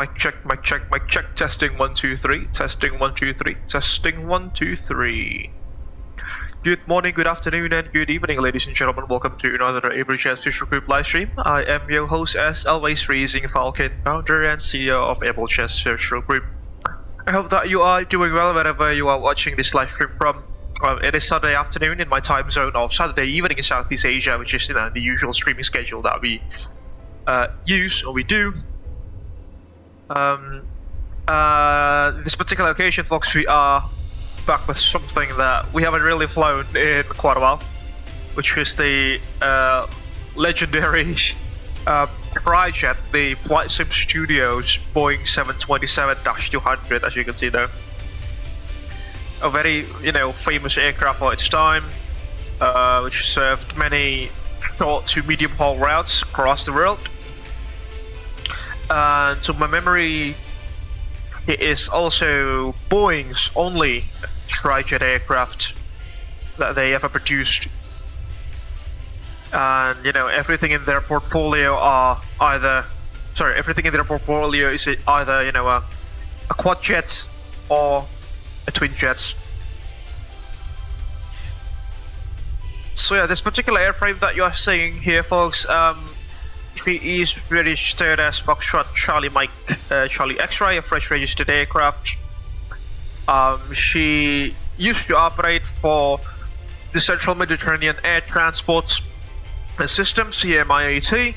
Mic check, mic check, mic check. Testing 1 2 3. Testing 1 2 3. Testing 1 2 3. Good morning, good afternoon, and good evening, ladies and gentlemen. Welcome to another Abel Jets Virtual Group live stream. I am your host, as always, Freezing Falcon, founder and CEO of Abel Jets Virtual Group. I hope that you are doing well wherever you are watching this live stream from. It is Saturday afternoon in my time zone of Saturday evening in Southeast Asia, which is the usual streaming schedule that we use or we do. This particular occasion, folks, we are back with something that we haven't really flown in quite a while, which is the legendary Trijet, the FlightSimStudio Boeing 727-200, as you can see there. A very, famous aircraft for its time, which served many short to medium haul routes across the world. And to my memory, it is also Boeing's only Trijet aircraft that they ever produced. And everything in their portfolio is either a quad jet or a twin jet. So yeah, this particular airframe that you are seeing here, folks, she is registered as Foxtrot Charlie Mike Charlie X-Ray, a fresh registered aircraft. She used to operate for the Central Mediterranean Air Transport System, CMIAT.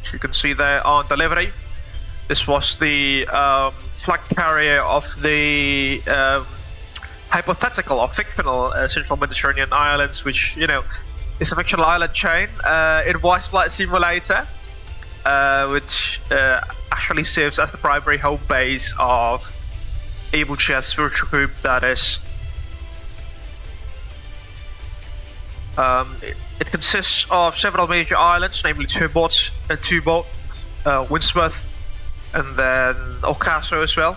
As you can see there on the livery, this was the flag carrier of the hypothetical or fictional Central Mediterranean islands, which is a fictional island chain in Voice Flight Simulator, which actually serves as the primary home base of Abel Jets Virtual Group. That is, it consists of several major islands, namely Trijet and Tubo, Windsworth, and then CASA as well.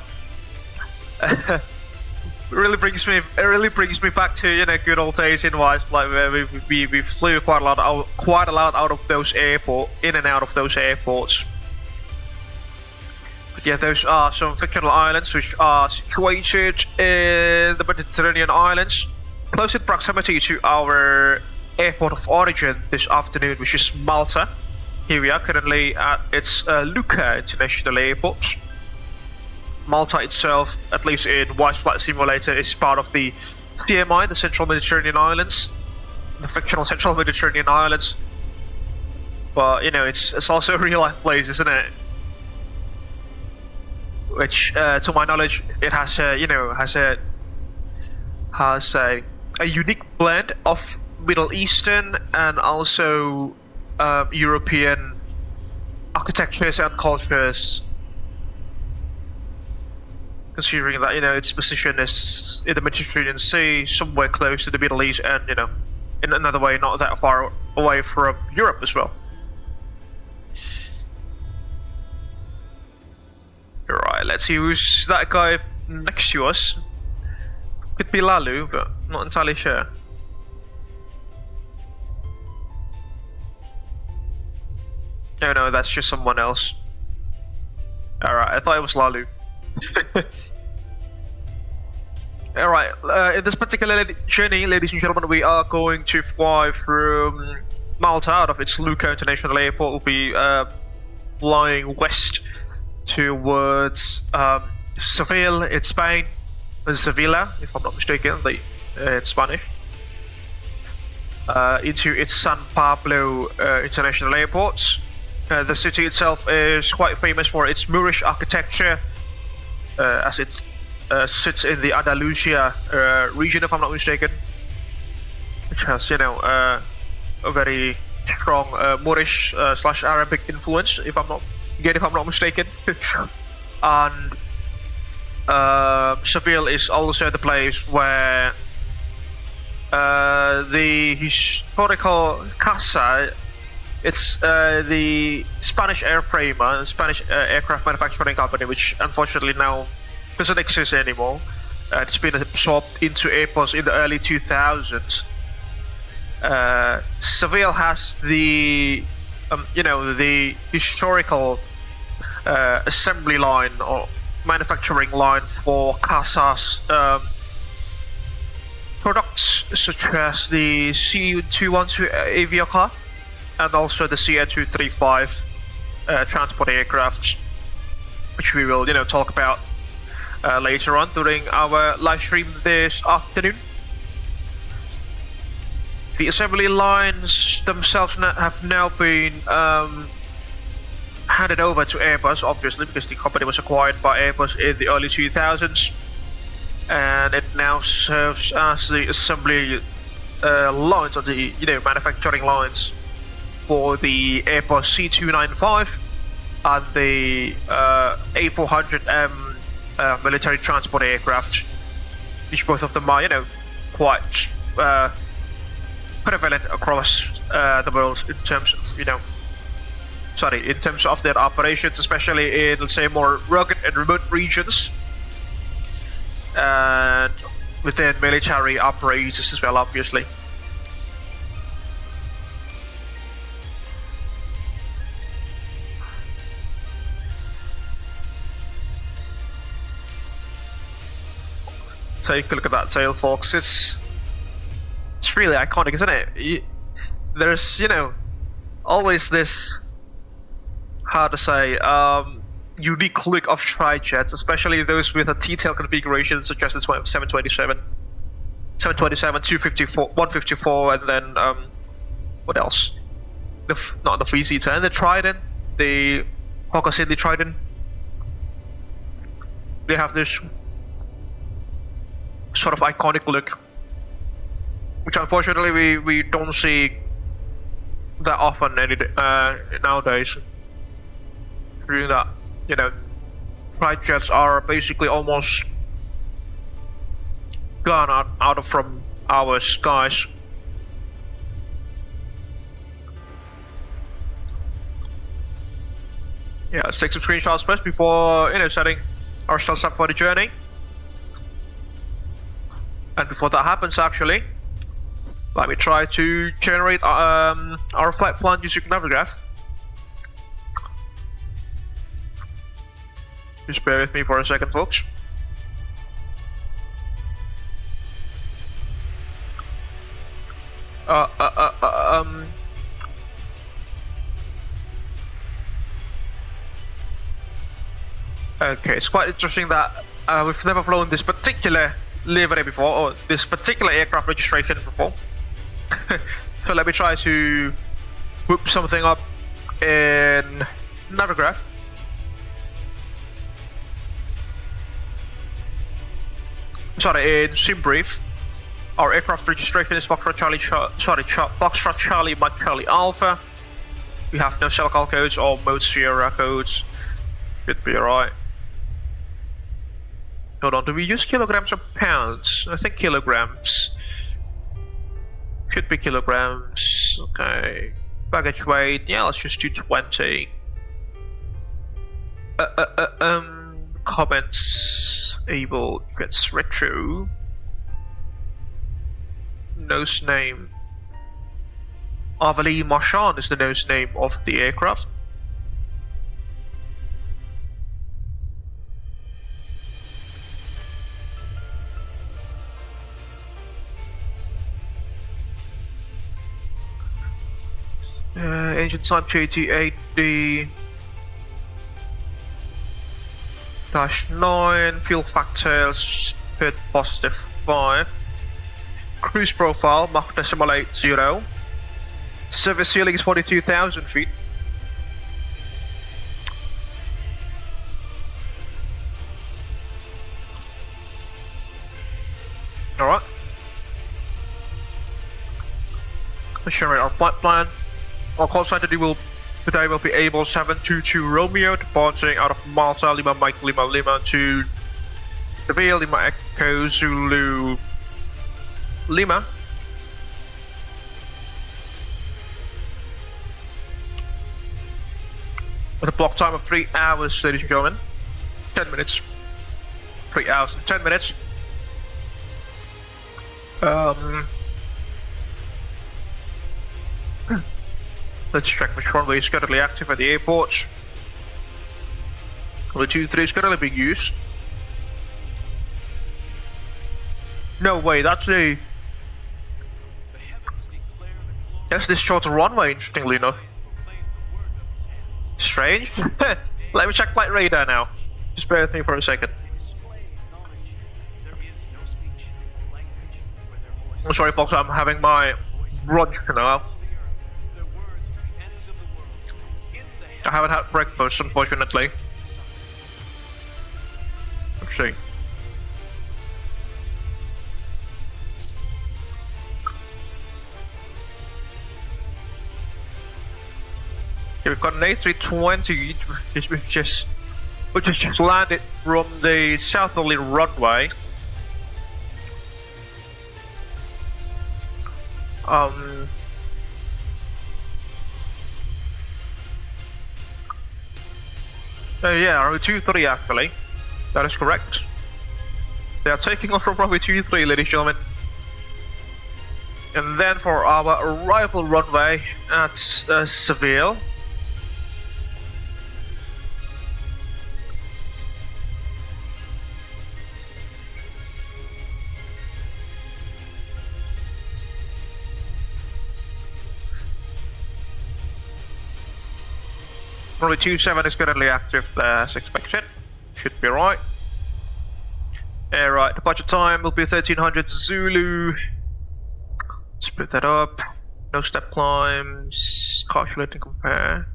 It really brings me back to good old days in Voice Flight, where we flew quite a lot out of those in and out of those airports. But yeah, those are some fictional islands which are situated in the Mediterranean islands, close in proximity to our airport of origin this afternoon, which is Malta. Here we are currently at its Luqa International Airport. Malta itself, at least in Voice Flight Simulator, is part of the CMI, the Central Mediterranean Islands, the fictional Central Mediterranean Islands. But it's also a real life place, isn't it? Which, to my knowledge, it has a unique blend of Middle Eastern and also European architectures and cultures. Considering that its position is in the Mediterranean Sea, somewhere close to the Middle East, and in another way not that far away from Europe as well. Right, let's see who's that guy next to us. Could be Lalu, but not entirely sure. No, that's just someone else. Alright, I thought it was Lalu. Alright, in this particular journey, ladies and gentlemen, we are going to fly from Malta out of its Luqa International Airport. We'll be flying west towards Seville in Spain, Sevilla, if I'm not mistaken, in Spanish, into its San Pablo International Airport. The city itself is quite famous for its Moorish architecture, as it sits in the Andalusia region, if I'm not mistaken, which has a very strong Moorish / Arabic influence, if I'm not mistaken. And Seville is also the place where the historical CASA, it's the Spanish airframer, Spanish aircraft manufacturing company, which unfortunately now doesn't exist anymore. It's been absorbed into Airbus in the early 2000s. Seville has the the historical assembly line or manufacturing line for CASA's products, such as the C212 Aviaca and also the CN235 transport aircraft, which we will, talk about later on during our live stream this afternoon. The assembly lines themselves have now been handed over to Airbus, obviously, because the company was acquired by Airbus in the early 2000s, and it now serves as the assembly lines, or the manufacturing lines for the Airbus C295 and the A400M military transport aircraft, which both of them are, quite prevalent across the world in terms of, in terms of their operations, especially in, let's say, more rugged and remote regions, and within military operators as well, obviously. Take a look at that tail, folks. It's really iconic, isn't it? There's, always this, how to say, unique look of Trijets, especially those with a T-tail configuration such as the 727, 254, 154, and then what else? Not the 3C10, the Trident, the Hawker Siddeley Trident. They have this sort of iconic look, which unfortunately we don't see that often nowadays. Through that, Trijets are basically almost gone out from our skies. Yeah, let's take some screenshots first before setting ourselves up for the journey. And before that happens, actually, let me try to generate our flight plan using Navigraph. Just bear with me for a second, folks. Okay, it's quite interesting that we've never flown this particular livery before, or this particular aircraft registration before. So let me try to whip something up in Navigraph. Sorry, in SimBrief. Our aircraft registration is Foxtrot Charlie Mike Charlie Alpha. We have no cell call codes or mode Sierra codes. Should be alright. Hold on, do we use kilograms or pounds? I think kilograms. Should be kilograms. Okay. Baggage weight, yeah, let's just do 20. Comments. Abel Jets Retro. Nose name. Aveline Marchand is the nose name of the aircraft. Engine type JT80 -9, fuel factor spit +5, cruise profile Mach 0.80, service ceiling is 42,000 feet. Alright, let's generate our flight plan. Our call sign today will be Abel 722 Romeo, departing out of Malta, Lima Mike Lima Lima to Seville, Lima Echo Zulu Lima. With a block time of 3 hours, ladies and gentlemen. 10 minutes. 3 hours and 10 minutes. Let's check which runway is currently active at the airport. Runway 23 is currently being used. No way, that's the shorter runway, interestingly enough. Strange. Let me check flight radar now. Just bear with me for a second. I'm sorry folks, I'm having my brunch now. I haven't had breakfast, unfortunately. Let's see. Okay, we've got an A320 which has just landed from the southerly runway. Yeah, runway 23 actually. That is correct. They are taking off from runway 23, ladies and gentlemen. And then for our arrival runway at Seville. Runway 27 is currently active as expected. Should be right. Right, departure time will be 1300 Zulu. Split that up. No step climbs. Calculate and compare.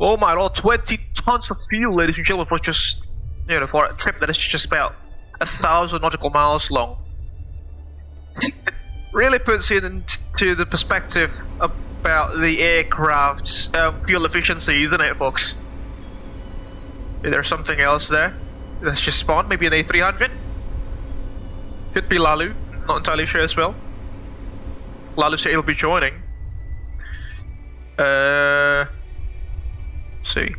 Oh my lord, 20 tons of fuel, ladies and gentlemen, for just, you know, for a trip that is just about 1,000 nautical miles long. It really puts it into the perspective about the aircraft's fuel efficiency, isn't it, folks? Is there something else there that's just spawned? Maybe an A300? Could be Lalu, not entirely sure as well. Lalu said he'll be joining. Let's see.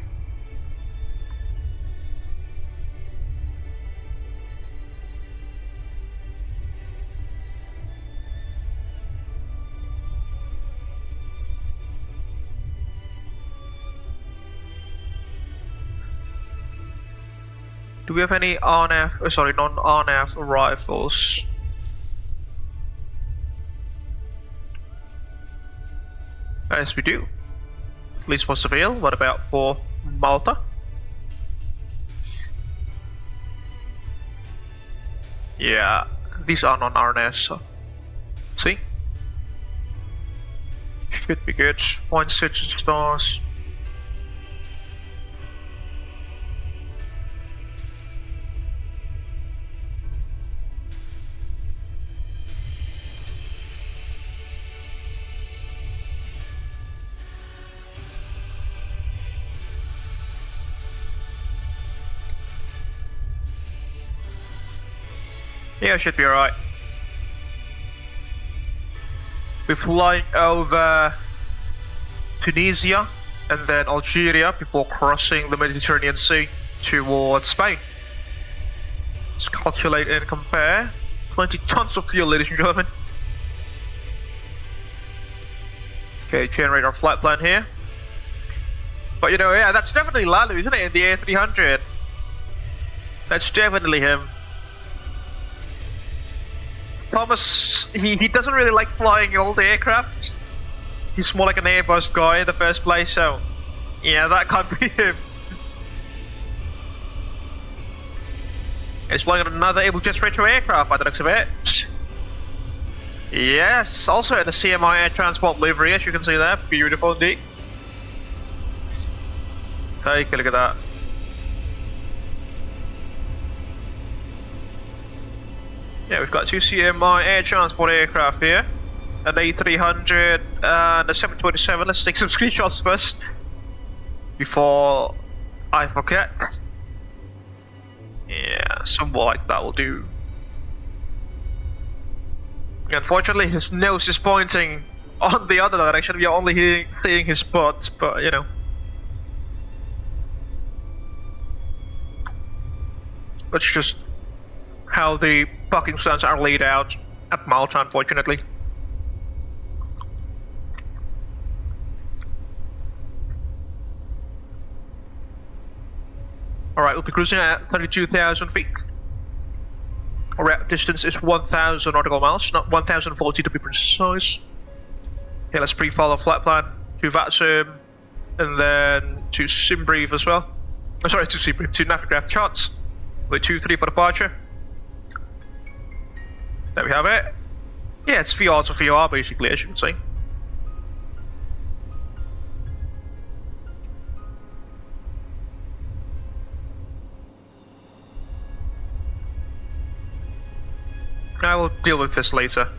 Do we have any RNF, sorry, non-RNF rifles? Yes, we do. At least for Seville. What about for Malta? Yeah, these are non-RNS. So. See? Should be good. 0.6 stars. Yeah, should be alright. We're flying over Tunisia and then Algeria before crossing the Mediterranean Sea towards Spain. Let's calculate and compare. 20 tons of fuel, ladies and gentlemen. Okay, generate our flight plan here. But you know, yeah, that's definitely Lalu, isn't it, in the A300? That's definitely him. Thomas, he doesn't really like flying old aircraft. He's more like an Airbus guy in the first place, so yeah, that can't be him. He's flying on another Abel Jets Retro aircraft by the looks of it. Yes, also in the CMI Air Transport livery, as you can see there. Beautiful indeed. Take a look at that. Yeah, we've got two CMI Air Transport aircraft here. An A300 and a 727. Let's take some screenshots first before I forget. Yeah, somewhat like that will do. Unfortunately, his nose is pointing on the other direction. We are only seeing his butt, but you know. That's just how the parking stands are laid out at Malta, unfortunately. Alright, Alright, we'll be cruising at 32,000 feet. Route distance is 1,000 nautical miles, not 1,040 to be precise. Okay, let's pre-follow flight plan to VATSIM and then to SimBrief as well. Oh, sorry, to SimBrief, to Navigraph charts with 2-3 for departure. There we have it. Yeah, it's VR to VR basically, as you can see. I will deal with this later.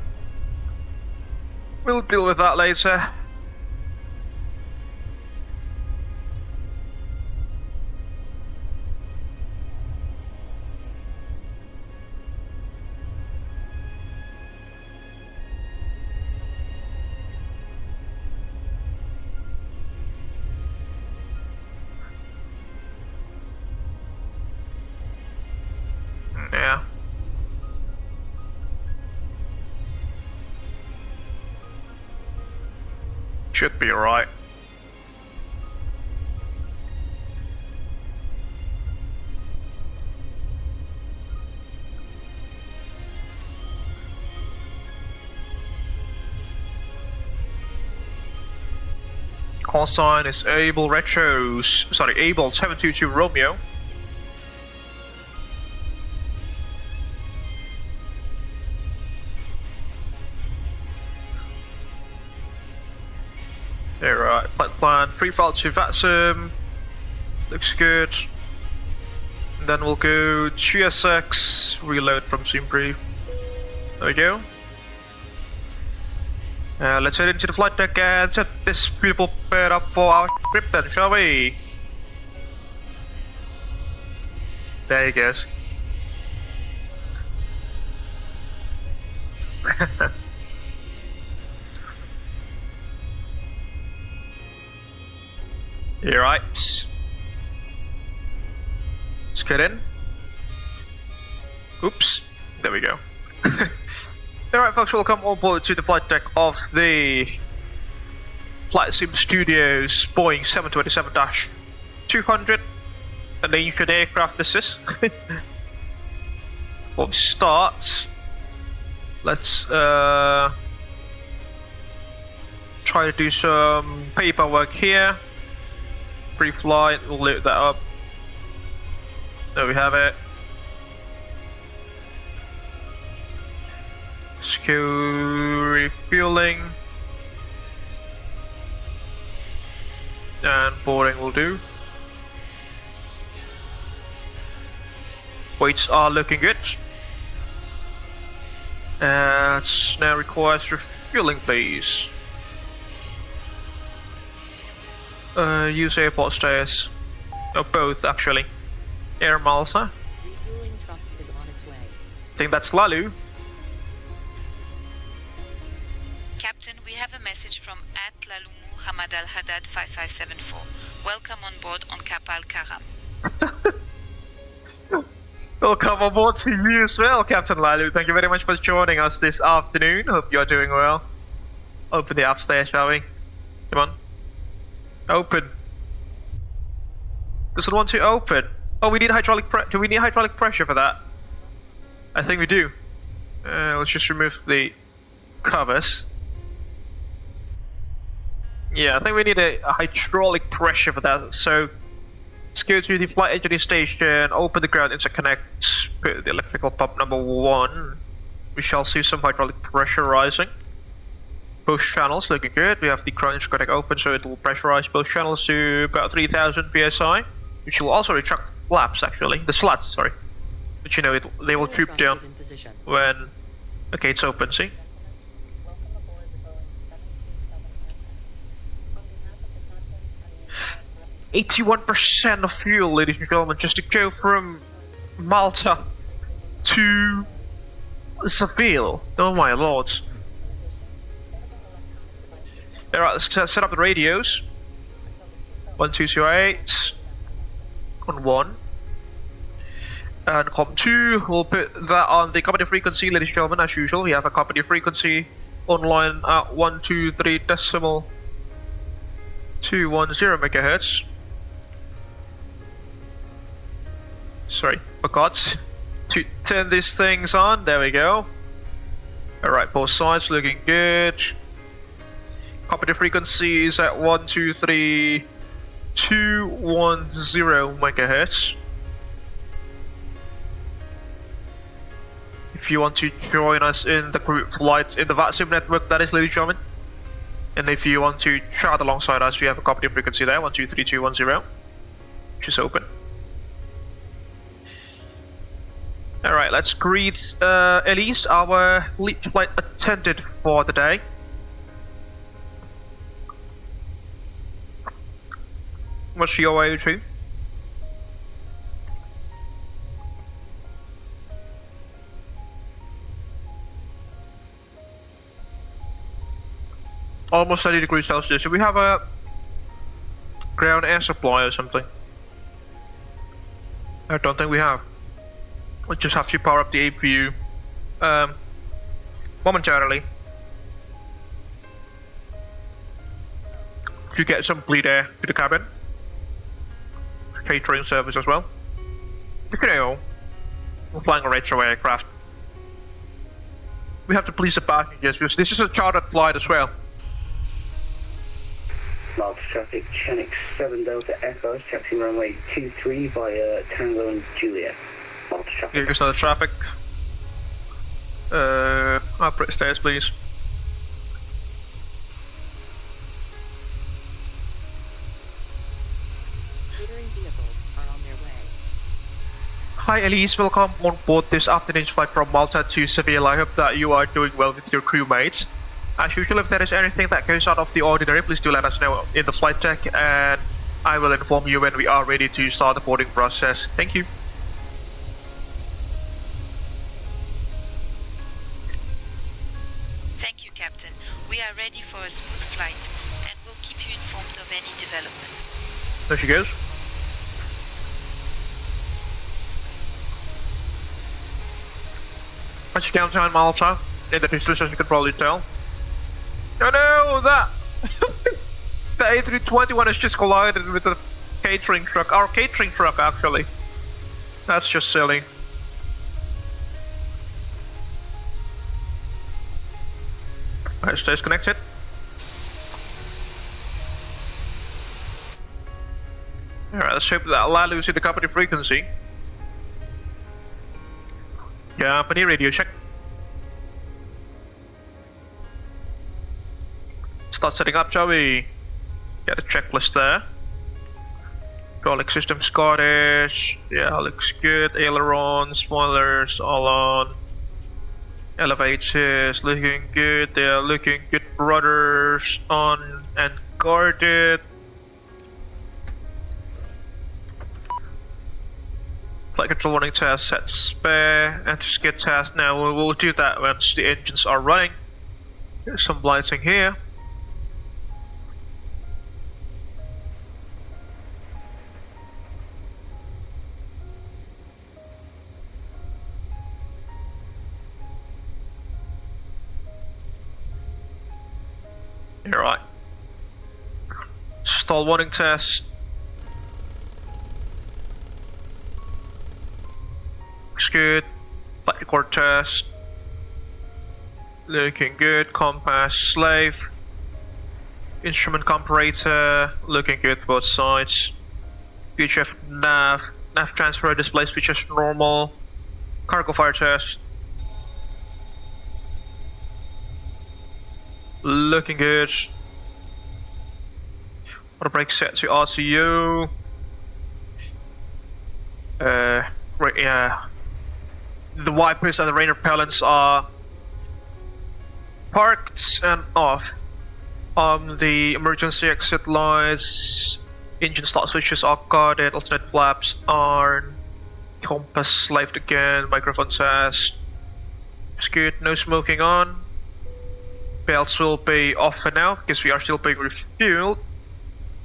We'll deal with that later. Yeah. Should be alright. Call sign is Abel Retro, sorry, Abel 722 Romeo. Alright, flight plan, pre-file to VATSIM, looks good. And then we'll go GSX, reload from SimBrief. There we go. Let's head into the flight deck and set this beautiful bed up for our script then, shall we? There he goes. You're right. Let's get in. Oops. There we go. Alright folks, welcome on board to the flight deck of the FlightSimStudio Boeing 727-200. An ancient aircraft this is. Before we start, let's try to do some paperwork here. Pre-flight, we'll load that up. There we have it. Secure refueling. And boarding will do. Weights are looking good. Now requires refueling please. Use airport stairs. Or both actually. Air Malta. Refueling truck is on its way. I think that's Lalu. Captain, we have a message from @Lalumu Hamad Al Haddad 5574. Welcome on board on Cap Al Karam. Welcome on board to you as well, Captain Lalu. Thank you very much for joining us this afternoon. Hope you're doing well. Open the upstairs, shall we? Come on. Open. Does it want to open? Oh, we need hydraulic do we need hydraulic pressure for that? I think we do. Let's just remove the covers. Yeah, I think we need a hydraulic pressure for that. So let's go to the flight engineering station, open the ground interconnect, put the electrical pump number 1. We shall see some hydraulic pressure rising. Both channels looking good. We have the ground interconnect open, so it will pressurize both channels to about 3000 psi, which will also retract flaps actually, the slats, sorry. But you know, they will droop down when, okay, it's open, see? %81% of fuel, ladies and gentlemen, just to go from Malta to Seville. Oh my lord. Alright, let's set up the radios. 1228 on 1. And COM 2, we'll put that on the company frequency, ladies and gentlemen, as usual. We have a company frequency online at 123.210 MHz. Sorry, forgot to turn these things on. There we go. Alright, both sides looking good. Copy the frequency is at 123.210 megahertz. If you want to join us in the group flight in the VATSIM network, that is, ladies and gentlemen. And if you want to chat alongside us, we have a copy frequency there, 123210, which is open. Alright, let's greet Elise, our lead flight attendant for the day. What's she away to? Almost 30 degrees Celsius. Do we have a ground air supply or something? I don't think we have. We'll just have to power up the APU momentarily to get some bleed air to the cabin. Catering service as well. You know, we're flying a retro aircraft. We have to please the passengers because this is a chartered flight as well. Malta traffic, Chenix 7 Delta Echo, taxi runway 23 via Tango and Juliet. Malta traffic. Here's another traffic. Operate stairs, please. Catering vehicles are on their way. Hi Elise, welcome on board this afternoon's flight from Malta to Seville. I hope that you are doing well with your crewmates. As usual, if there is anything that goes out of the ordinary, please do let us know in the flight deck and I will inform you when we are ready to start the boarding process. Thank you. Thank you, Captain. We are ready for a smooth flight and will keep you informed of any developments. There she goes. Much downtown Malta, in the distance as you can probably tell. Oh no, that the A321 has just collided with the catering truck, our catering truck actually. That's just silly. Alright, stays connected. Alright, let's hope that Lalu is in the company frequency. Company radio check. Start setting up, shall we? Get a checklist there. Hydraulic system Scottish. Yeah, looks good. Ailerons, spoilers, all on. Elevators looking good. They are looking good, brothers. On and guarded. Flight control warning test set spare. Anti-skid test. Now we will do that once the engines are running. There's some lighting here. You're right. Stall warning test. Looks good. Flight record test. Looking good. Compass slave. Instrument comparator. Looking good both sides. VHF nav. Nav transfer display speed as normal. Cargo fire test. Looking good. Auto brake set to RCU. Right, yeah. The wipers and the rain repellents are parked and off. The emergency exit lights, engine start switches are guarded, alternate flaps are compass slaved again, microphone test. It's good, no smoking on. Belts will be off for now because we are still being refueled.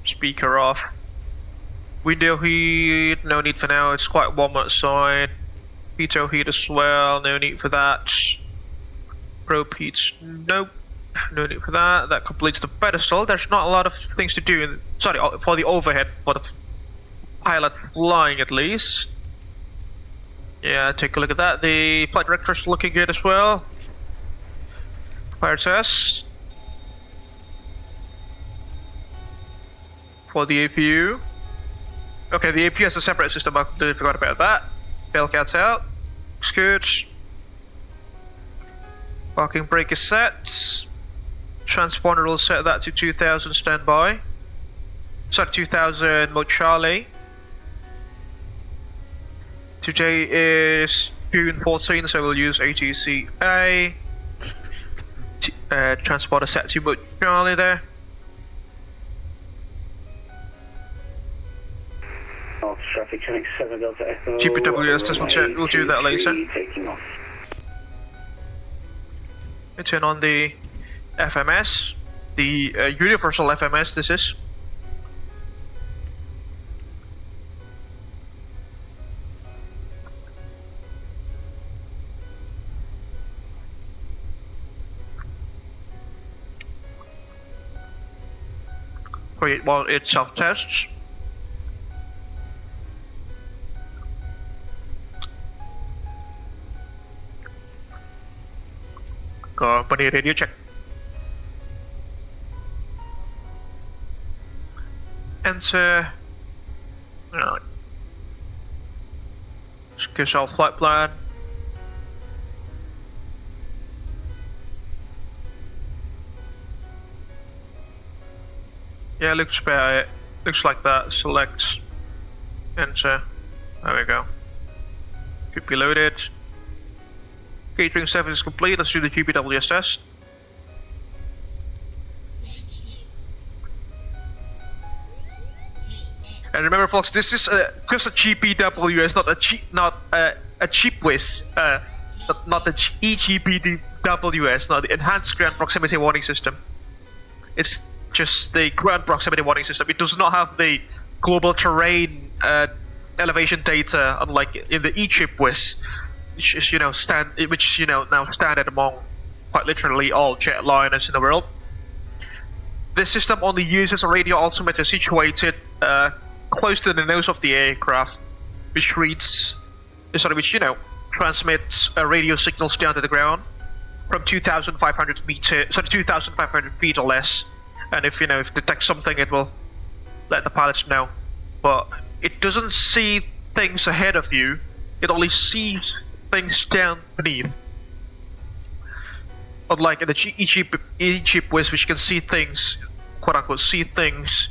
Speaker off. Window heat, no need for now, it's quite warm outside. Veto heat as well, no need for that. Probe heat, nope, no need for that. That completes the pedestal. There's not a lot of things to do, sorry, for the overhead, for the pilot flying at least. Yeah, take a look at that. The flight director's looking good as well. Fire test for the APU. Okay, the APU has a separate system. I completely forgot about that. Bellcat's out. Looks good. Parking brake is set. Transponder will set that to 2000 standby. Sorry, 2000 mode Charlie. Today is June 14, so we'll use ATCA. Transponder set to mode Charlie there. Traffic channel 7 Delta Echo. GPWS, we'll do that later. Taking off. We turn on the FMS, the universal FMS this is. Wait while it self-tests. Company radio check. Enter. Alright. Just gives our flight plan. Yeah, looks about it. Looks like that. Select. Enter. There we go. Could be loaded. Catering 7 is complete. Let's do the GPWS test. And remember, folks, this is just a GPWS, not a cheap whiz, not the EGPWS, not the Enhanced Ground Proximity Warning System. It's just the Ground Proximity Warning System. It does not have the global terrain elevation data, unlike in the E-chip whiz, which is now standard among quite literally all jetliners in the world. This system only uses a radio altimeter situated close to the nose of the aircraft, which transmits radio signals down to the ground from 2,500 feet or less. And if it detects something, it will let the pilots know. But it doesn't see things ahead of you; it only sees things down beneath. Unlike in the E-chip whiz, which can see things, quote unquote, see things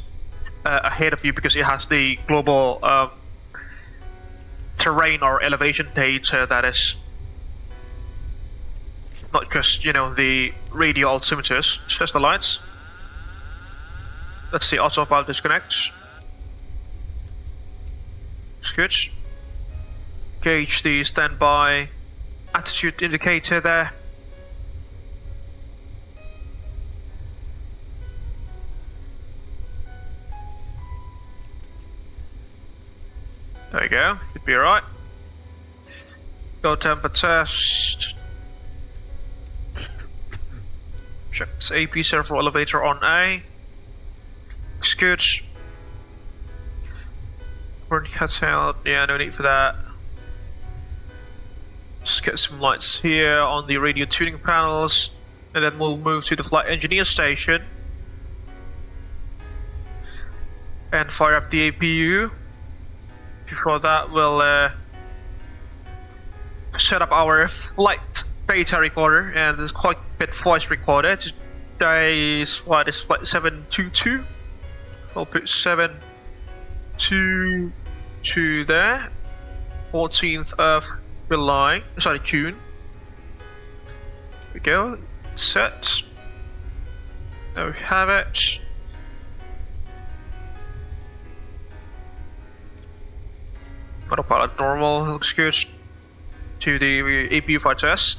ahead of you because it has the global terrain or elevation data, that is. Not just, the radio altimeters. Test the lights. Let's see, autopilot disconnect. It's good. Gauge the standby attitude indicator there. There we go, should be alright. Go temper test. Check this AP servo elevator on A. Looks good. Burn cuts out, yeah, no need for that. Just get some lights here on the radio tuning panels, and then we'll move to the flight engineer station and fire up the APU. Before that, we'll set up our flight beta recorder and this cockpit voice recorder. Today is flight 722. We'll put 722 there. 14th of July. Sorry, June. There we go. Set. There we have it. Autopilot normal, looks good. To the APU flight test.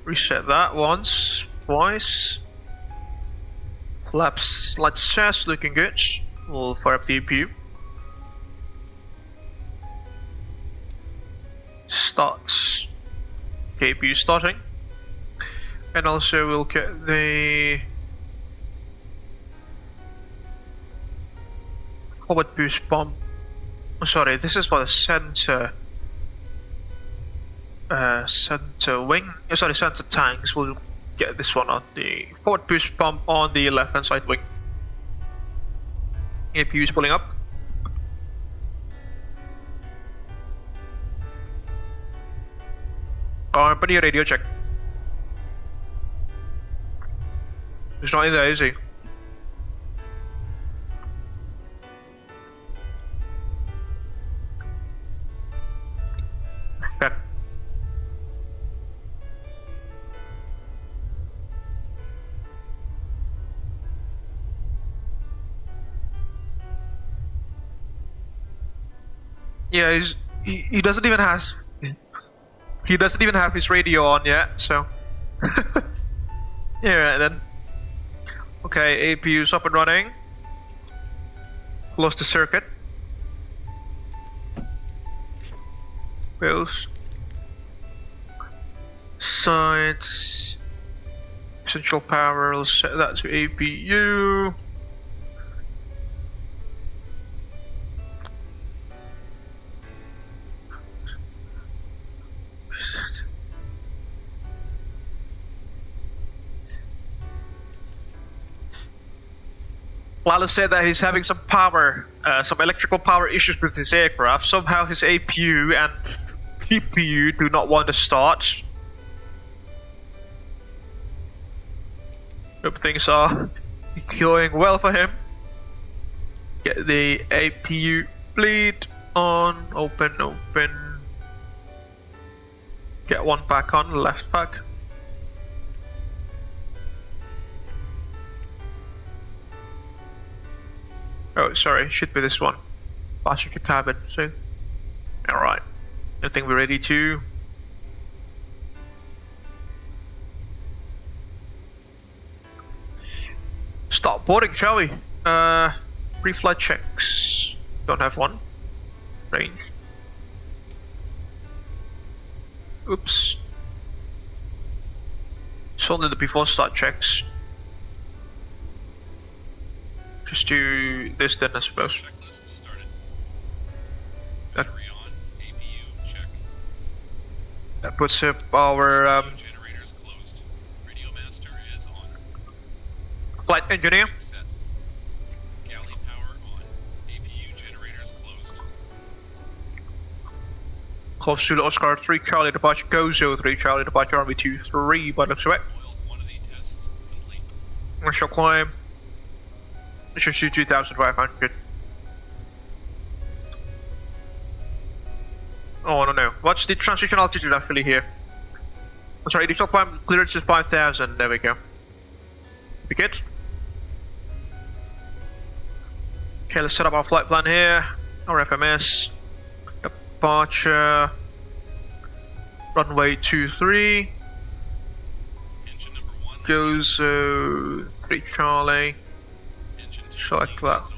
Reset that once, twice. Flaps light test, looking good. We'll fire up the APU. Start. Okay, APU starting. And also we'll get the forward boost pump. Oh, sorry, this is for the center. Center wing. Oh, sorry, center tanks. We'll get this one on the forward boost pump on the left hand side wing. APU is pulling up. Company radio check. He's not in there, is he? Okay. Yeah, he doesn't even have his radio on yet, so yeah, right then. Okay, APU's up and running. Close the circuit. Wheels. Sides. Essential power, let's set that to APU. Lalo said that he's having some electrical power issues with his aircraft. Somehow his APU and GPU do not want to start. Hope things are going well for him. Get the APU bleed on, open. Get one back on, left back. Oh, sorry, should be this one. Passenger cabin, so. Alright. I think we're ready to. Start boarding, shall we? Pre-flight checks. Don't have one. Range. Oops. It's only the before start checks. Just do this then, I suppose. Checklist started. Battery on. APU check. That puts up our Generators closed. Radio master is on. flight engineer. Set. Galley power on. APU generators closed. Close to the Oscar 3 Charlie departure, Gozo 3 Charlie departure, Army 2-3 by the looks of it. Oil quantity test complete. Initial climb. Mission shoot 2,500. Oh no. What's the transition altitude actually here? Oh, sorry, initial climb clearance is 5,000. There we go. Be good. Okay, let's set up our flight plan here. Our FMS. Departure. Runway 23. Engine number 1. Goes 3 Charlie. Select that.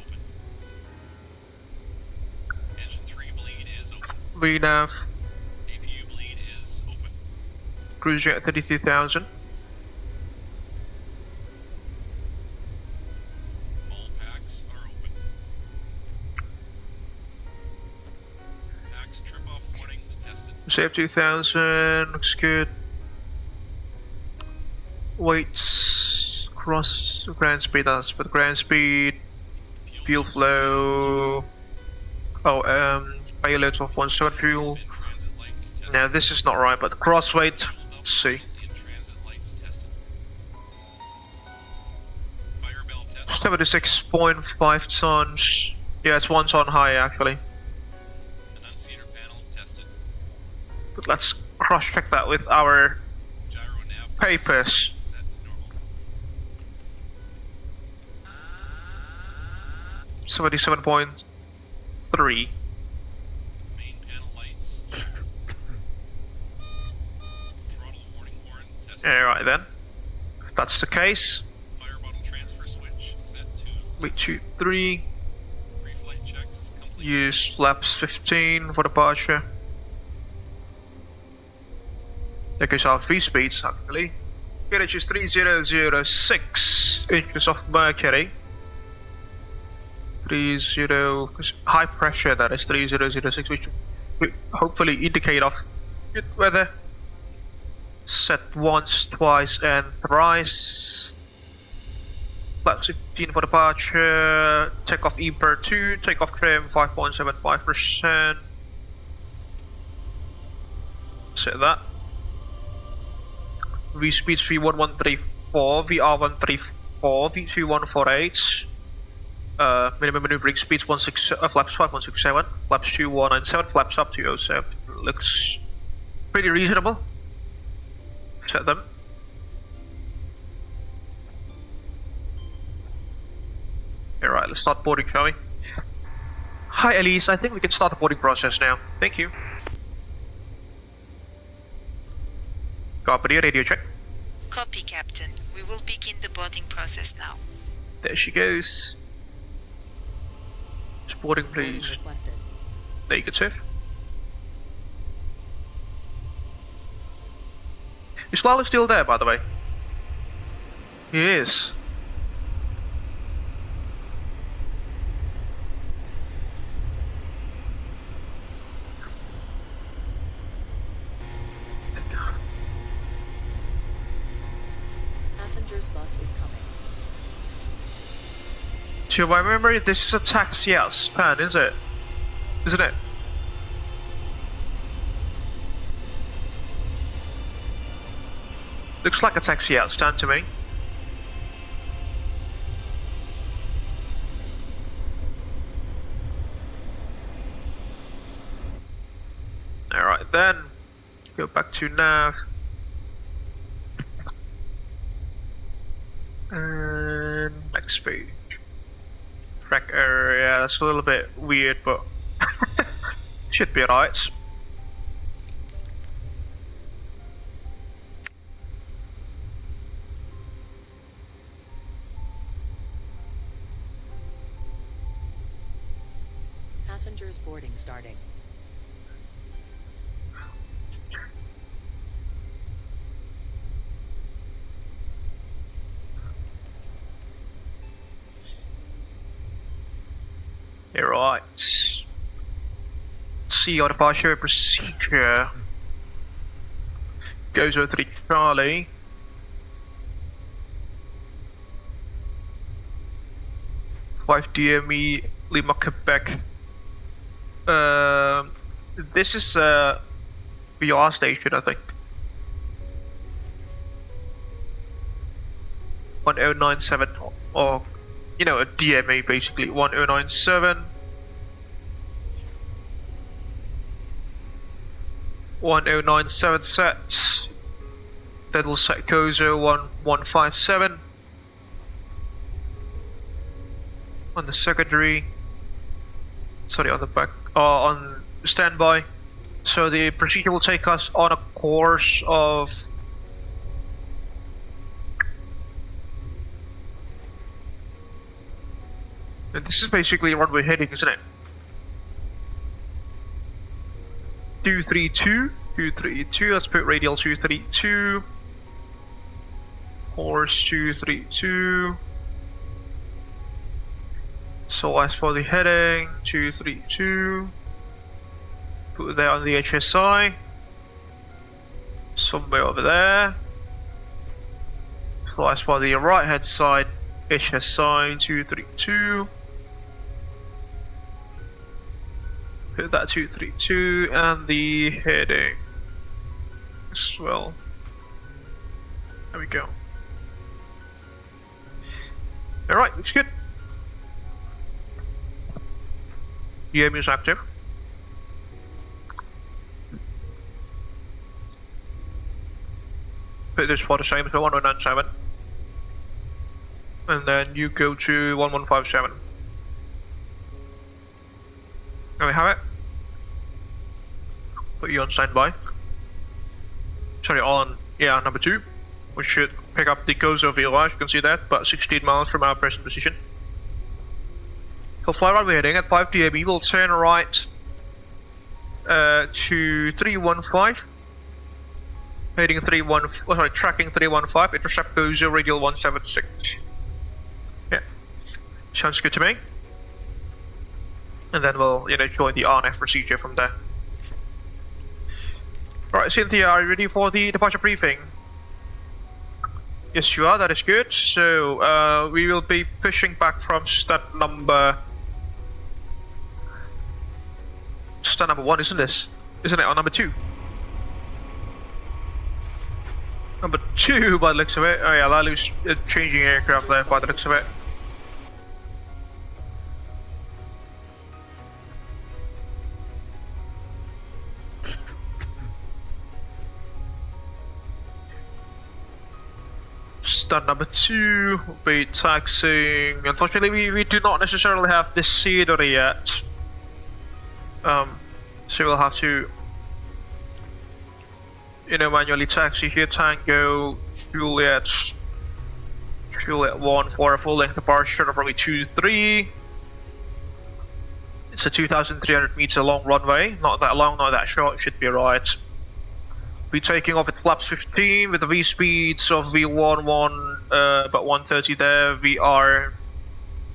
Engine 3 bleed is open. VNAV. APU bleed is open. Cruising at 32,000. All packs are open. Packs trip off warnings tested. Save 2,000. Looks good. Weights. Cross ground speed. That's for the ground speed. Fuel flow. Oh, payloads of 1/7 fuel. Now this is not right, but the cross weight. Let's see. 76.5 tons. Yeah, it's 1 ton high actually. Annunciator panel tested. But let's cross check that with our Gyro nav papers. set to normal. 77.3. Main panel lights. Throttle warning horn tested. Alright then. If that's the case. Fire bottle transfer switch set to Wait, 2, 3. pre-flight checks complete. Use flaps 15 for departure. There goes our free speeds actually. Gauge is 3006 inches of mercury. 30, high pressure, that is 3006, which will hopefully indicate of good weather. Set once, twice, and thrice. Flaps 15 for departure. Takeoff EBIR 2. Takeoff trim 5.75%. Set that. V speeds V1134, VR134, V2148. Minimum maneuvering speeds flaps 5167, flaps 2197, flaps up to 07. Looks pretty reasonable. Set them. Alright, let's start boarding, shall we? Hi Elise, I think we can start the boarding process now. Thank you. Copy, radio check. Copy, Captain. We will begin the boarding process now. There she goes. Boarding, please. Boarding requested. Negative. Is Lalo still there, by the way? He is. Passengers bus is coming. To my memory, this is a taxi out stand, is it? Isn't it? Looks like a taxi out stand to me. Alright then, go back to nav. And next page. Track area, it's a little bit weird, but should be alright. Passengers boarding starting. Alright. Let's see our departure procedure. Goes 03 Charlie. Five DME Lima Quebec. This is a VR station, I think. 1097, or you know, a DMA basically. 1097. 1097 sets. Then we'll set CASA 1157 on the secondary. Sorry, on the back, on standby. So the procedure will take us on a course of and this is basically runway heading, isn't it? 232, 232, let's put radial 232, course 232. So as for the heading, 232, put that on the HSI, somewhere over there. So as for the right hand side, HSI 232, put that 232 and the heading as well. There we go. Alright, looks good. EMU is active. Put this for the same, so 1097. And then you go to 1157. There we have it. Put you on standby. Sorry, on, yeah, number 2. We should pick up the CASA VLI, you can see that, but 16 miles from our present position. He'll fly runway heading at 5 DME, we'll turn right to 315. Heading tracking 315, intercept CASA radial 176. Yeah, sounds good to me. and then we'll join the on-F procedure from there. Alright, Cynthia, are you ready for the departure briefing? Yes, you are. That is good. So we will be pushing back from stud number 1, isn't this? Isn't it? Or number 2? Number 2 by the looks of it. Oh yeah, Lalu's changing aircraft there by the looks of it. Stud number 2 will be taxiing. Unfortunately, we do not necessarily have this scenery yet. So we'll have to manually taxi here. Tango, Juliet 1 for a full length departure of runway 23. It's a 2,300 meter long runway. Not that long, not that short, should be right. Be taking off at flaps 15 with the V speeds of V11 about 130 there, VR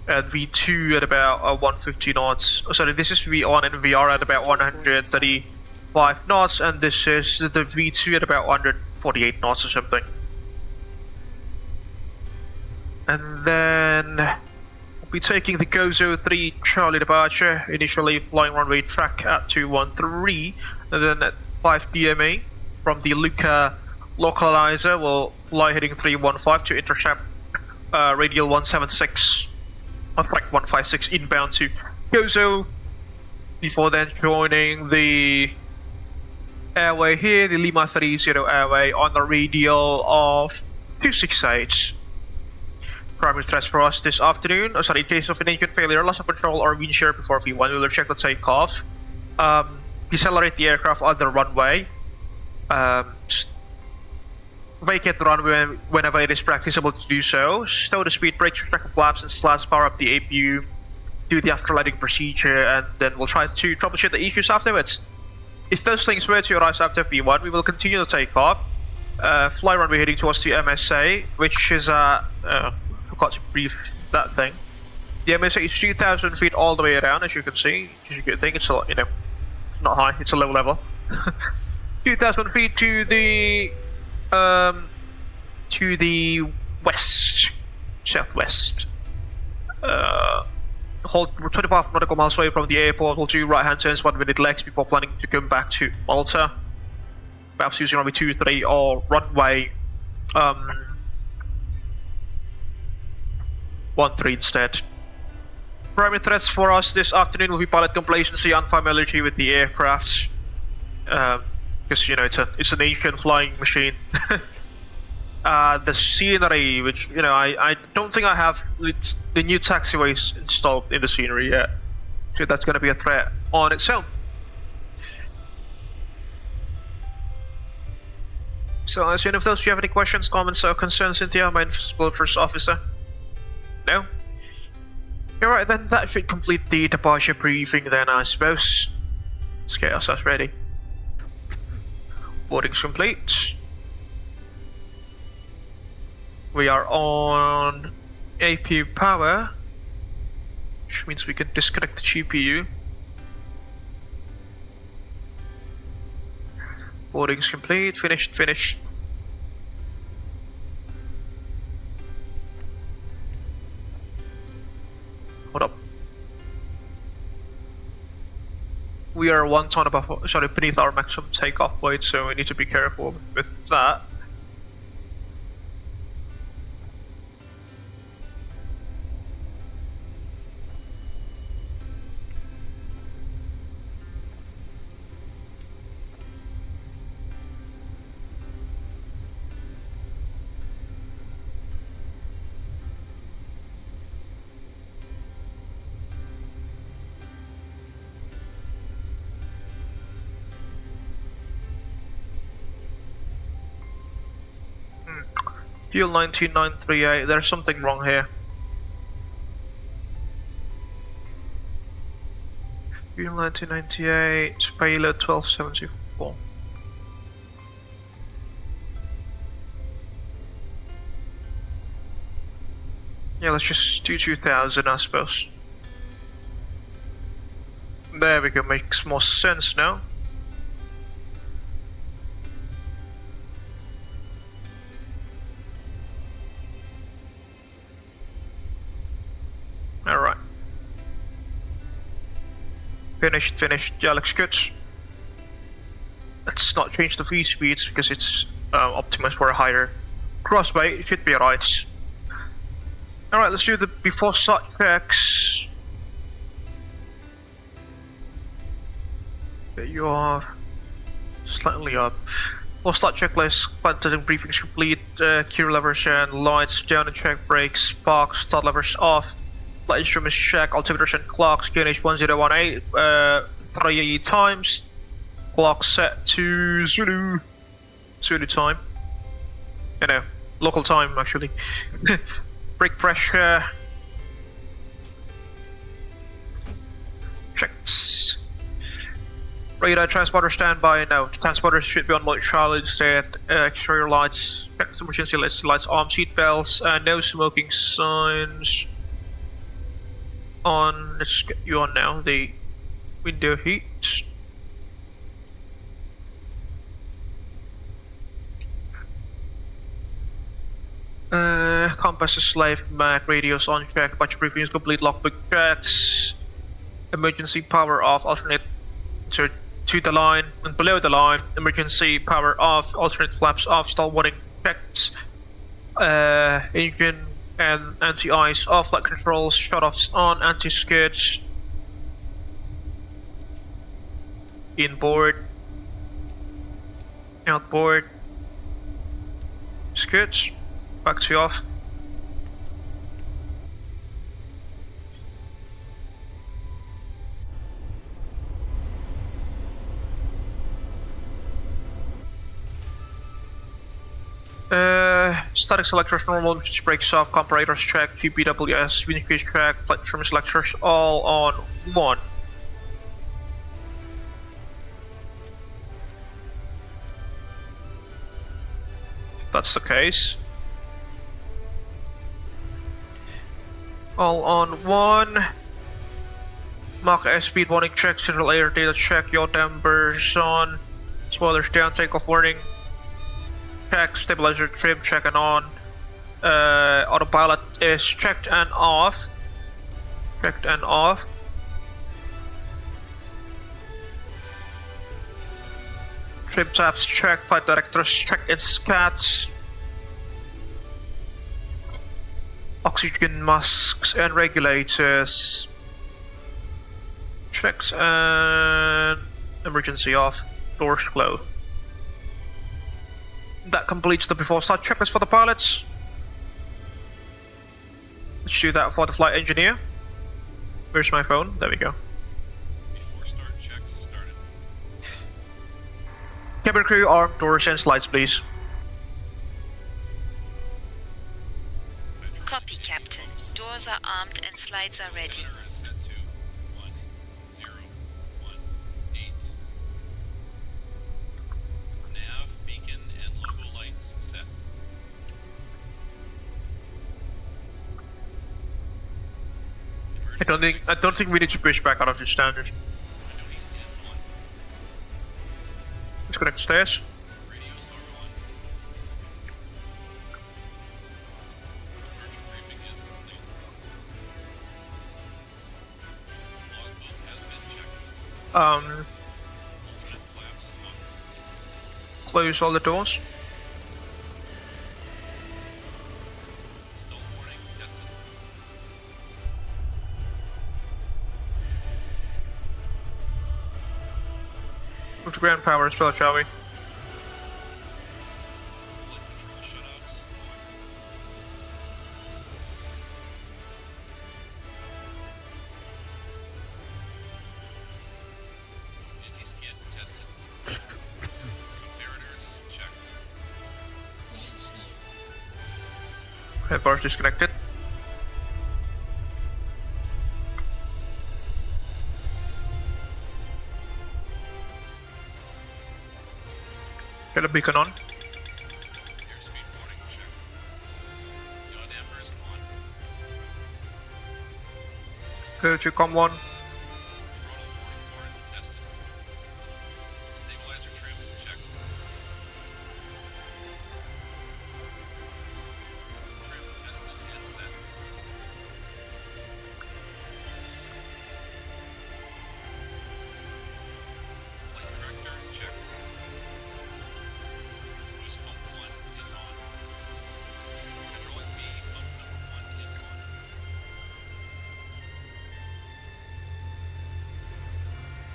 at V2 at about 150 knots. Oh, sorry, this is V1 and VR at about 135 knots, and this is the V2 at about 148 knots or something. And then we'll be taking the Gozo 3 Charlie departure, initially flying runway track at 213, and then at 5 DMA. From the Luqa localizer, we'll fly heading 315 to intercept radial 176, or correct 156 inbound to Gozo, before then joining the airway here, the Lima 30 airway on the radial of 268. Primary threats for us this afternoon, in case of an engine failure, loss of control or wind shear before V1, we will check the takeoff, decelerate the aircraft on the runway, just vacate the runway whenever it is practicable to do so, stow the speed brakes, retract the flaps and slats, power up the APU, do the afterlighting procedure, and then we'll try to troubleshoot the issues afterwards. If those things were to arise after V1, we will continue the takeoff, fly runway heading towards the MSA, which is forgot to brief that thing. The MSA is 2,000 feet all the way around, as you can see, which is a good thing. It's a lot, not high, it's a low level. 2,000 feet to the west, southwest. Hold 25 nautical miles away from the airport. We'll do right-hand turns 1 minute legs before planning to come back to Malta. Perhaps using runway 23 or runway 13 instead. Primary threats for us this afternoon will be pilot complacency, unfamiliarity with the aircraft. Because it's an ancient flying machine. The scenery, which I don't think I have the new taxiways installed in the scenery yet, so that's going to be a threat on its own. So, as you know, if you have any questions, comments, or concerns, Cynthia, my invisible first officer. No. Alright, then that should complete the departure briefing. Then I suppose. Let's get ourselves ready. Boarding's complete. We are on APU power, which means we can disconnect the GPU. Boarding's complete. Finished. Hold up. We are 1 ton above, beneath our maximum takeoff weight, so we need to be careful with that. Fuel 19938, there's something wrong here. Fuel 1998, payload 1274. Yeah, let's just do 2000, I suppose. There we go, makes more sense now. Alright. Finished, yeah, looks good. Let's not change the V speeds because it's optimized for a higher crossbay. It should be alright. Alright, let's do the before start checks. There you are. Slightly up. Before start checklist, flight testing briefings complete, gear levers and lights down and check brakes, sparks, start levers off. Flight instruments check, altimeters and clocks, QNH 1018, 3 times. Clock set to Zulu time. You know, local time actually. Brake pressure. Checks. Radar transponder standby. No, transponder should be on light trial instead. Exterior lights, check emergency lights, arm seat belts, no smoking signs. On, let's get you on now. The window heat. Compass is slave, mag, radios on check, battery briefing is complete, logbook checks. Emergency power off, alternate to the line and below the line. Emergency power off, alternate flaps off, stall warning checked. Engine and anti-ice off, flight controls, shut-offs on, anti-skids. Inboard. Outboard. Skids. Back to off. Static selectors, normal emergency brakes off, comparators check, GPWS, communication check, flight trim selectors all on 1. That's the case. All on 1. Mach airspeed warning check, central air data check, yaw dampers on, spoilers down, takeoff warning. Check, stabilizer trim check and on. Autopilot is checked and off. Checked and off. Trim tabs checked, flight directors checked in scats. Oxygen masks and regulators. Checks and emergency off. Doors closed. That completes the before start checklist for the pilots. Let's do that for the flight engineer. Where's my phone? There we go. Before start checks started. Cabin crew, arm, doors and slides please. Copy, Captain. Doors are armed and slides are ready. Altimeter is set to 1018. Nav, beacon, and logo lights set. I don't think we need to push back out of the standard. Window heat is on. Let's connect the stairs. Radios are on. Virtual briefing is complete. Logbook has been checked. Alternate flaps off. Close all the doors. Stall warning tested. Move to ground power as well, shall we? Flight control shutoffs on. Anti-skid tested. Comparators checked. Head bars disconnected. Get a beacon on. Airspeed warning checked. Yaw dampers on. Go to COM1. Throttle warning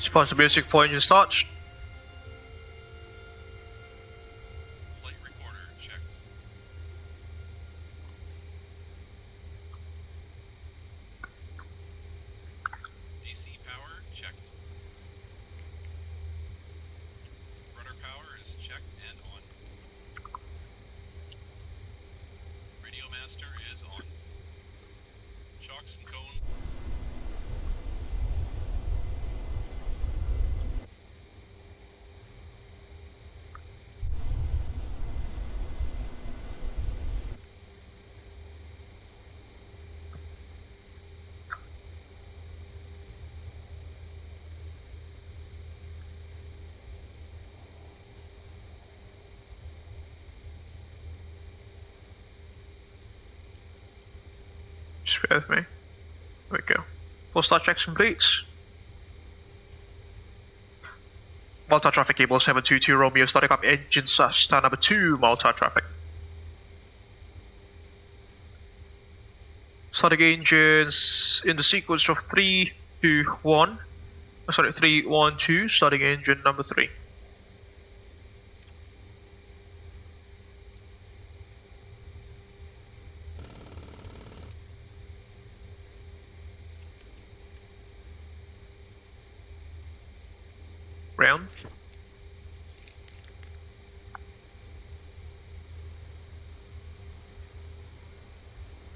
Suppose the music for engine starts. Flight recorder checked. DC power checked. Rudder power is checked and on. Radio master is on. Shocks and cones. Just bear with me. There we go. Full start checks complete. Malta traffic cable 722 Romeo starting up engine star number 2 Malta traffic. Starting engines in the sequence of 3, 2, 1. Sorry, 3, 1, 2. Starting engine number 3. Round.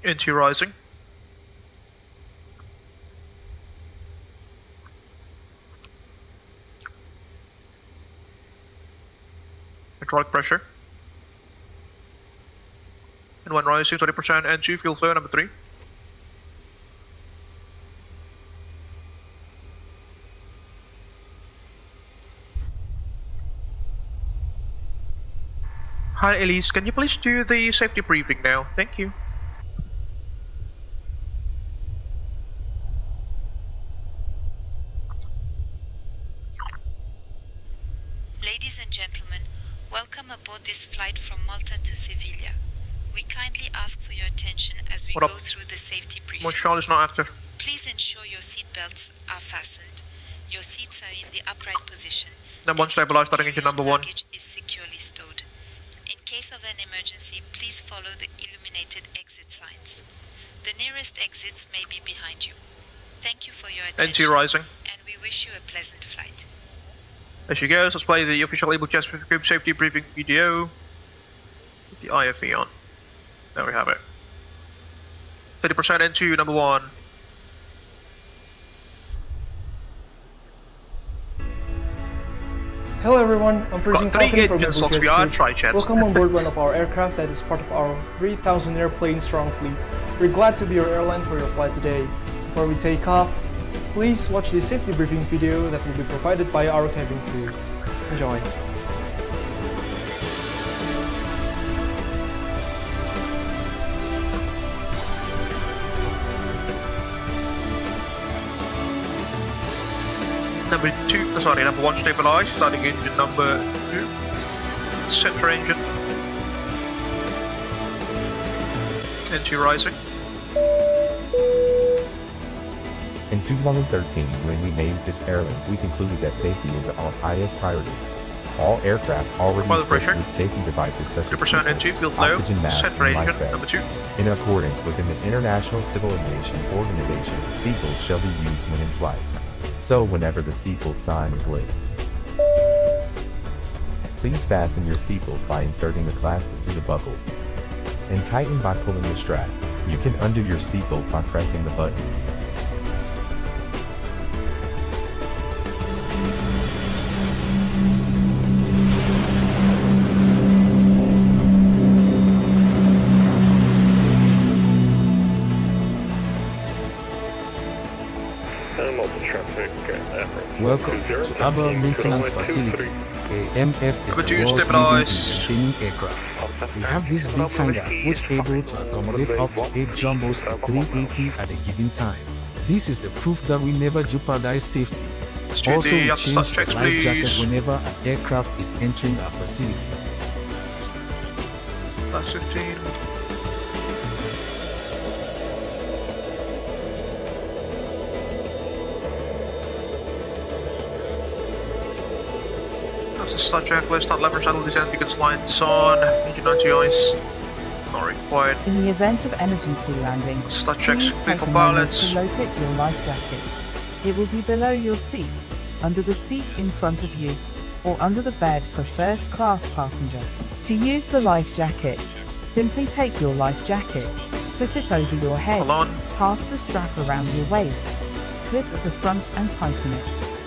Into rising. Hydraulic pressure. And one rising 20% and 2 fuel flow number 3. Hi Elise, can you please do the safety briefing now? Thank you. Ladies and gentlemen, welcome aboard this flight from Malta to Seville. We kindly ask for your attention as we What up? go through the safety briefing. Marchand is not after. Please ensure your seat belts are fastened. Your seats are in the upright position. Number 1 and stabilized, starting your engine number 1. luggage is securely stowed. In case of an emergency, please follow the illuminated exit signs. The nearest exits may be behind you. Thank you for your attention, NT rising. and we wish you a pleasant flight. There she goes, let's play the official Abel Jets Virtual Group safety briefing video with the IFE on. There we have it. 30% into number 1. Hello everyone, I'm Freezing Got 3 Falcon from engine Abel slots Jets beyond Group. Trijet. Welcome on board one of our aircraft that is part of our 3,000 airplane strong fleet. We're glad to be your airline for your flight today. Before we take off, please watch the safety briefing video that will be provided by our cabin crew. Enjoy. Number 1 stabilized, starting engine number 2. Center engine. NT rising. In 2013, when we named this airline, we concluded that safety is our highest priority. All aircraft already Oil equipped pressure. with safety devices such as 2% NT, fuel flow. oxygen mask, Center and life engine number vests. 2. In accordance with the International Civil Aviation Organization, seatbelts shall be used when in flight. So whenever the seatbelt sign is lit, please fasten your seatbelt by inserting the clasp through the buckle and tighten by pulling the strap. You can undo your seatbelt by pressing the button. Welcome to Abel Maintenance Facility. AMF is Number 2 the world's stabilized. leading maintaining aircraft. We have this big hangar which is able to accommodate up to 8 jumbos at 380 at a given time. This is the proof that we never jeopardize safety. Let's do Also, the we after change start the checks, life jacket please. whenever an aircraft is entering our facility. That's 15. That's the start checklist. Start lever shuttle descent beacons lights on. Engine 90 ice. Not required. In the event of emergency landing, Start checks please take for a moment pilots. to locate your life jackets. It will be below your seat, under the seat in front of you, or under the bed for first class passenger. To use the life jacket, simply take your life jacket, put it over your head, Hold on. pass the strap around your waist, clip at the front and tighten it.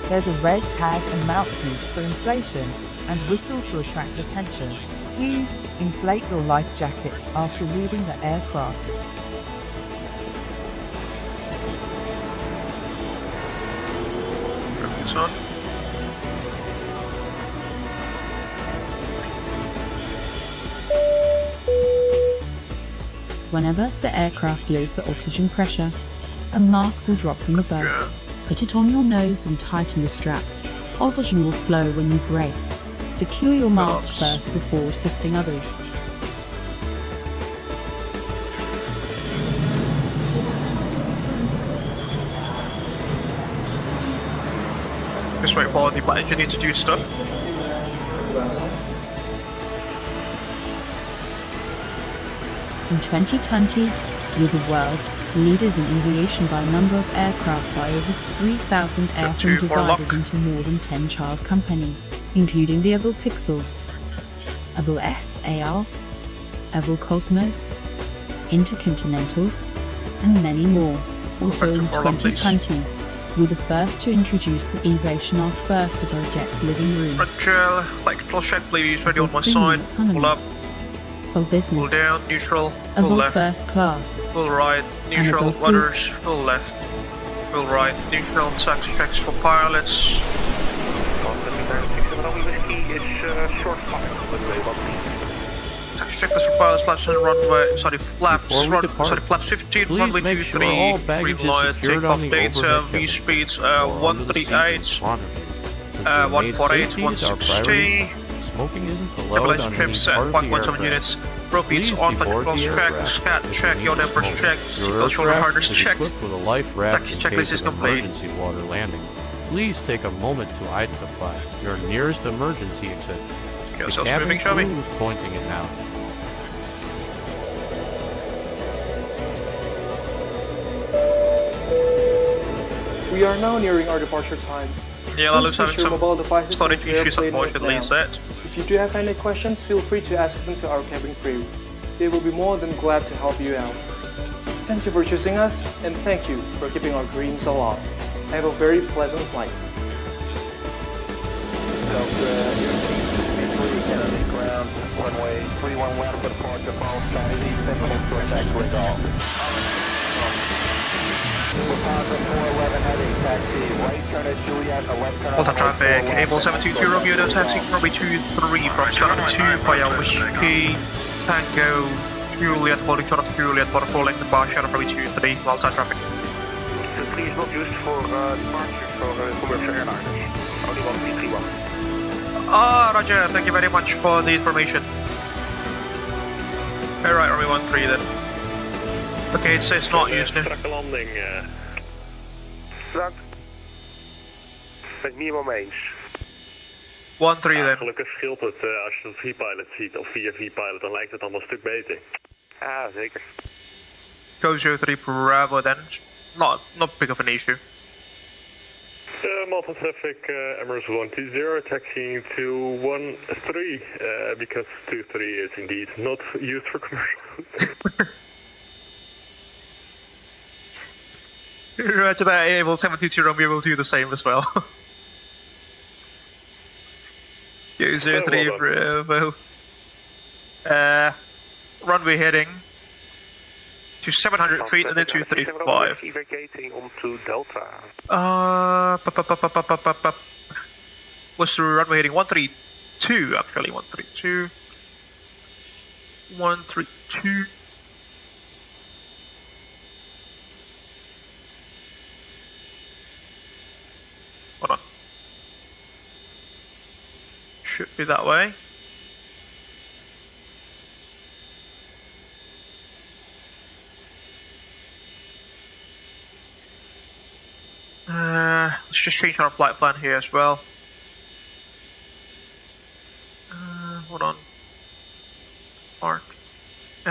There's a red tag and mouthpiece for inflation, and whistle to attract attention. Please inflate your life jacket after leaving the aircraft. It's on. Whenever the aircraft loses the oxygen pressure, a mask will drop from above. Yeah. Put it on your nose and tighten the strap. Oxygen will flow when you brake. Secure your mask first before assisting others. Just wait for the engineer to do stuff. In 2020, we're the world leaders in aviation by number of aircraft by over 3,000 airframe two more lock. divided into more than 10 child companies, including the Abel Pixel, Abel SAR, Abel Cosmos, Intercontinental, and many more. Also in 2020, we're the first to introduce the aviation our first Abel Jets living room. Control, flight control check, please. Ready on my side. Pull up, For business, pull down, neutral, pull Abel left, first class, pull right, neutral, Abel rudders, pull left, pull right, neutral, taxi checks for pilots. Taxi checklist for pilots, flaps and runway, flaps 15, runway 23, green light, takeoff data, V speeds, 138, 148, 160. Smoking isn't allowed Stabilization on trim any set, part of the 1.7 aircraft. units. Rope beats Please on, flight deboard controls the check, aircraft scat if check, you yaw need to dampers smoke. check, Your seatbelt shoulder aircraft harness is checked. equipped with a life raft Taxi in checklist case is of complete. emergency water landing. Please take a moment to identify your nearest emergency exit. Okay, The so cabin moving, shall we? crew is pointing it now. We are now nearing our departure time. Yeah, Lalu's Please having switch your mobile some devices storage into issues, airplane mode unfortunately, now. set. If you do have any questions, feel free to ask them to our cabin crew. They will be more than glad to help you out. Thank you for choosing us, and thank you for keeping our dreams alive. Have a very pleasant flight. Runway 31 left for departure, follow strategy, sensible short back to resolve. Delta traffic, Abel 722 Romeo, no taxi, runway 23 from start 2 via Whiskey, Tango, Juliet, boarding short of Juliet, bottom 4 length and bar short of runway 23, Malta traffic. So please not used for departure for commercial airliners. Only 1331. Roger, thank you very much for the information. Alright, runway 13 then. Okay, it says not used now. Strakke landing. Bedankt. Ben ik niet helemaal mee eens. 13 then. Gelukkig scheelt het als je het V-pilot ziet, of 4 V-pilot, dan lijkt het allemaal een stuk beter. Ja, zeker. Go 03 Bravo then. Not big of an issue. Malta traffic, Emirates 120, taxiing to 13, because 23 is indeed not used for commercial. Roger that, Abel 722 Romeo will do the same as well. Go 03 well Bravo. Runway heading to 700 feet and then 235. Evacuating onto Delta. What's the runway heading? 132 actually, 132. 132. Hold on. Should be that way. Let's just change our flight plan here as well.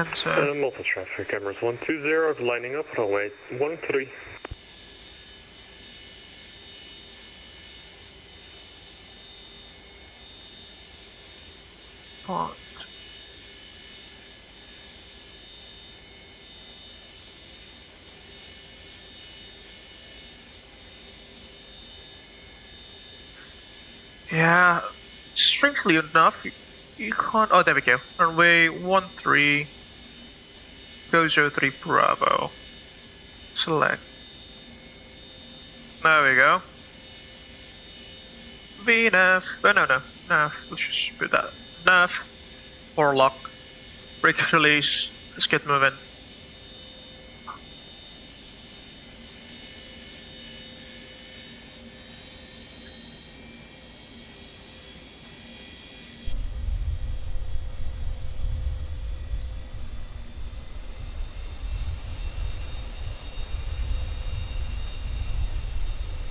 Enter. Malta traffic, Emirates 120, lining up, runway 13. Part. Yeah, strangely enough, you can't. Oh, there we go. Runway 13. Go 03 Bravo. Select. There we go. VNAV. Oh, no. Nav. Let's just put that. Nav. Or lock. Brake release. Let's get moving.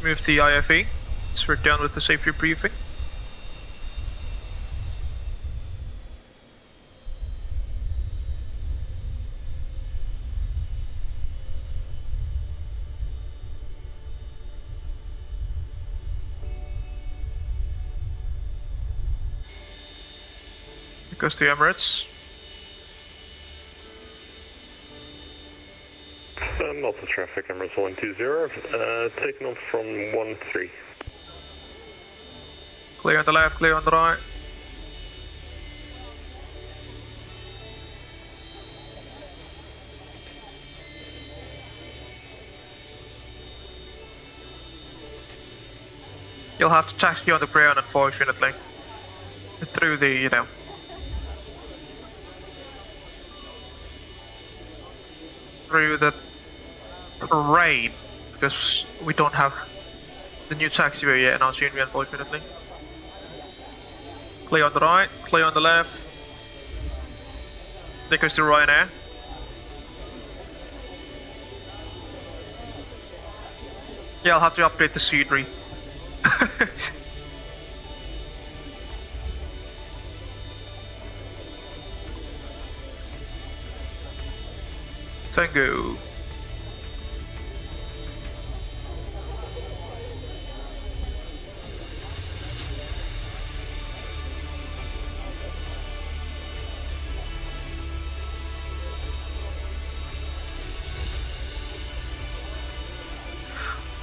Move the IFE, so we're done with the safety briefing. It goes to Emirates. Malta traffic, Emirates 120, taking off from 13. Clear on the left, clear on the right. You'll have to taxi on the ground, unfortunately. Through the, you know. Through the rain, because we don't have the new taxiway yet in our scenery, unfortunately. Clear on the right, clear on the left. There goes to Ryanair. Yeah, I'll have to update the scenery. Tango.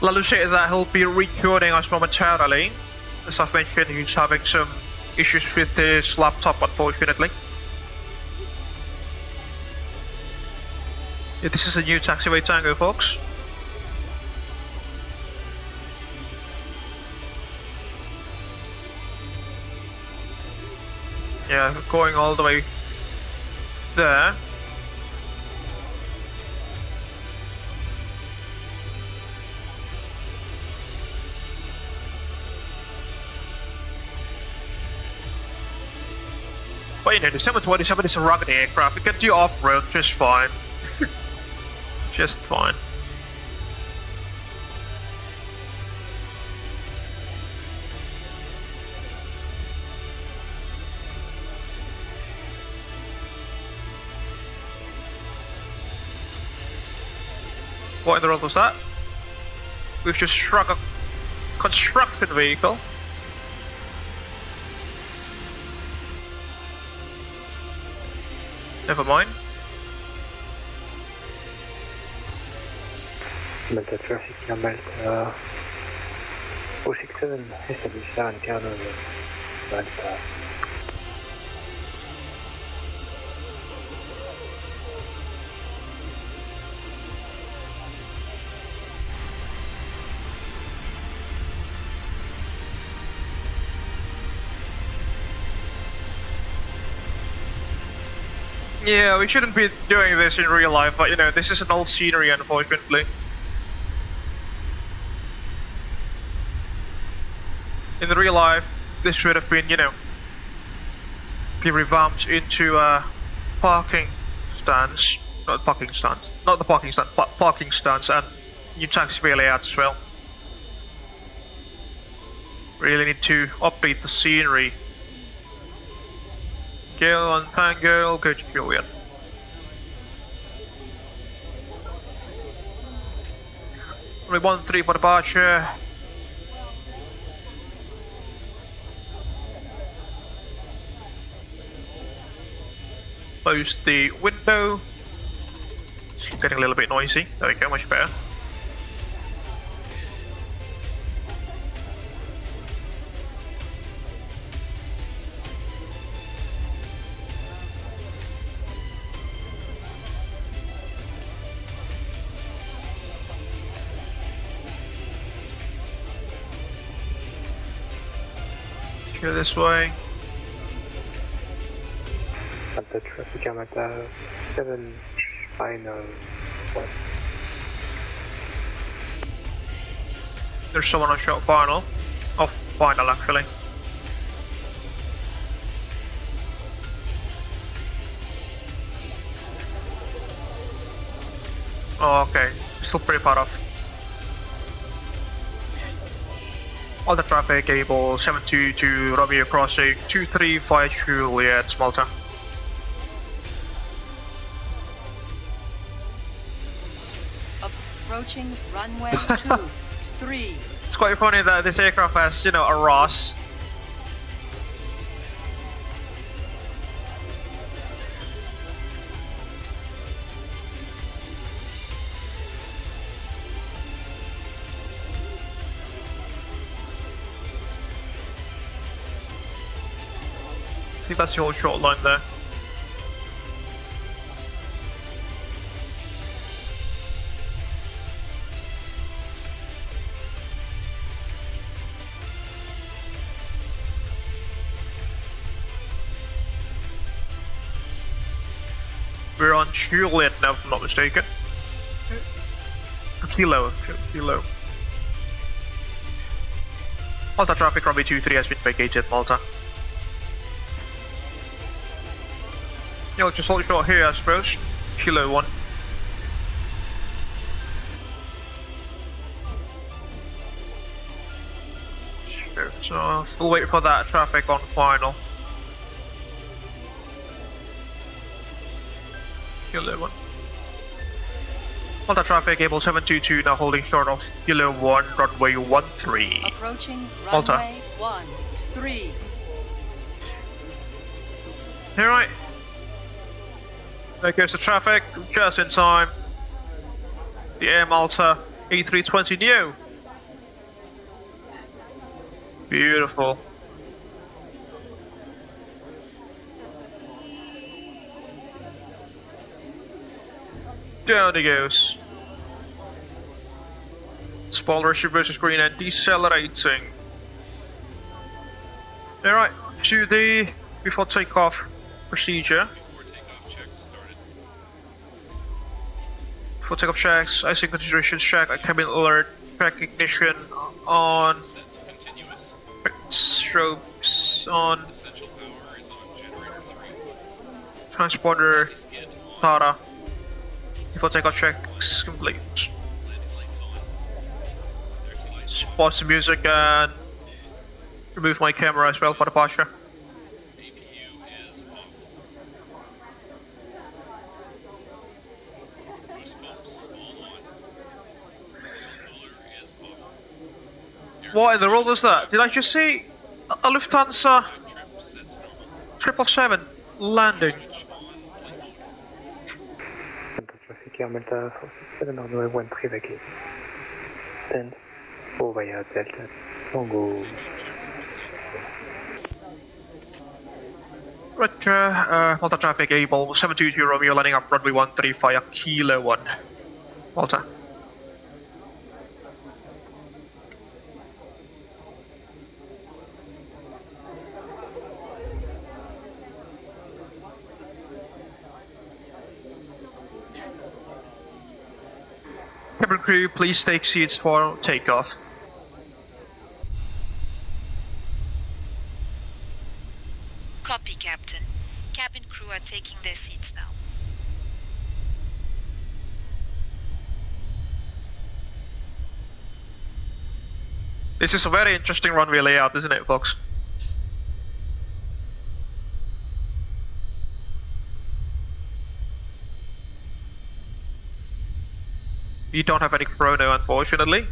Lalu said that he'll be recording us momentarily. As I've mentioned, he's having some issues with his laptop, unfortunately. Yeah, this is a new taxiway Tango, folks. Yeah, going all the way there. But you know, the 727 is a rugged aircraft. It can do off-road just fine. Just fine. What in the world was that? We've just struck a constructed vehicle. Never mind. Malta traffic, Malta 467, establish down counter Malta. Yeah, we shouldn't be doing this in real life, but you know, this is an old scenery, unfortunately. In real life, this should have been, you know, be revamped into a parking stands, not parking stands, not the parking stand, but parking stands and new taxiway layout as well. Really need to update the scenery. Go on Tango, I'll go to Juliet. runway 13 for departure. Close the window. It's getting a little bit noisy. There we go, much better. Go this way. Malta traffic, Malta 7 final 1. There's someone on short final. Oh, final actually. Oh, okay. Still pretty far off. All the traffic, Abel 722 Romeo crossing 235 Juliet, Malta. Approaching runway 23. It's quite funny that this aircraft has, you know, a ROS. I think that's the whole short line there. We're on Juliet now, if I'm not mistaken. Kilo. Malta traffic runway 23 has been vacated, Malta. Yeah, just hold short here, I suppose. Kilo 1. So, still wait for that traffic on final. Kilo 1. Malta traffic, Abel 722 now holding short of Kilo 1, runway 13. Approaching Malta. runway 13. Alright. There goes the traffic, just in time. The Air Malta A320 Neo. Beautiful. Down he goes. Spoiler reverse screen and decelerating. Alright, to the before takeoff procedure. For takeoff checks, icing considerations check, cabin alert, track ignition on, strobes on, transponder, Tara. Before takeoff checks complete. Pause the music and remove my camera as well for departure. What in the world was that? Did I just see a Lufthansa 777 landing? Malta 7 runway 13 vacate. Stand for via Delta Bonġu. Roger, Malta traffic, Abel 722 Romeo landing up runway 13 via Kilo 1. Malta. Cabin crew, please take seats for takeoff. Copy, Captain. Cabin crew are taking their seats now. This is a very interesting runway layout, isn't it, folks? You don't have any chrono, unfortunately.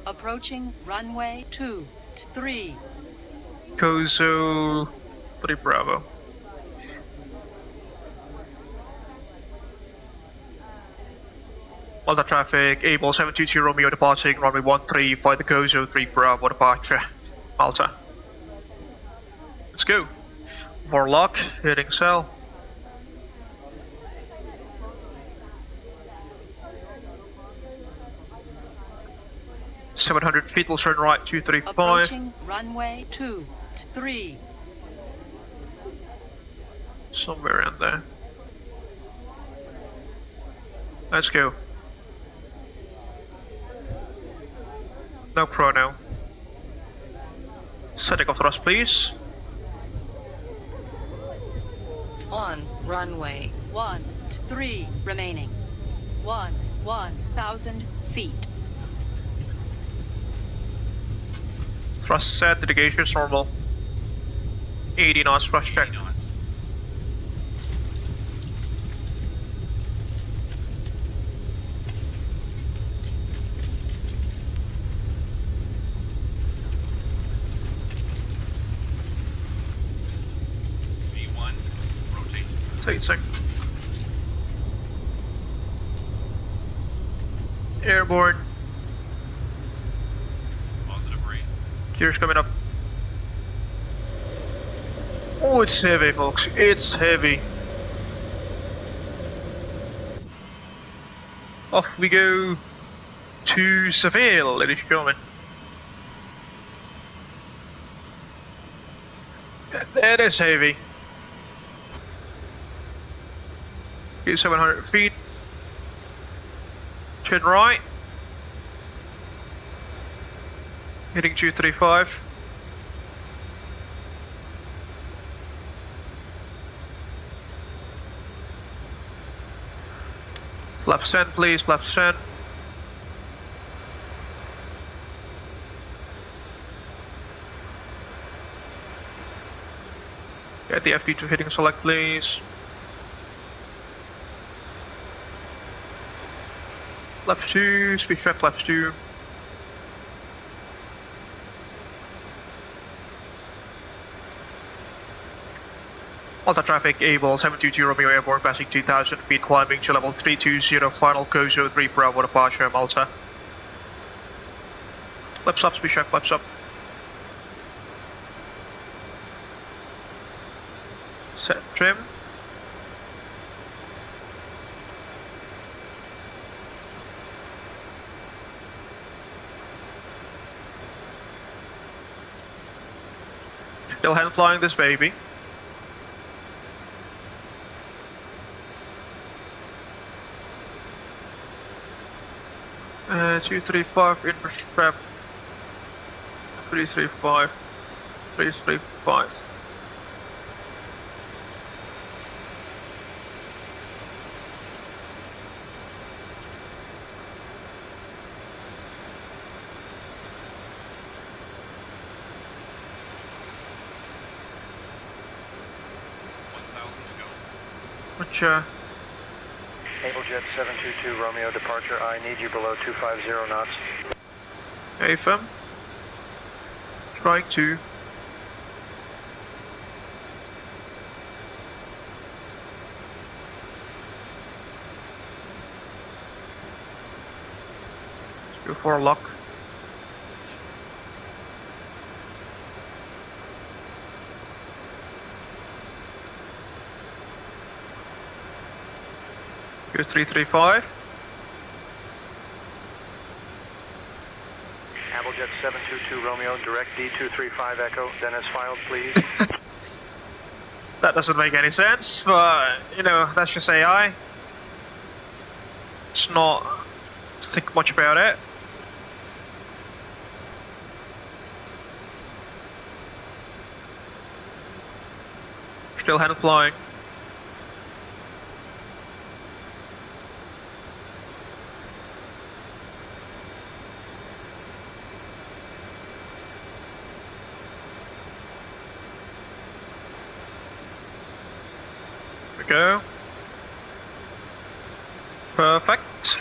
Approaching runway 23. CASA 3 Bravo. Malta traffic, Abel 722 Romeo departing runway 13 for the CASA 3 Bravo departure, Malta. Let's go. Warlock, heading cell. .700 feet, will turn right 235. Approaching runway 23. Somewhere around there. Let's go. No chrono. Setting off thrust, please. On runway 13 remaining. 1,000 feet. Thrust set, mitigation is normal. 80 knots, thrust check. 80 knots. V1, rotate. Take a sec. Airborne. Positive rate. Gears coming up. Oh, it's heavy, folks. It's heavy. Off we go to Seville, ladies and gentlemen. That is heavy. Get 700 feet. Turn right. Heading 235. Left send, please. Left send. Get the FD2 heading select, please. Left 2, speed trap left 2. Malta traffic, Abel 722 Romeo Airborne passing 2000 feet, climbing to level 320, final CASA 3 Bravo departure, Malta. Flaps up, speed trap, flaps up. Set trim. Still hand flying this baby. Uh, 235 inverse strap. 335. 335. Which, Abel Jets 722 Romeo departure, I need you below 250 knots. AFM. Strike 2. Let's go for a lock. Go 335. Abel Jets 722 Romeo, direct D235 Echo, then as filed, please. That doesn't make any sense, but you know, that's just AI. It's not think much about it. Still hand flying. we go. Perfect.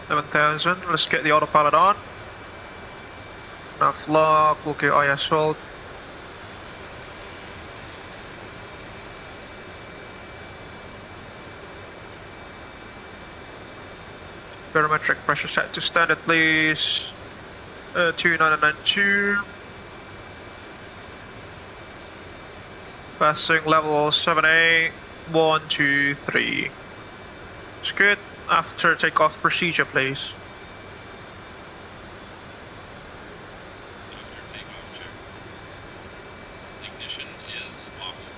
7,000. Let's get the autopilot on. Nav lock, we'll get ISO. Barometric pressure set to standard, please. 2992. Passing level 7A. 1, 2, 3. It's good. After takeoff procedure, please. After takeoff checks. Ignition is off.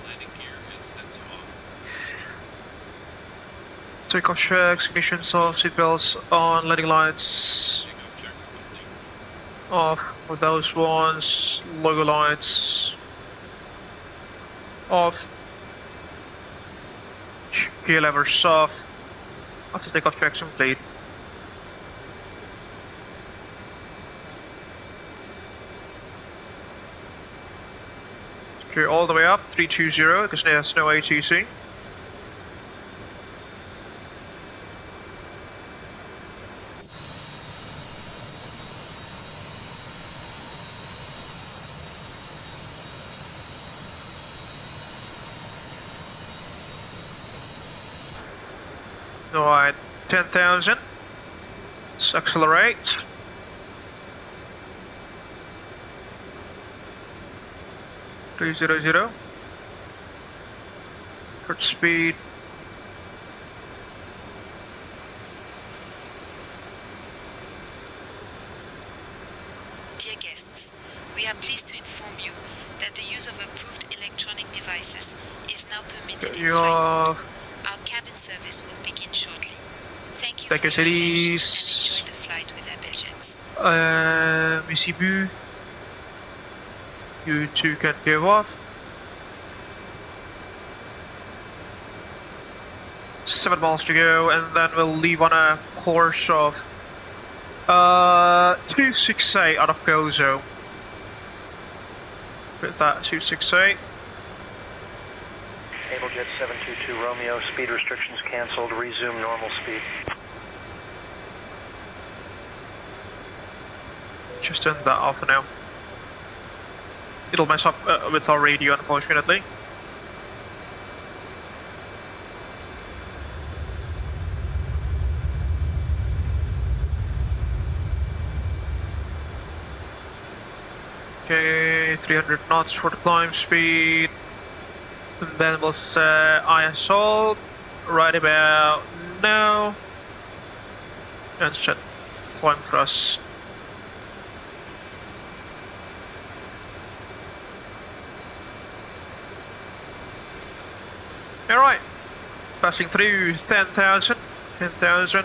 Landing gear is set to off. Takeoff checks, ignitions off, seatbelts on, landing lights Takeoff checks complete. off with those ones, logo lights off, gear levers off. After takeoff checks complete. Secure all the way up, 320, because there's no ATC. Alright, 10,000. Let's accelerate. Three zero zero. Current speed. Dear guests, we are pleased to inform you that the use of approved electronic devices is now permitted in flight. Our cabin service will begin shortly. Thank you for your attention and enjoy the flight with Abel Jets. Missy Boo. You two can give off. 7 miles to go, and then we'll leave on a course of 268 out of Gozo. With that 268. Abel Jets 722 Romeo, speed restrictions canceled, resume normal speed. Just turn that off for now. It'll mess up with our radio, unfortunately. Okay, 300 knots for the climb speed. And then we'll set ISO right about now. And set climb thrust. Alright, passing through 10,000. 10,000.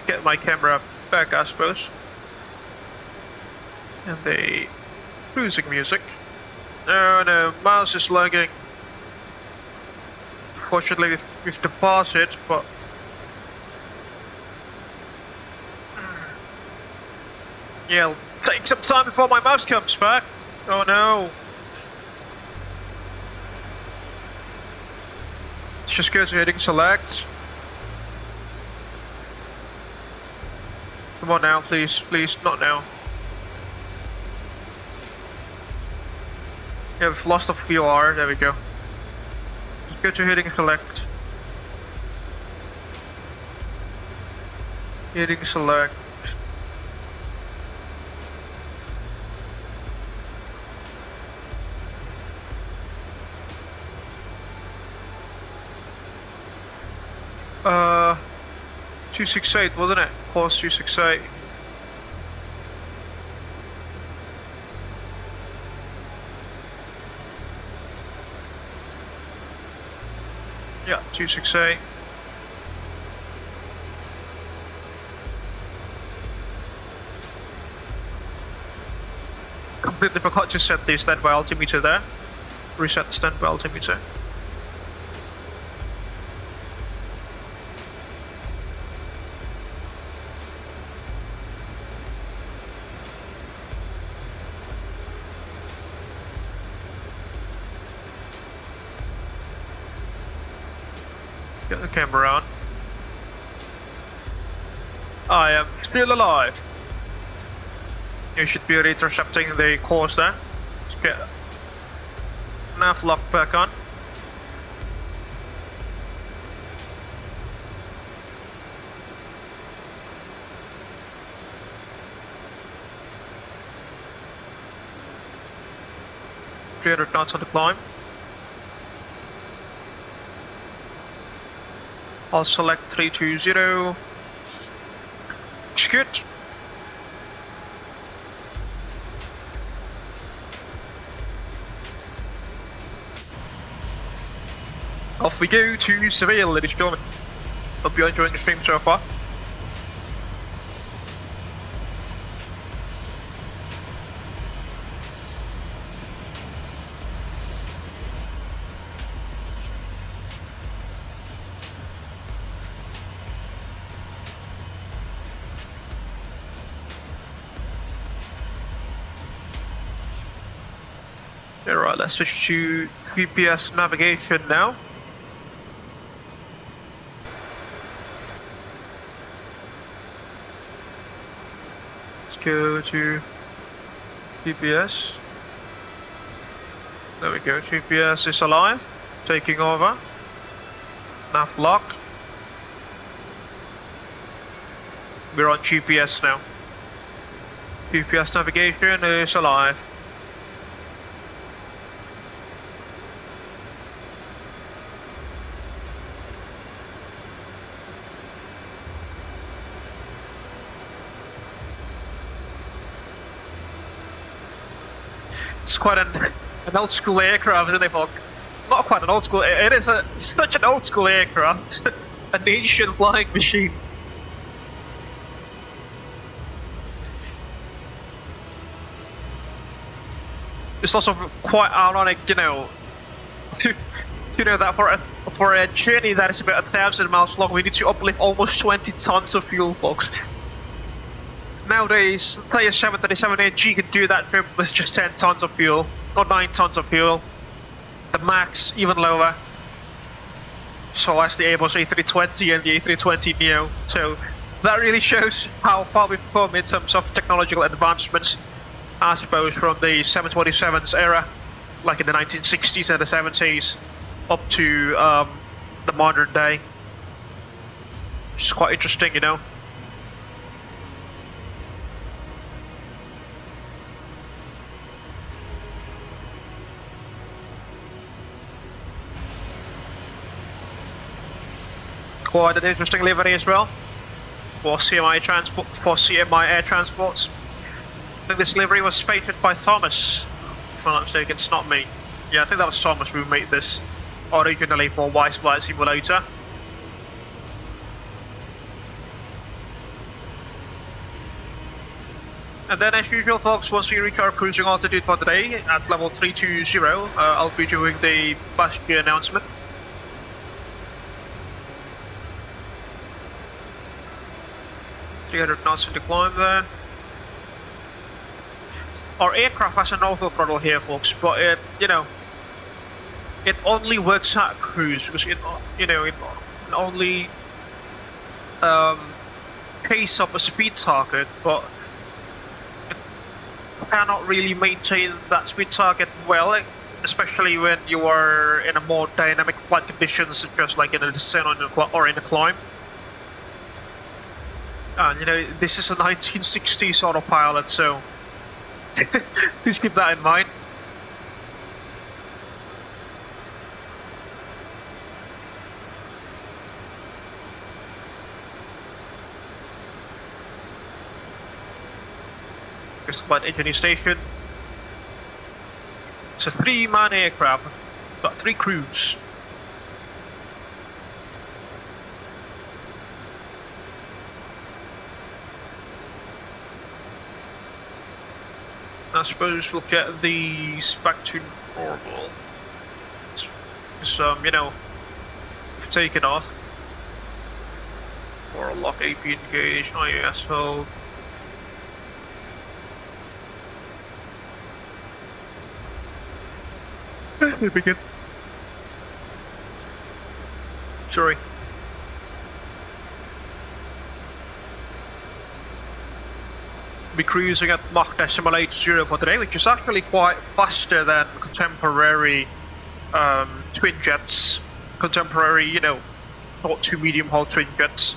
Get my camera back, I suppose. And the cruising music. Oh no, mouse is lagging. Fortunately, we've departed, but yeah, it'll take some time before my mouse comes back. Oh no. Let's just go to hitting select. Come on now, please, please, not now. Yeah, we've lost of VR, there we go. Just go to hitting select. Hitting select. Uh, 268, wasn't it? Course 268. Yeah, 268. Completely forgot to set the standby altimeter there. Reset the standby altimeter. Get the camera on. I am still alive. You should be intercepting the course there. Let's get nav lock back on. Knots on the climb. I'll select 320. Execute. Off we go to Seville, ladies and gentlemen. Hope you're enjoying the stream so far. Alright, let's switch to GPS navigation now. Let's go to GPS. There we go, GPS is alive, taking over. Nav lock. We're on GPS now. GPS navigation is alive. It's quite an old school aircraft, isn't it, Fog? Not quite an old school, it is such an old school aircraft. An ancient flying machine. It's also quite ironic, you know, that for a journey that is about 1,000 miles long, we need to uplift almost 20 tons of fuel, folks. Nowadays, say a 737NG can do that trip with just 10 tons of fuel, or 9 tons of fuel. The max, even lower. So as the Airbus A320 and the A320neo. So that really shows how far we've come in terms of technological advancements, I suppose, from the 727's era, like in the 1960s and the 70s, up to the modern day. Which is quite interesting, you know. Quite an interesting livery as well for CMI transport, for CMI air transports. I think this livery was painted by Thomas, if I'm not mistaken. It's not me. Yeah, I think that was Thomas who made this originally for Wise Flight Simulator. And then, as usual, folks, once we reach our cruising altitude for today at level 320, I'll be doing the passenger announcement. Knots in the climb there. Our aircraft has an auto throttle here, folks, but it, you know, it only works at cruise because it only pays up a speed target, but it cannot really maintain that speed target well, especially when you are in a more dynamic flight conditions, such as like in a descent or in a climb. And you know, this is a 1960s autopilot, so please keep that in mind. Here's the flight engineer station. It's a 3-man aircraft, got 3 crews. I suppose we'll get these back to normal. You know, we've taken off. Or lock AP engage, IAS hold. There we go. Sorry, be cruising at Mach 80 for today, which is actually quite faster than contemporary twin jets. Contemporary, you know, not too medium hull twin jets,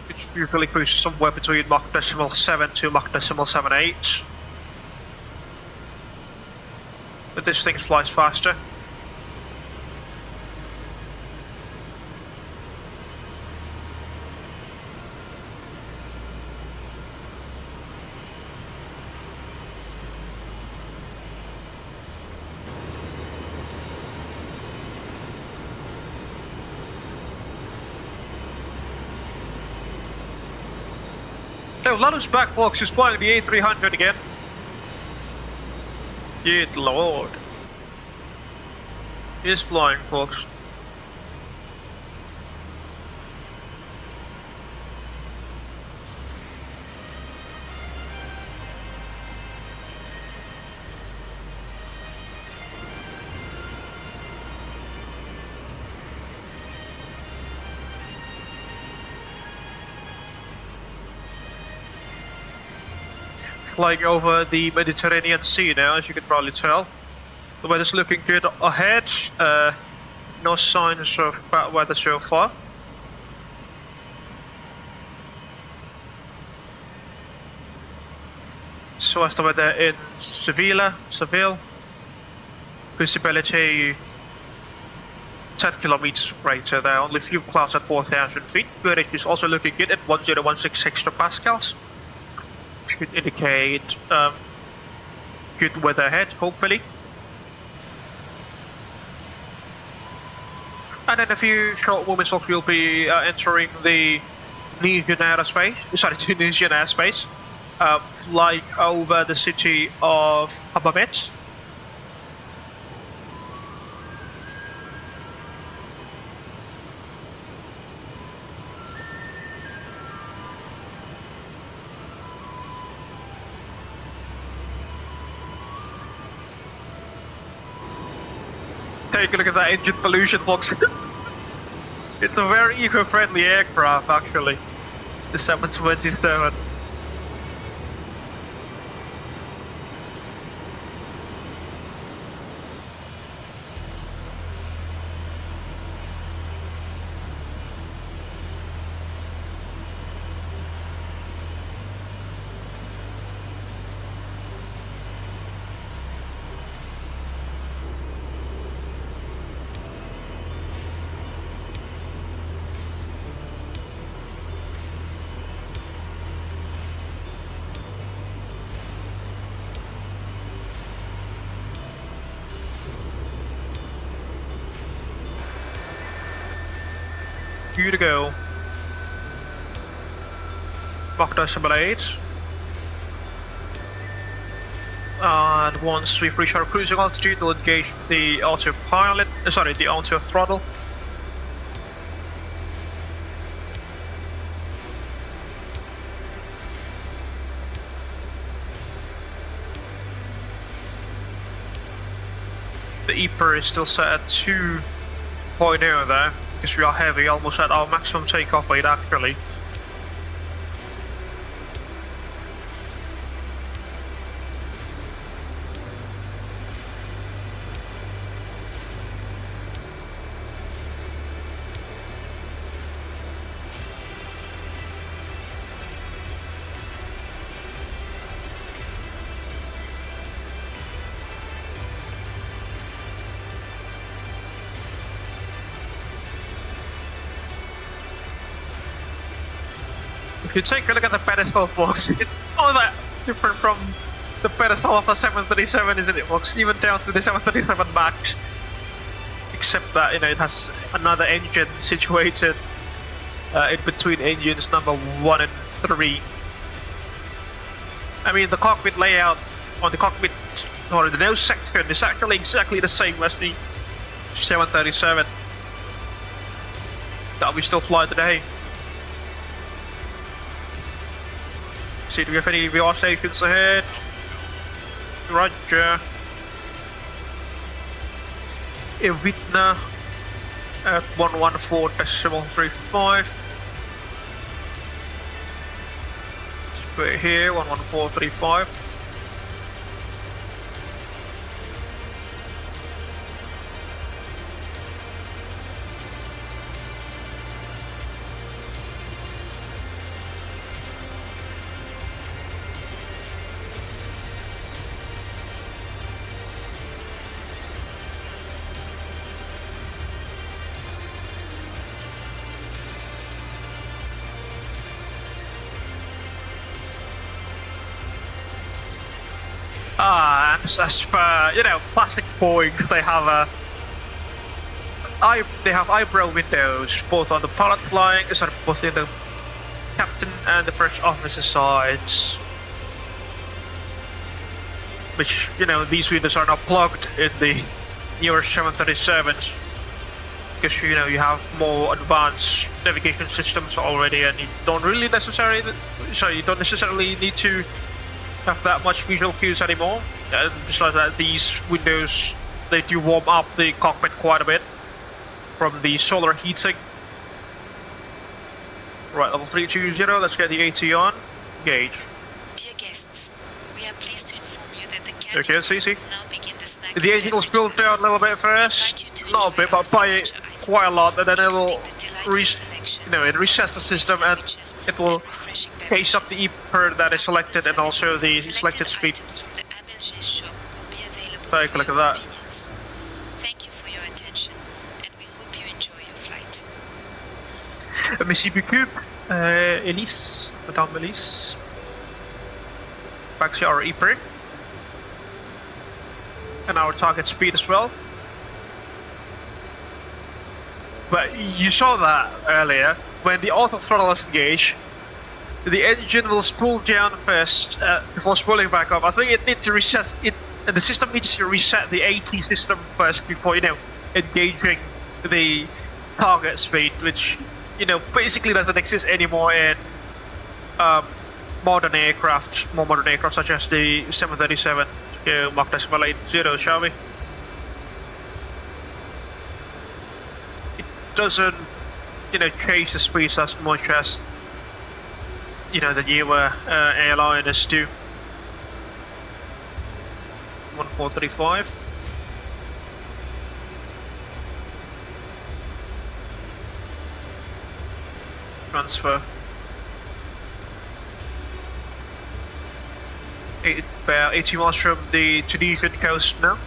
which usually cruises somewhere between Mach 0.7 to Mach 0.78. But this thing flies faster. So Lanus Backbox is flying the A300 again. Good lord. He's flying, folks. Flying over the Mediterranean Sea now, as you can probably tell. The weather's looking good ahead. No signs of bad weather so far. So as the weather in Seville. Visibility 10 kilometers greater. There are only a few clouds at 4,000 feet. British is also looking good at 1016 hectopascals. Should indicate good weather ahead, hopefully. And in a few short moments we'll be entering the Tunisian airspace, flying over the city of Hammamet. Take a look at that engine pollution box. It's a very eco-friendly aircraft, actually. The 727. You to go. Mach 8. And once we've reached our cruising altitude, we'll engage the autopilot, the auto throttle. The EPR is still set at 2.0 there. Because we are heavy, almost at our maximum takeoff weight actually. If you take a look at the pedestal box, it's not that different from the pedestal of a 737, isn't it, folks? Even down to the 737 MAX. Except that, you know, it has another engine situated in between engines number 1 and 3. I mean, the cockpit layout on the cockpit, or the nose section, is actually exactly the same as the 737 that we still fly today. See, do we have any VR stations ahead? Roger. Evitna at 114.35. We're here, 11435. And as for, you know, classic Boeings, they have eyebrow windows both on the pilot flying, sorry, both in the captain and the first officer sides. Which, you know, these windows are now plugged in the newer 737s. Because, you know, you have more advanced navigation systems already, and you don't necessarily need to have that much visual cues anymore. And besides that, these windows, they do warm up the cockpit quite a bit from the solar heating. Right, level 320, let's get the AT on. Gauge. Dear guests, we are pleased to inform you that the cabin Okay, it's easy. will now begin the snack. The engine will spill down a little bit first. Not a bit, but by quite a lot, and then it will it resets the system and it will pace up the EPR that is selected and also the selected speed. Take a look at that. Thank you for your attention, and we hope you enjoy your flight. Merci beaucoup, Elise, Madame Elise. Back to our EPR. And our target speed as well. But you saw that earlier, when the auto throttle is engaged, the engine will spool down first before spooling back up. I think it needs to reset it, and the system needs to reset the AT system first before, you know, engaging the target speed, which, you know, basically doesn't exist anymore in more modern aircraft such as the 737. Mach decimal 80, shall we? It doesn't, you know, chase the speeds as much as, you know, the newer airliners do. 1435. Transfer. 80 miles from the Tunisian coast now.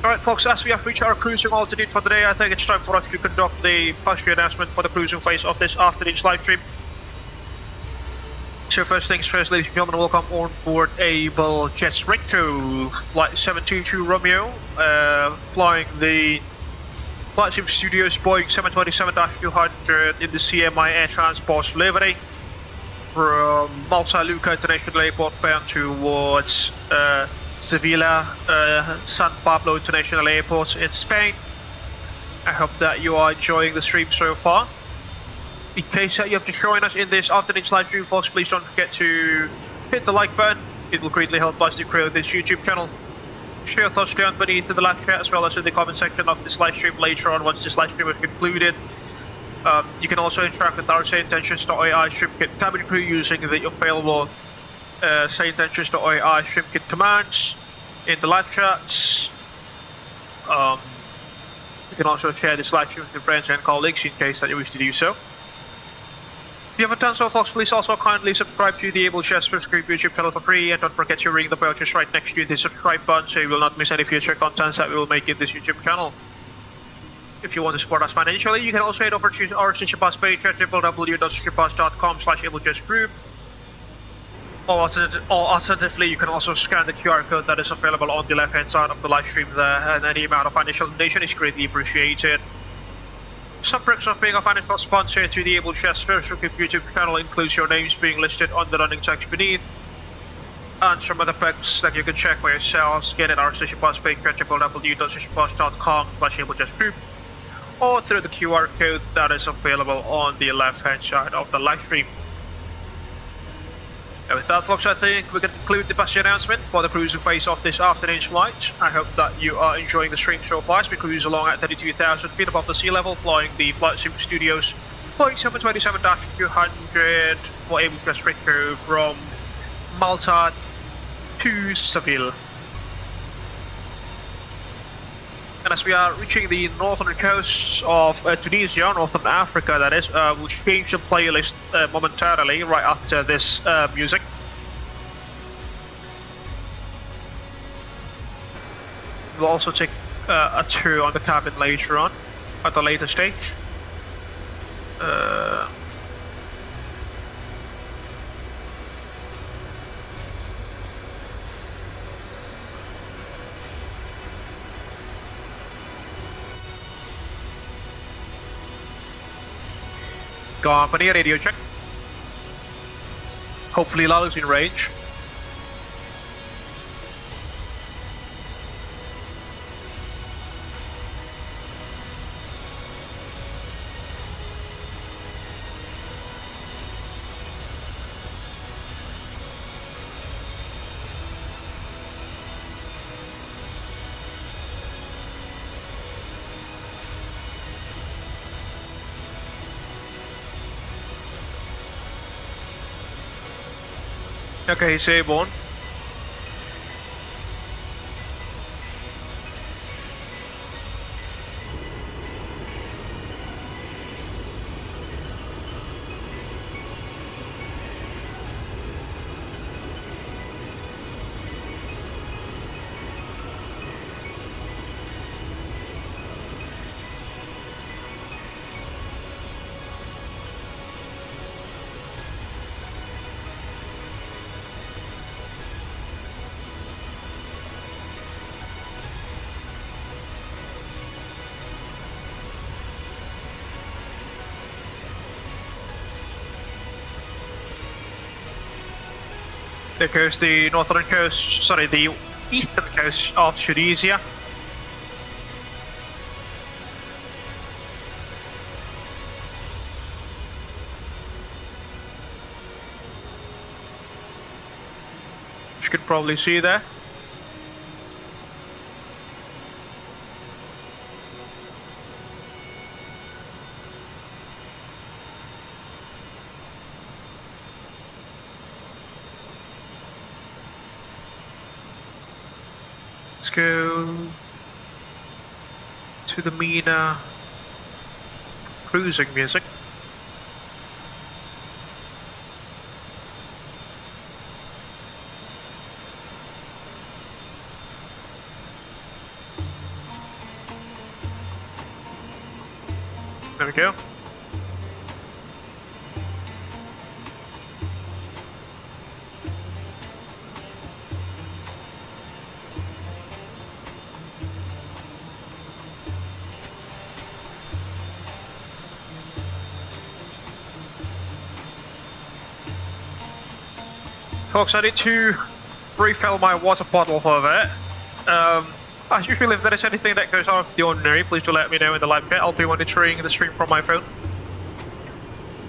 Alright folks, as we have reached our cruising altitude for the day, I think it's time for us to conduct the passenger announcement for the cruising phase of this afternoon's live stream. So first things first, ladies and gentlemen, welcome on board Abel Jets Retro, flight 722 Romeo, flying the FlightSimStudio Boeing 727-200 in the CMI Air Transport livery from Malta Luqa International Airport bound towards Seville, San Pablo International Airport in Spain. I hope that you are enjoying the stream so far. In case that you have to join us in this afternoon's live stream, folks, please don't forget to hit the like button. It will greatly help us to grow this YouTube channel. Share your thoughts down beneath in the live chat as well as in the comment section of this live stream later on once this live stream is concluded. You can also interact with our sayintentions.ai stream kit cabin crew using the available sayintentions.ai stream kit commands in the live chats. You can also share this live stream with your friends and colleagues in case that you wish to do so. If you haven't done so, folks, please also kindly subscribe to the Abel Jets Virtual Group YouTube channel for free, and don't forget to ring the bell just right next to the subscribe button so you will not miss any future contents that we will make in this YouTube channel. If you want to support us financially, you can also head over to our Sister Bus page at www.sisterbus.com/AbelJetsGroup. Or alternatively, you can also scan the QR code that is available on the left hand side of the live stream there, and any amount of financial donation is greatly appreciated. Some perks of being a financial sponsor to the Abel Jets Virtual Group YouTube channel includes your names being listed on the running text beneath, and some other perks that you can check for yourselves, get at our Sister Bus page at www.sisterbus.com/AbelJetsGroup, or through the QR code that is available on the left hand side of the live stream. And with that, folks, I think we can conclude the passenger announcement for the cruising phase of this afternoon's flight. I hope that you are enjoying the stream so far as we cruise along at 32,000 feet above the sea level, flying the FlightSimStudio Boeing 727-200 for Abel Jets Retro from Malta to Seville. And as we are reaching the northern coast of Tunisia, northern Africa that is, we'll change the playlist momentarily right after this music. We'll also take a tour on the cabin later on, at a later stage. Company radio check. Hopefully Lalo's in range. Okay, he's airborne. There goes the northern coast, sorry, the eastern coast of Tunisia. As you can probably see there. Let's go to the MENA cruising music. There we go. Folks, I need to refill my water bottle for that. As usual, if there is anything that goes out of the ordinary, please do let me know in the live chat. I'll be monitoring the stream from my phone.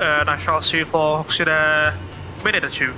And I shall see you folks in a minute or two.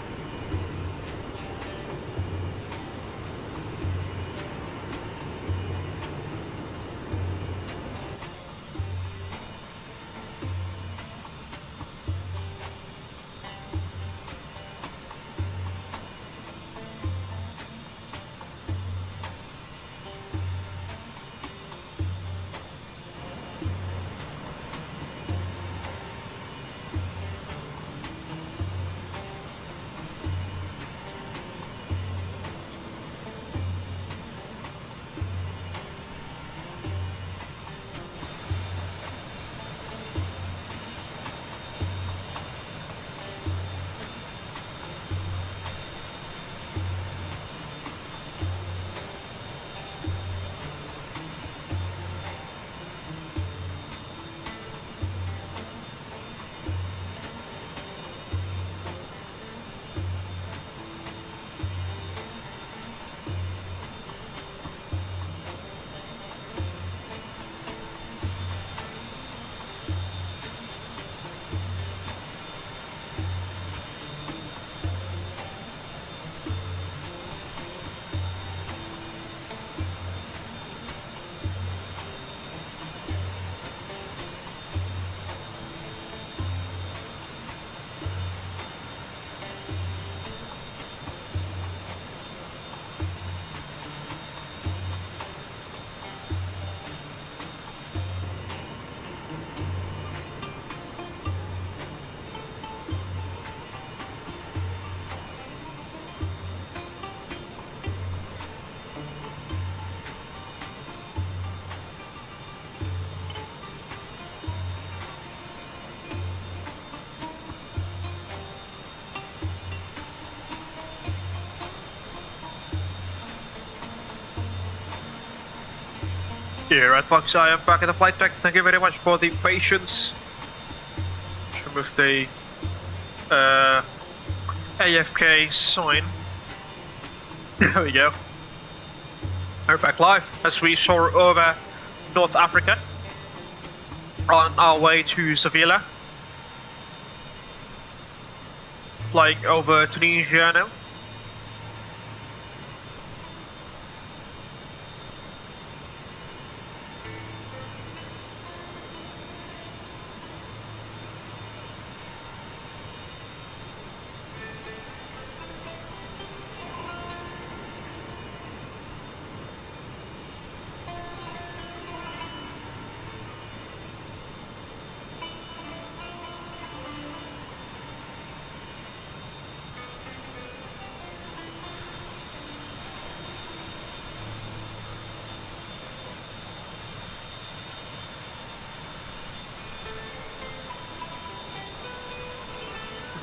Yeah, right, folks, I am back at the flight deck. Thank you very much for the patience. Remove the AFK sign. There we go. We're back live as we soar over North Africa on our way to Seville. Flying over Tunisia now.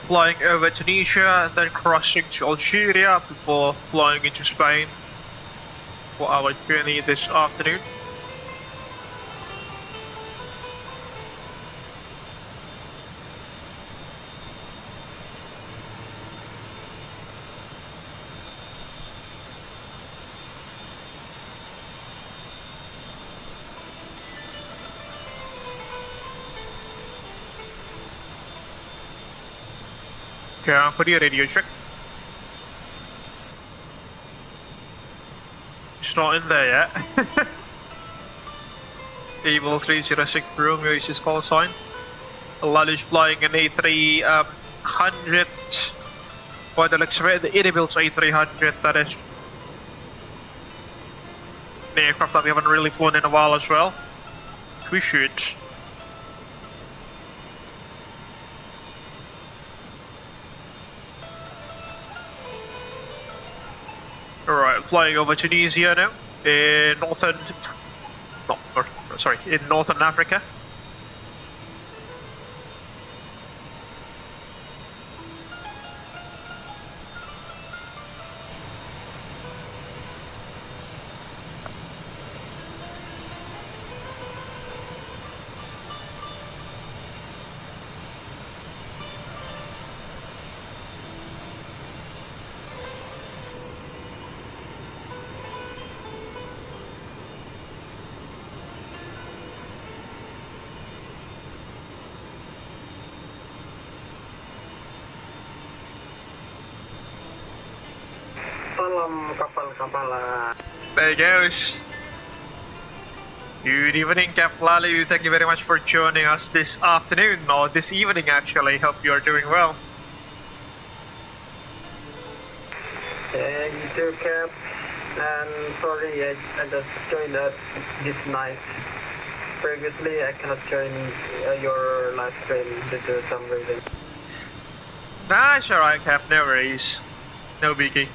Flying over Tunisia and then crossing to Algeria before flying into Spain for our journey this afternoon. Okay, I'm putting a radio check. It's not in there yet. Abel 306 Romeo is his call sign. Lalish flying an A300. Well, the Abel's A300, that is. The aircraft that we haven't really flown in a while as well. We should. Alright, flying over Tunisia now, in northern Africa. There he goes. Good evening, Cap Lalu. Thank you very much for joining us this afternoon, or this evening actually. Hope you are doing well. You too, Cap. And sorry, I just joined this night. Previously, I cannot join your live stream due to some reason. Nah, it's alright, Cap. No worries. No biggie.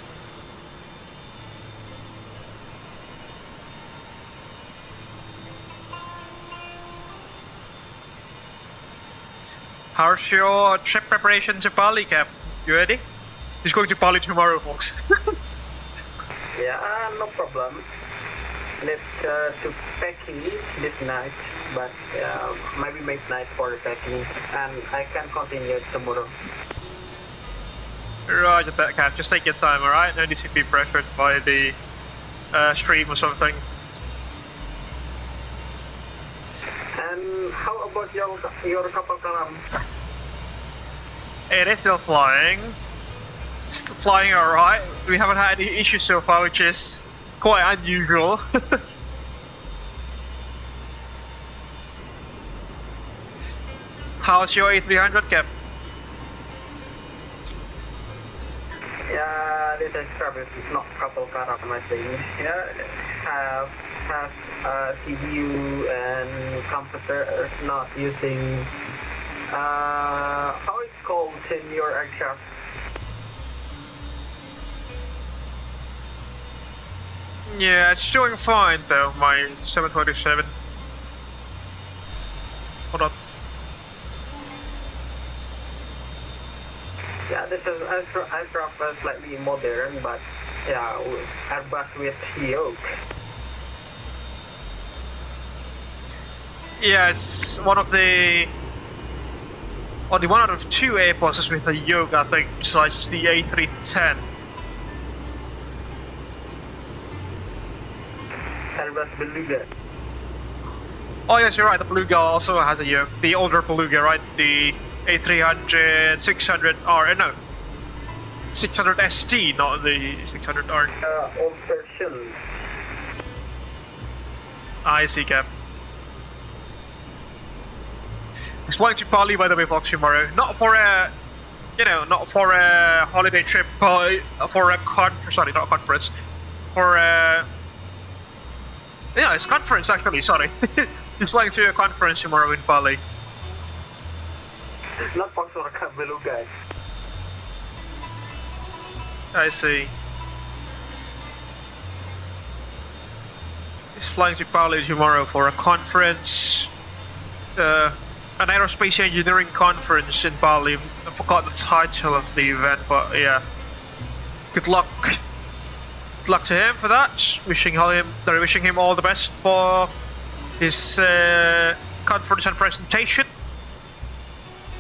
How's your trip preparation to Bali, Cap? You ready? He's going to Bali tomorrow, folks. Yeah, no problem. Let's to packing this night, but maybe midnight for the packing, and I can continue tomorrow. Roger that, Cap. Just take your time, alright? No need to be pressured by the stream or something. And how about your couple karam? It is still flying. Still flying alright. We haven't had any issues so far, which is quite unusual. How's your A300, Cap? Yeah, this is not couple karam, I think. Yeah, have CPU and computer not using how it's called in your aircraft. Yeah, it's doing fine though, my 727. Hold on. Yeah, this is aircraft slightly modern, but yeah, Airbus with yoke. Yes, only one out of 2 Airbuses with a yoke, I think, besides the A310. Airbus Beluga. Oh yes, you're right, the Beluga also has a yoke. The older Beluga, right? The A300, 600R, no. 600 ST, not the 600R. Old version. I see, Cap. He's flying to Bali, by the way, folks, tomorrow. Not for a, not for a holiday trip, but for a conference. Sorry, not a conference. For a, it's conference actually. Sorry, he's flying to a conference tomorrow in Bali. Not for a Beluga. I see. He's flying to Bali tomorrow for a conference. An aerospace engineering conference in Bali. I forgot the title of the event, but yeah. Good luck. Good luck to him for that. Wishing him all the best for his conference and presentation.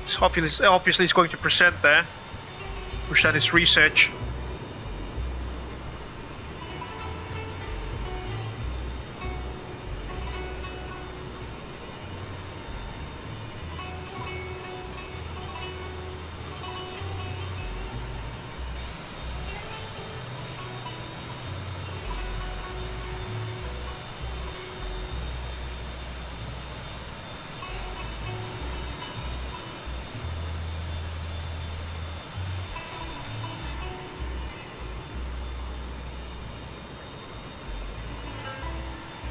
So obviously he's going to present there. Present his research.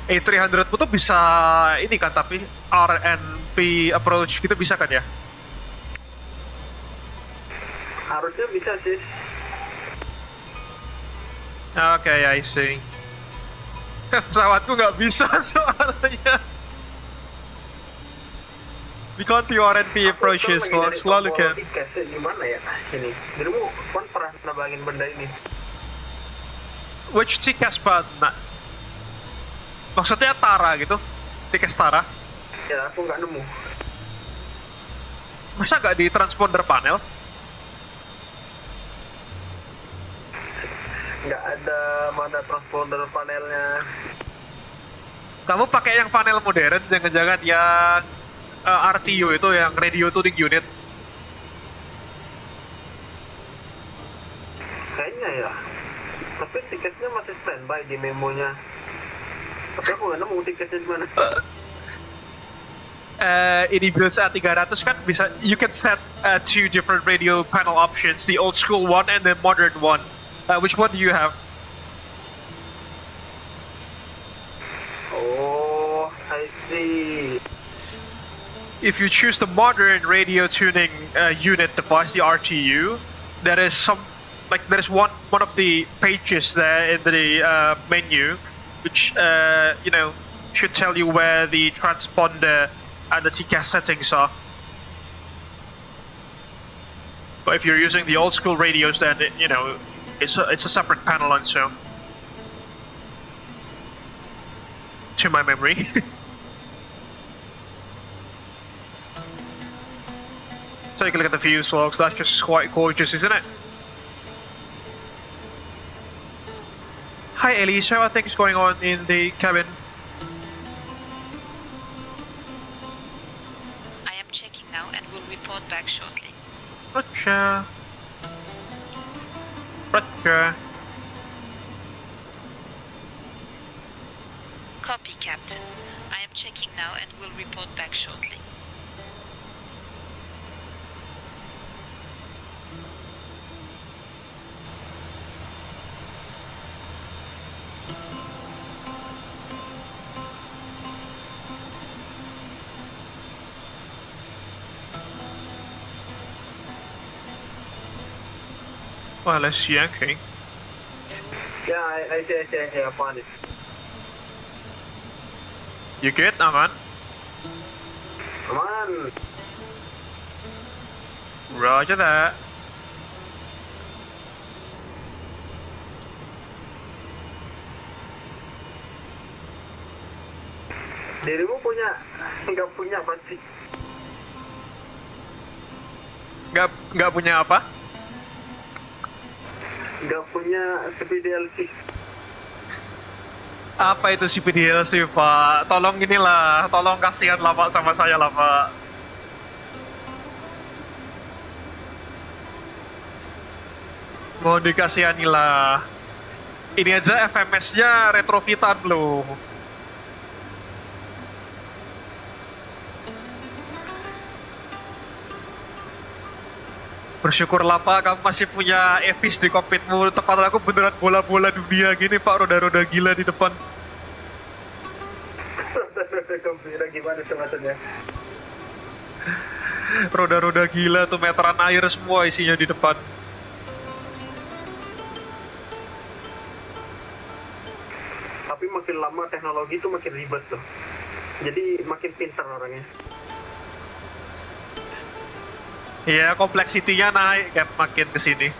A300 tuh bisa ini kan, tapi RNP approach gitu bisa kan ya? Harusnya bisa sih. Okay, I see. Pesawatku nggak bisa soalnya. We can't do RNP approaches, folks. Selalu kan. Gimana ya ini? Dirimu kan pernah nebangin benda ini? Which tickets but maksudnya Tara gitu? Tiket Tara? Ya, aku nggak nemu. Masa nggak di transponder panel? Nggak ada mana transponder panelnya. Kamu pakai yang panel modern, jangan-jangan yang RTU itu, yang radio tuning unit? Kayaknya ya. Tapi tiketnya masih standby di memonya. Tapi aku nggak nemu tiketnya di mana. Ini build A300 kan bisa, you can set 2 different radio panel options, the old school one and the modern one. Which one do you have? Oh, I see. If you choose the modern radio tuning unit device, the RTU, there is one of the pages there in the menu, which should tell you where the transponder and the TCAS settings are. But if you're using the old school radios, then it's a separate panel on its own. To my memory. Take a look at the views, folks. That's just quite gorgeous, isn't it? Hi Elise, how are things going on in the cabin? I am checking now and will report back shortly. Roger. Roger. Copy, Captain. I am checking now and will report back shortly. Well, let's see, okay. Yeah, I see, I found it. You good, Aman? Aman. Roger that. Dirimu nggak punya pasti. Nggak punya apa? Nggak punya CPDLC. Apa itu CPDLC, Pak? Tolong inilah, tolong kasihan lah Pak sama saya lah Pak. Mohon dikasihani lah. Ini aja FMS-nya retrofitan loh. Bersyukurlah Pak, kamu masih punya EVIS di kokpitmu. Tempat aku beneran bola-bola dunia gini Pak, roda-roda gila di depan. Roda-roda gembira gimana tuh maksudnya? Roda-roda gila tuh, meteran air semua isinya di depan. Tapi makin lama teknologi tuh makin ribet tuh. Jadi makin pintar orangnya. Iya, kompleksitinya naik kan makin kesini.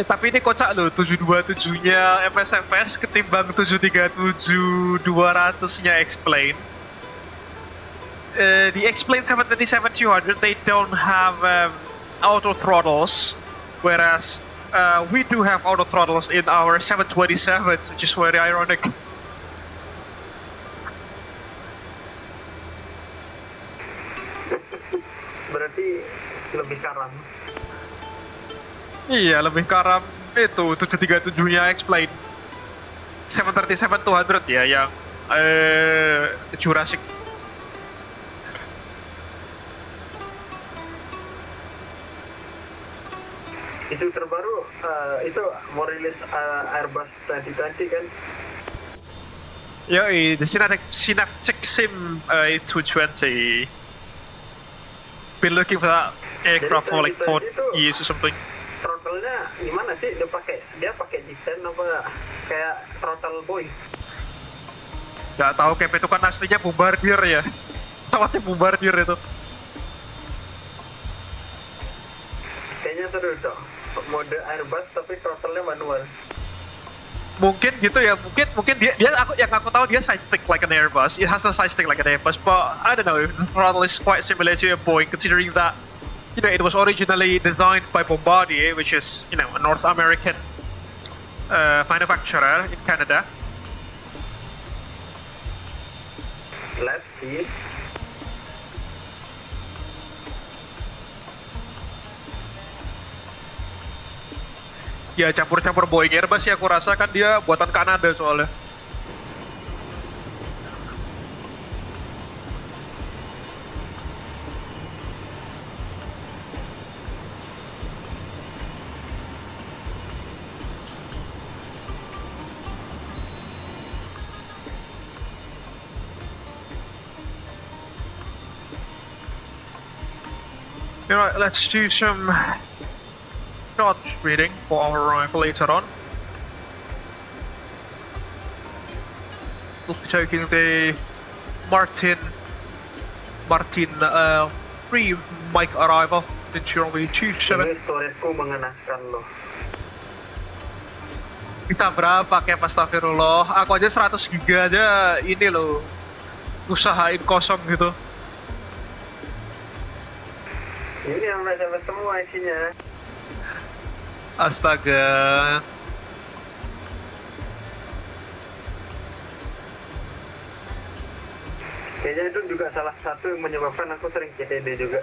Tapi ini kocak loh, 727-nya MSFS ketimbang 737-200-nya X-Plane. The X-Plane 737-200, they don't have auto throttles, whereas we do have auto throttles in our 727s, which is very ironic. Berarti lebih karam. Iya, lebih karam itu 737-nya X-Plane. 737-200 ya, yang Jurassic. Itu terbaru, itu mau rilis Airbus 2020 kan? Yoi, the Synaptic Sim 220. Been looking for that aircraft for like 4 years or something. Throttle-nya gimana sih? Dia pakai desain apa kayak throttle Boeing? Gak tahu, kayak itu kan aslinya Bombardier ya. Pesawatnya Bombardier itu. Kayaknya seru dong. Mode Airbus tapi throttle-nya manual. Mungkin gitu ya, mungkin dia yang aku tahu dia side stick like an Airbus. It has a side stick like an Airbus, but I don't know if the throttle is quite similar to a Boeing, considering that it was originally designed by Bombardier, which is a North American manufacturer in Canada. Let's see. Ya campur-campur Boeing Airbus ya, aku rasa kan dia buatan Kanada soalnya. Alright, let's do some short reading for our arrival later on. We'll be taking the Martin 3 mic arrival into runway 27. Ini storyku mengenaskan loh. Bisa berapa kayak astagfirullah? Aku aja 100 giga aja ini loh, usahain kosong gitu. Ini yang MSFS semua isinya. Astaga. Kayaknya itu juga salah satu yang menyebabkan aku sering CTD juga.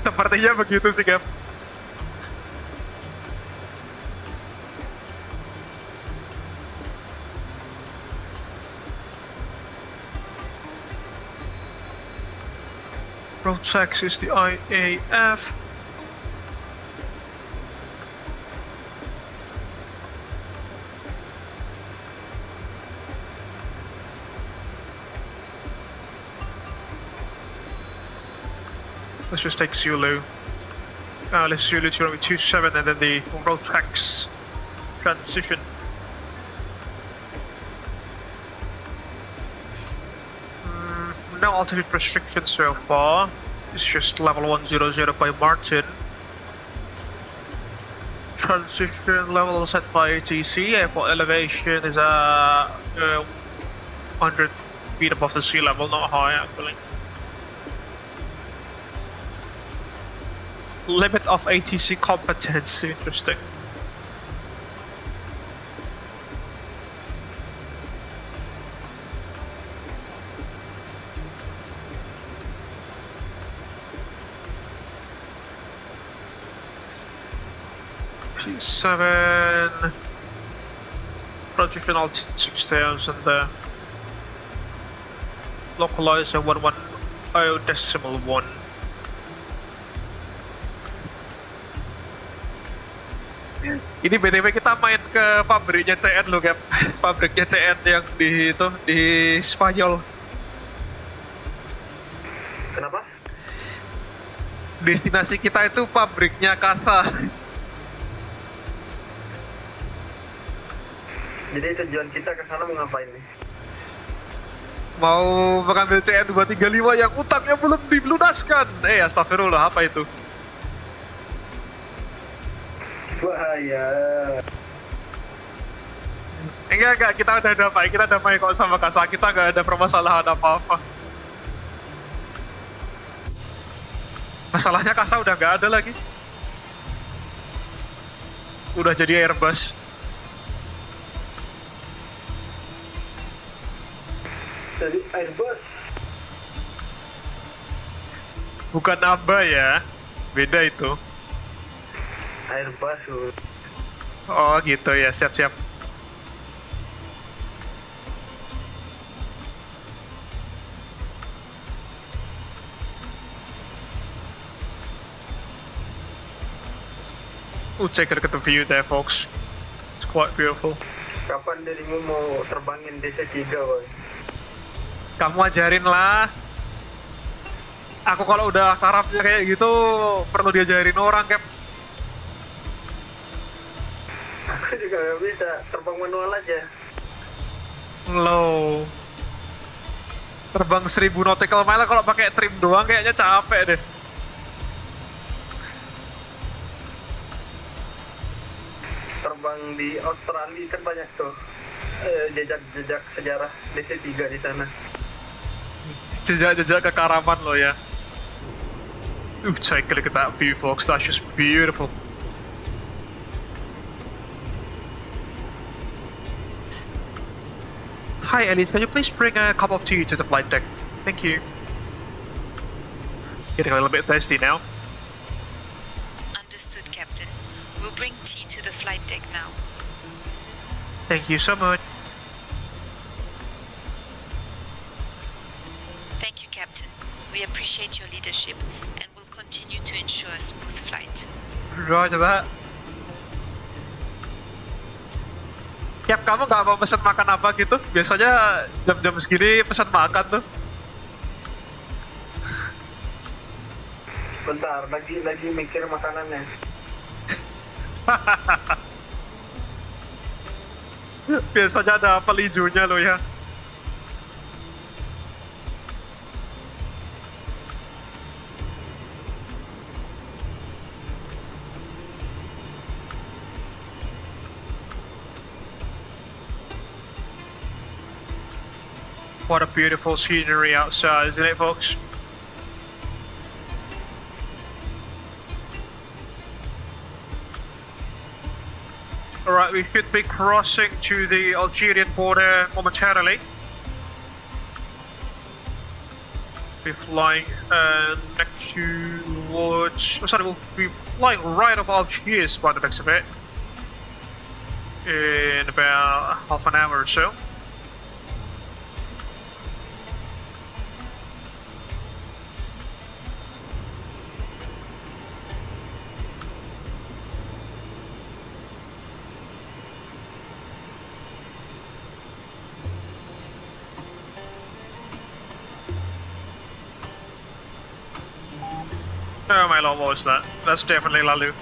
Sepertinya begitu sih, Cap. Road tax is the IAF. Let's just take Zulu. Let's Zulu to runway 27 and then the road tax transition. No altitude restrictions so far. It's just level 100 by Martin. transition level set by ATC. Airport elevation is 100 feet above the sea level, not high actually. Limit of ATC competence, interesting. P7 projection altitude 6000 there. Localizer 110.1. Ini BTW kita main ke pabriknya CN loh, Cap. Pabriknya CN yang di Spanyol. Kenapa? Destinasi kita itu pabriknya CASA. Jadi tujuan kita ke sana mau ngapain nih? Mau mengambil CN 235 yang utangnya belum dilunaskan. Astagfirullah, apa itu? Bahaya. Enggak, kita udah damai kok sama CASA. Kita nggak ada permasalahan apa-apa. Masalahnya CASA udah nggak ada lagi. Udah jadi Airbus. Jadi Airbus. Bukan ABA ya, beda itu. Airbus. Oh gitu ya, siap-siap. Take a look at the view there, folks. It's quite beautiful. Kapan dirimu mau terbangin DC-3, boy? Kamu ajarin lah. Aku kalau udah tarafnya kayak gitu perlu diajarin orang, Cap. Aku juga gak bisa, terbang manual aja. Low. Terbang 1000 nautical mile kalau pakai trim doang kayaknya capek deh. Terbang di Australia kan banyak tuh jejak-jejak sejarah DC-3 di sana. Jejak-jejak kekaraman lo ya. Take a look at that view, folks. That's just beautiful. Hi, Elliot. Can you please bring a cup of tea to the flight deck? Thank you. Getting a little bit thirsty now. Understood, Captain. We'll bring tea to the flight deck now. Thank you so much. Thank you, Captain. We appreciate your leadership and will continue to ensure a smooth flight. Roger that. Yap, kamu nggak mau pesan makan apa gitu? Biasanya jam-jam segini pesan makan tuh. Bentar, lagi mikir makanannya. Biasanya ada apel hijaunya lo ya. What a beautiful scenery outside, isn't it, folks? Alright, we should be crossing to the Algerian border momentarily. We're flying next towards... Oh, sorry, we'll be flying right off Algiers by the looks of it. In about half an hour or so. Oh my lord, what was that? That's definitely Lalu.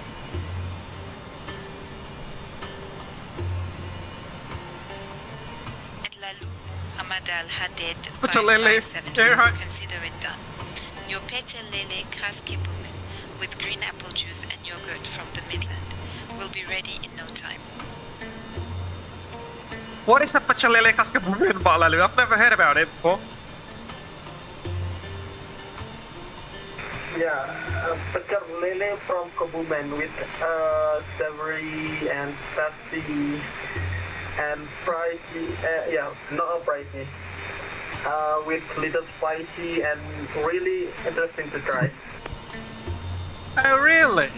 At Lalu, Hamad Al-Hadid, What's a lele? 557, Yeah, right. consider it done. Your pete lele kraske boomen with green apple juice and yogurt from the Midland. will be ready in no time. What is a pecel khas Kebumen, Pak Lalu? I've never heard about it before. Yeah, pecel lele from Kebumen with savory and spicy and pricey. Yeah, not pricey. With little spicy and really interesting to try. Oh, really?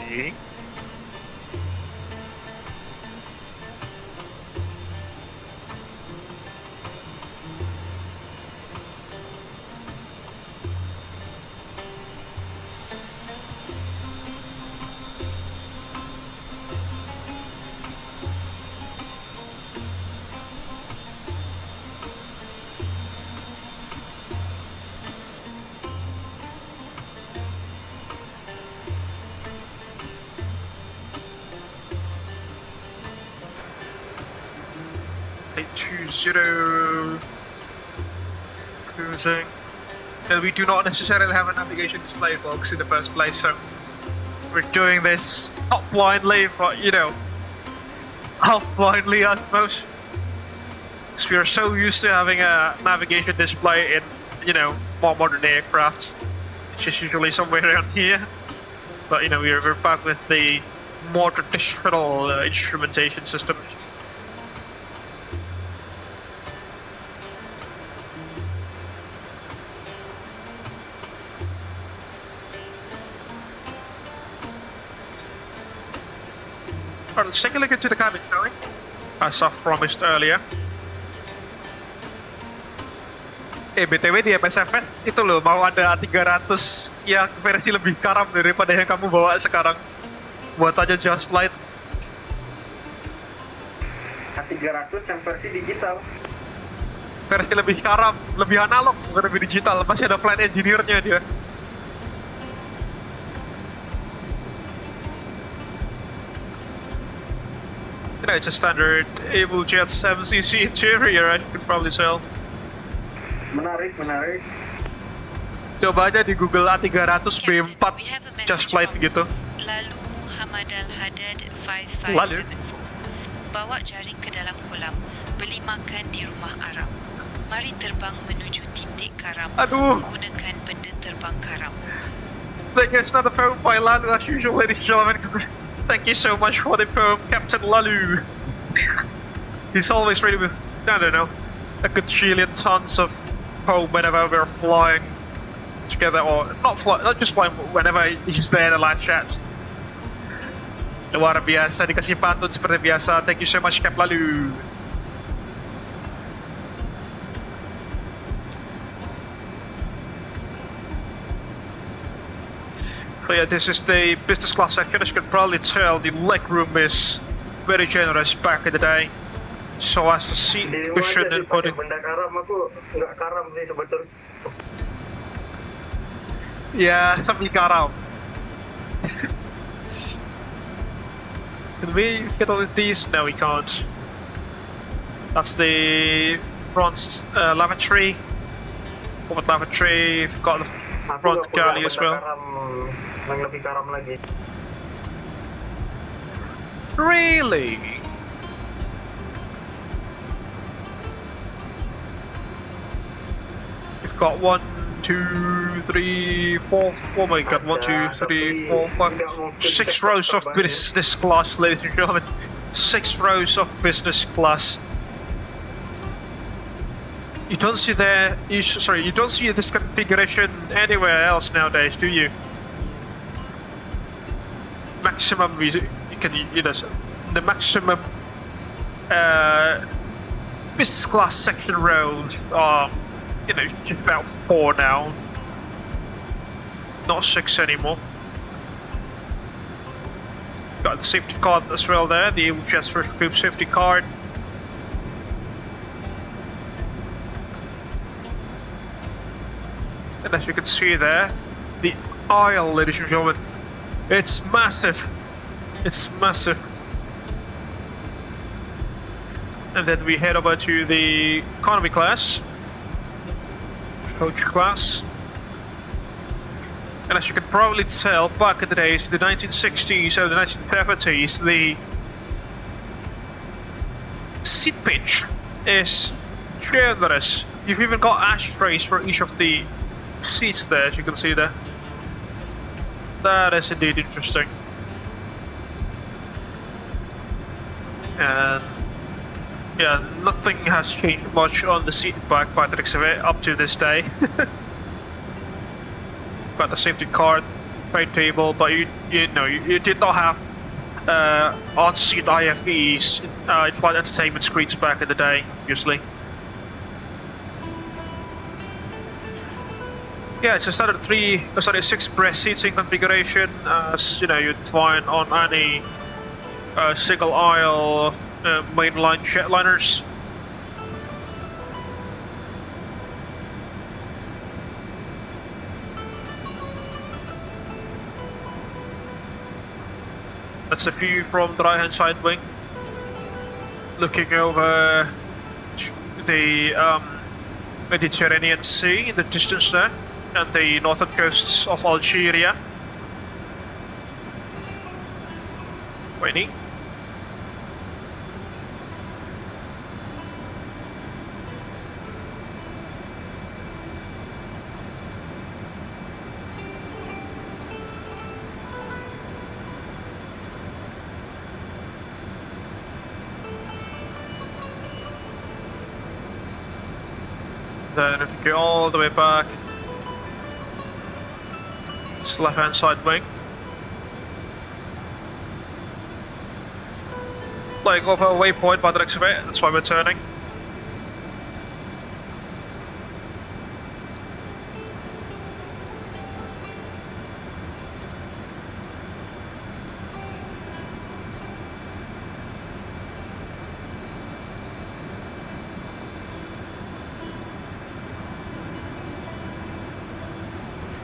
Zero cruising. And we do not necessarily have a navigation display, folks, in the first place, so we're doing this not blindly, but you know, half blindly at most. Because we are so used to having a navigation display in, you know, more modern aircrafts, which is usually somewhere around here. But you know, we're back with the more traditional instrumentation system. Alright, let's take a look into the cabin, shall we? As I've promised earlier. BTW di MSFS itu loh, mau ada A300 yang versi lebih karam daripada yang kamu bawa sekarang. Buat aja just flight. A300 yang versi digital. Versi lebih karam, lebih analog, bukan lebih digital. Masih ada flight engineer-nya dia. You know, it's a standard Abel Jets 7cc interior, as you can probably tell. Menarik. Coba aja di Google A300 B4 just flight gitu. Lalu Muhammad Al-Haddad 5574. Bawa jaring ke dalam kolam, beli makan di rumah Arab. Mari terbang menuju titik karam. Menggunakan benda terbang karam. Thank you, it's another poem by Lalu, as usual, ladies and gentlemen. Thank you so much for the poem, Captain Lalu. He's always ready with, I don't know, a good trillion tons of poem whenever we're flying together, or not just flying, whenever he's there in the live chat. Luar biasa, dikasih pantun seperti biasa. Thank you so much, Cap Lalu. So yeah, this is the business class section. As you can probably tell, the leg room is very generous back in the day. So as a seat cushion and body. Yeah, sambil karam. Can we get on with these? No, we can't. That's the front lavatory. Forward lavatory. We've got the front galley as well. Really? We've got 1, 2, 3, 4. Oh my god, 1, 2, 3, 4, 5, 6 rows of business class, ladies and gentlemen. 6 rows of business class. You don't see you don't see this configuration anywhere else nowadays, do you? Maximum, you can, you know, the maximum business class section rows are, you know, just about 4 now, not 6 anymore. Got the safety card as well there, the Abel Jets Virtual Group safety card. And as you can see there, the aisle, ladies and gentlemen, it's massive. It's massive. And then we head over to the economy class, coach class. And as you can probably tell, back in the days, the 1960s and the 1970s, the seat pitch is generous. You've even got ashtrays for each of the seats there, as you can see there. That is indeed interesting. And yeah, nothing has changed much on the seat back by the looks of it up to this day. Got the safety card, tray table, but you did not have on-seat IFEs, in-flight entertainment screens back in the day, obviously. Yeah, it's a standard 6 breast seating configuration, as you'd find on any single aisle mainline jetliners. That's a view from the right hand side wing, looking over the Mediterranean Sea in the distance there, and the northern coasts of Algeria. Quite neat. Then if you go all the way back, it's left hand side wing. Like over a waypoint by the looks of it, that's why we're turning.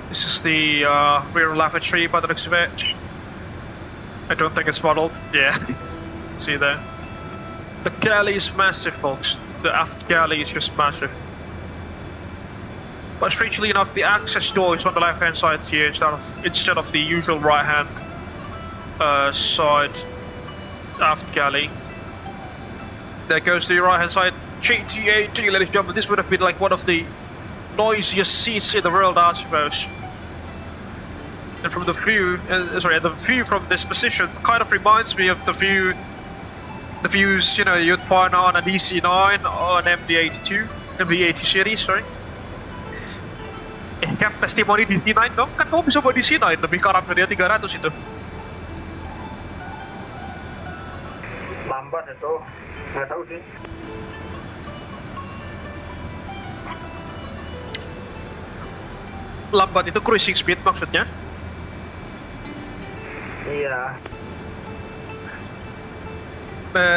This is the rear lavatory by the looks of it. I don't think it's modeled. Yeah, see there. The galley is massive, folks. The aft galley is just massive. But strangely enough, the access door is on the left-hand side here instead of the usual right-hand side aft galley. There goes the right-hand side JT-80, ladies and gentlemen. This would have been like one of the noisiest seats in the world, I suppose. And from the view, the view from this position kind of reminds me of the views you'd find on an DC-9 or an MD-82, MD-80 series, sorry. Kan testimoni DC-9 dong, kan kamu bisa bawa DC-9, lebih karam dari 300 itu. Lambat itu, nggak tahu sih. Lambat itu cruising speed maksudnya? Iya.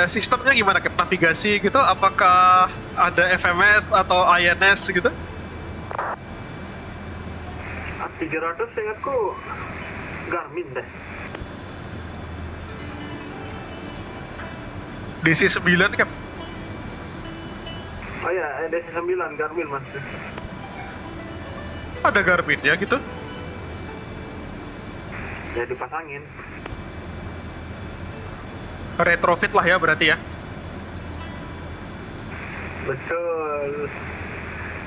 Sistemnya gimana, Cap? Navigasi gitu? Apakah ada FMS atau INS gitu? 300 seingatku Garmin deh. DC-9, Cap? Oh ya, DC-9 Garmin mas. Ada Garmin ya gitu? Ya dipasangin. Retrofit lah ya berarti ya? Betul.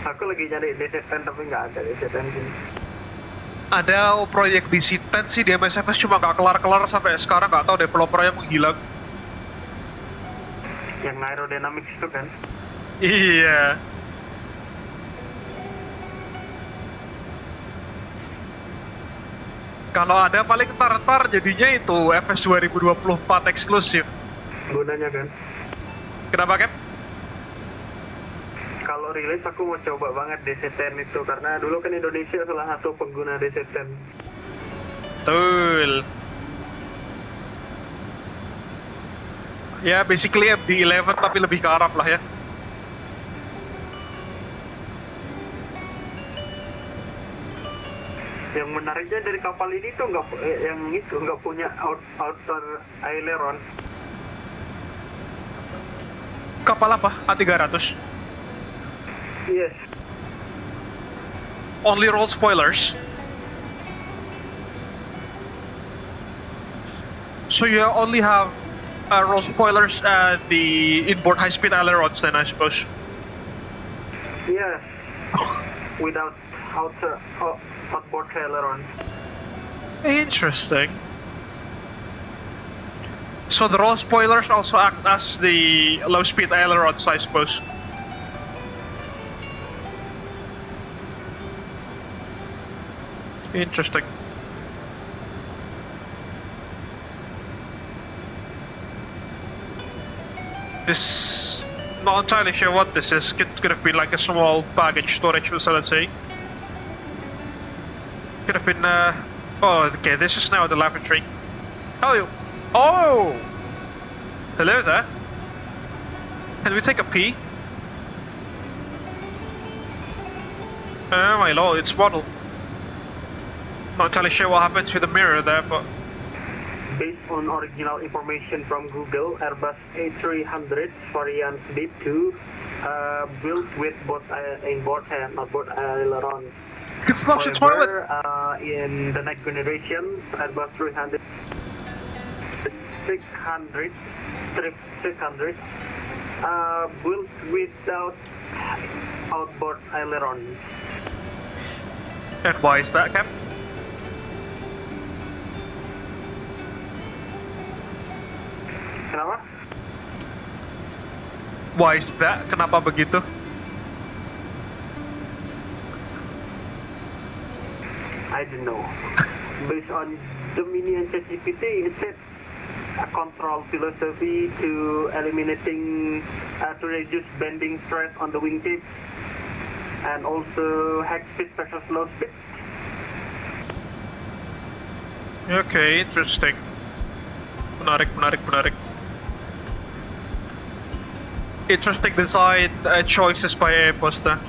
Aku lagi nyari DC-10 tapi nggak ada DC-10 sini. Ada proyek DC-10 sih di MSFS, cuma nggak kelar-kelar sampai sekarang, nggak tahu developernya menghilang. Yang aerodynamics itu kan? Iya. Kalau ada paling ntar jadinya itu FS 2024 eksklusif. Gunanya kan? Kenapa, Cap? Kalau rilis aku mau coba banget DC-10 itu, karena dulu kan Indonesia salah satu pengguna DC-10. Betul. Ya, basically MD-11 tapi lebih ke Arab lah ya. Yang menariknya dari kapal ini tuh nggak punya outer aileron. Kapal apa? A300? Yes. Only roll spoilers? So you only have roll spoilers and the inboard high-speed ailerons then, I suppose. Yes, without outboard aileron. Interesting. So the roll spoilers also act as the low-speed ailerons, I suppose. Interesting. This, not entirely sure what this is. Could have been like a small baggage storage facility. Could have been. Oh, okay. This is now the lavatory. Oh, hello there. Can we take a pee? Oh my lord, it's model. Not entirely sure what happened to the mirror there, but. Based on original information from Google, Airbus A300 variant D2 built with both inboard and outboard ailerons. Flush the toilet! In the next generation, Airbus 600 built without outboard ailerons. And why is that, Cap? Kenapa? Why is that? Kenapa begitu? I don't know. Based on Dominion ChatGPT, it said a control philosophy to eliminating, to reduce bending stress on the wingtips, and also high speed versus low speed. Okay, interesting. Menarik. Interesting design choices by Airbus there.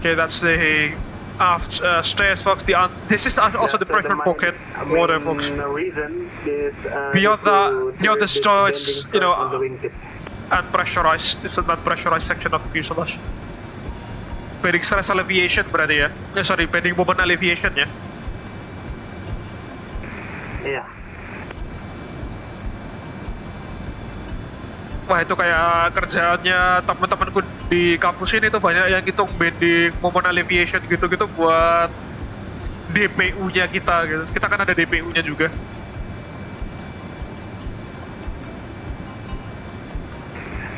Okay, that's the aft stairs, folks. This is also the pressure pocket, water, folks. Reason is Beyond the stairs, you know, unpressurized. It's an unpressurized section of the fuselage. Bending stress alleviation berarti ya? Sorry, bending moment alleviation ya? Iya. Wah, itu kayak kerjaannya teman-temanku di kampus ini tuh banyak yang hitung bending moment alleviation gitu-gitu buat DPU-nya kita gitu. Kita kan ada DPU-nya juga.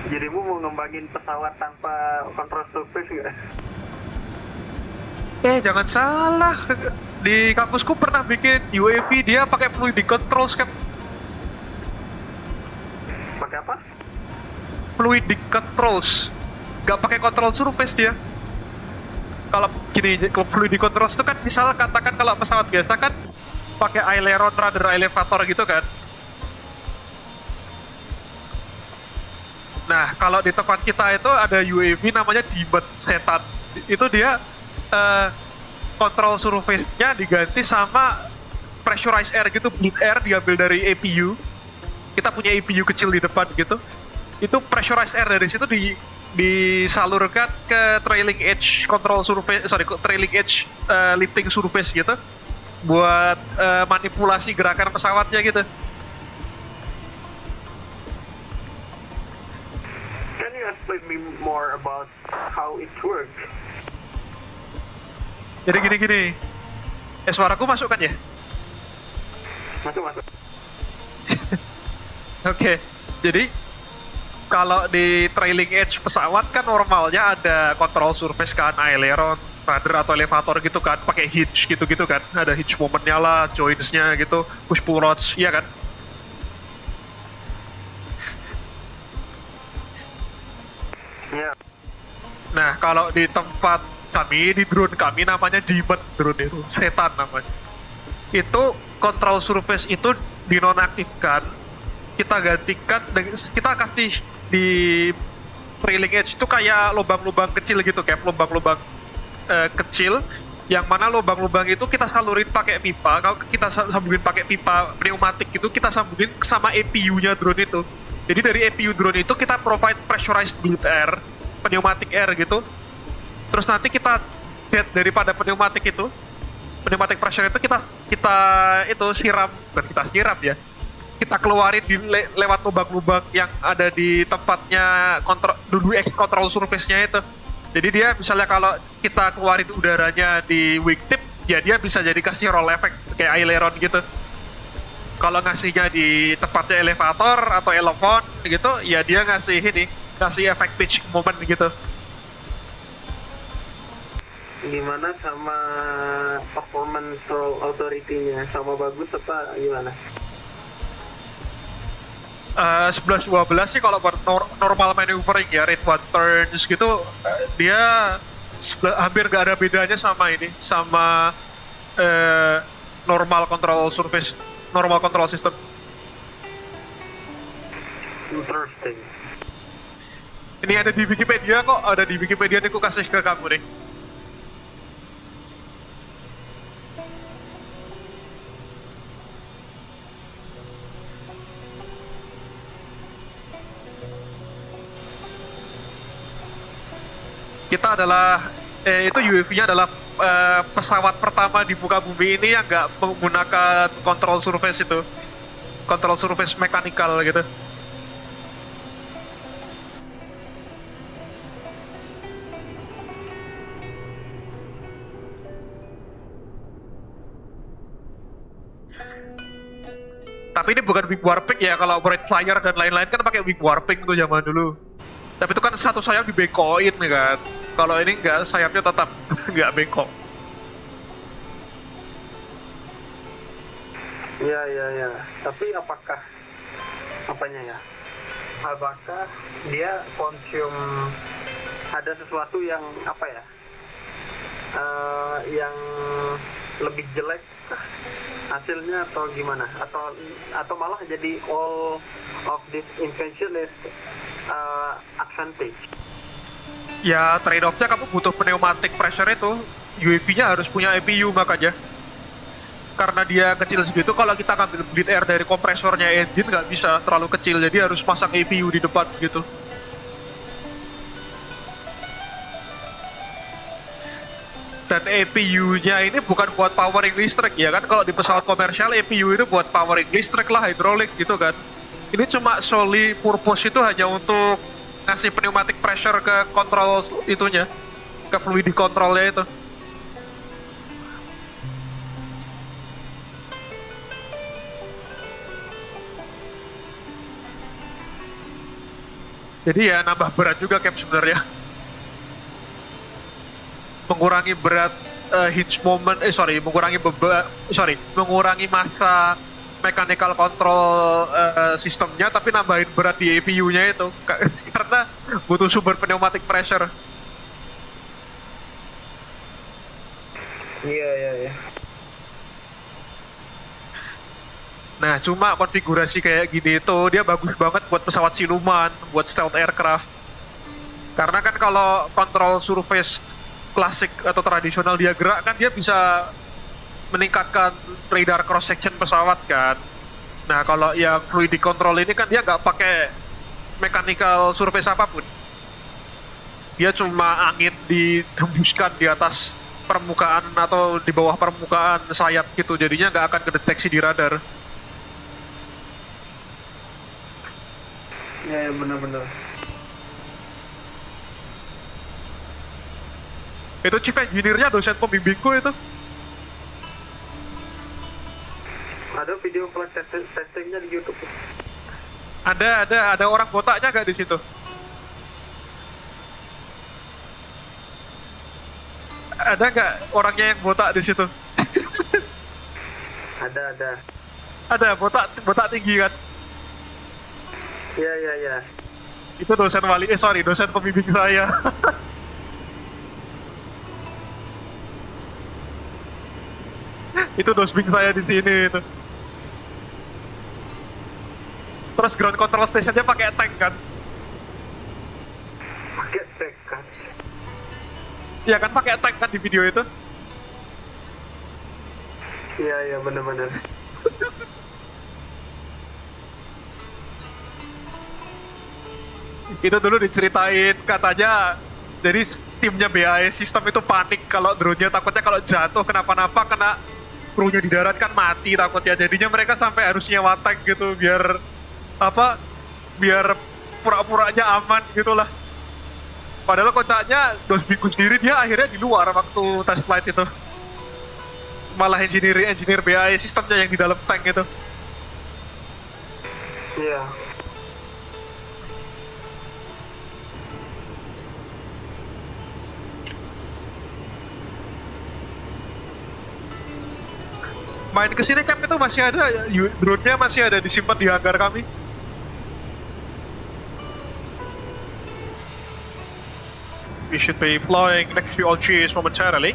Jadimu mau ngembangin pesawat tanpa control surface nggak? Jangan salah. Di kampusku pernah bikin UAV dia pakai fluid control Cap. Pakai apa? Fluid controls, nggak pakai control surface dia. Kalau gini, kalau fluid controls itu kan misal katakan kalau pesawat biasa kan pakai aileron, rudder, elevator gitu kan. Nah, kalau di tempat kita itu ada UAV namanya Demon Setan. Itu dia control surface-nya diganti sama pressurized air gitu, bleed air diambil dari APU. Kita punya APU kecil di depan gitu. Itu pressurized air dari situ disalurkan ke trailing edge control surface, trailing edge lifting surface gitu, buat manipulasi gerakan pesawatnya gitu. Can you explain me more about how it works? Jadi gini. Suaraku masuk kan ya? Masuk. Oke, jadi kalau di trailing edge pesawat kan normalnya ada control surface kan, aileron, rudder atau elevator gitu kan, pakai hinge gitu-gitu kan, ada hinge momentnya lah, joints-nya gitu, push pull rods, iya kan? Iya. Nah, kalau di tempat kami, di drone kami namanya Demon drone itu, setan namanya. Itu control surface itu dinonaktifkan, kita gantikan, kita kasih di trailing edge itu kayak lubang-lubang kecil gitu, kayak lubang-lubang kecil, yang mana lubang-lubang itu kita salurin pakai pipa. Kalau kita sambungin pakai pipa pneumatik gitu, kita sambungin sama APU-nya drone itu. Jadi dari APU drone itu kita provide pressurized bleed air, pneumatic air gitu. Terus nanti kita get daripada pneumatik itu, pneumatic pressure itu kita itu siram, bukan kita siram ya. Kita keluarin lewat lubang-lubang yang ada di tempatnya control surface-nya itu. Jadi dia misalnya kalau kita keluarin udaranya di wingtip, ya dia bisa jadi kasih roll effect kayak aileron gitu. Kalau ngasihnya di tempatnya elevator atau elevon gitu, ya dia ngasih efek pitch moment gitu. Gimana sama performance roll authority-nya? Sama bagus apa gimana? 11-12 sih kalau buat normal maneuvering ya, rate 1 turns gitu, dia hampir gak ada bedanya sama normal control surface, normal control system. Interesting. Ini ada di Wikipedia kok, nih aku kasih ke kamu nih. Kita adalah itu UAV-nya adalah pesawat pertama di muka bumi ini yang nggak menggunakan control surface itu, control surface mechanical gitu. Tapi ini bukan wing warping ya, kalau operate flyer dan lain-lain kan pakai wing warping tuh zaman dulu. Tapi itu kan satu sayap dibekoin kan. Kalau ini enggak, sayapnya tetap nggak bengkok. Iya. Tapi apakah dia consume ada sesuatu yang yang lebih jelek hasilnya atau gimana? Atau malah jadi all of this invention is advantage? Ya trade-off-nya kamu butuh pneumatic pressure itu, UAV-nya harus punya APU makanya. Karena dia kecil segitu, kalau kita ngambil bleed air dari kompresornya engine nggak bisa, terlalu kecil, jadi harus pasang APU di depan gitu. Dan APU-nya ini bukan buat powering listrik ya kan, kalau di pesawat komersial APU itu buat powering listrik lah, hidrolik gitu kan. Ini cuma solely purpose itu hanya untuk ngasih pneumatic pressure ke kontrol itunya, ke fluid controlnya itu. Jadi ya nambah berat juga cap sebenarnya. Mengurangi berat hinge moment, mengurangi massa mechanical control sistemnya, tapi nambahin berat di APU-nya itu karena butuh sumber pneumatic pressure. Iya. Nah, cuma konfigurasi kayak gini itu dia bagus banget buat pesawat siluman, buat stealth aircraft. Karena kan kalau control surface klasik atau tradisional dia gerak kan dia bisa meningkatkan radar cross section pesawat kan. Nah kalau yang fluid control ini kan dia nggak pakai mechanical surface apapun. Dia cuma angin ditembuskan di atas permukaan atau di bawah permukaan sayap gitu, jadinya nggak akan kedeteksi di radar. Ya benar-benar. Itu chief engineer-nya dosen pembimbingku itu. Ada video flight testingnya di YouTube. Ada orang botaknya nggak di situ? Ada nggak orangnya yang botak di situ? Ada. Ada botak tinggi kan? Iya. Itu dosen dosen pembimbing saya. Itu dosbing saya di sini itu. Terus ground control stationnya pakai tank kan? Pakai tank kan? Iya kan, pakai tank kan di video itu? Iya benar-benar. Itu dulu diceritain katanya, jadi timnya BAE System itu panik kalau drone-nya, takutnya kalau jatuh kenapa-napa kena krunya di darat kan mati takutnya, jadinya mereka sampai harus nyewa tank gitu biar biar pura-puranya aman gitulah. Padahal kocaknya Dosbiku sendiri dia akhirnya di luar waktu test flight itu, malah engineer BAE Systemnya yang di dalam tank itu. Iya. Main kesini camp itu masih ada, drone-nya masih ada disimpan di hangar kami. We should be flying next to Algiers momentarily.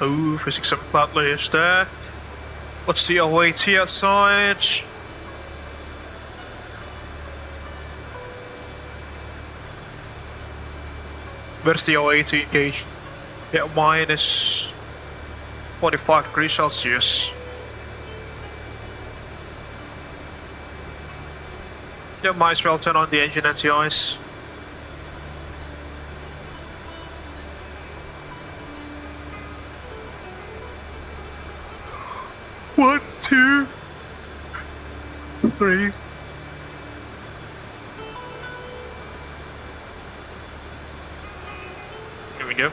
Oh, physics and cloud layers there. What's the OAT outside? Where's the OAT gauge? Yeah, minus 45 degrees Celsius. Yeah, might as well turn on the engine anti-ice. One, two, three. Here we go.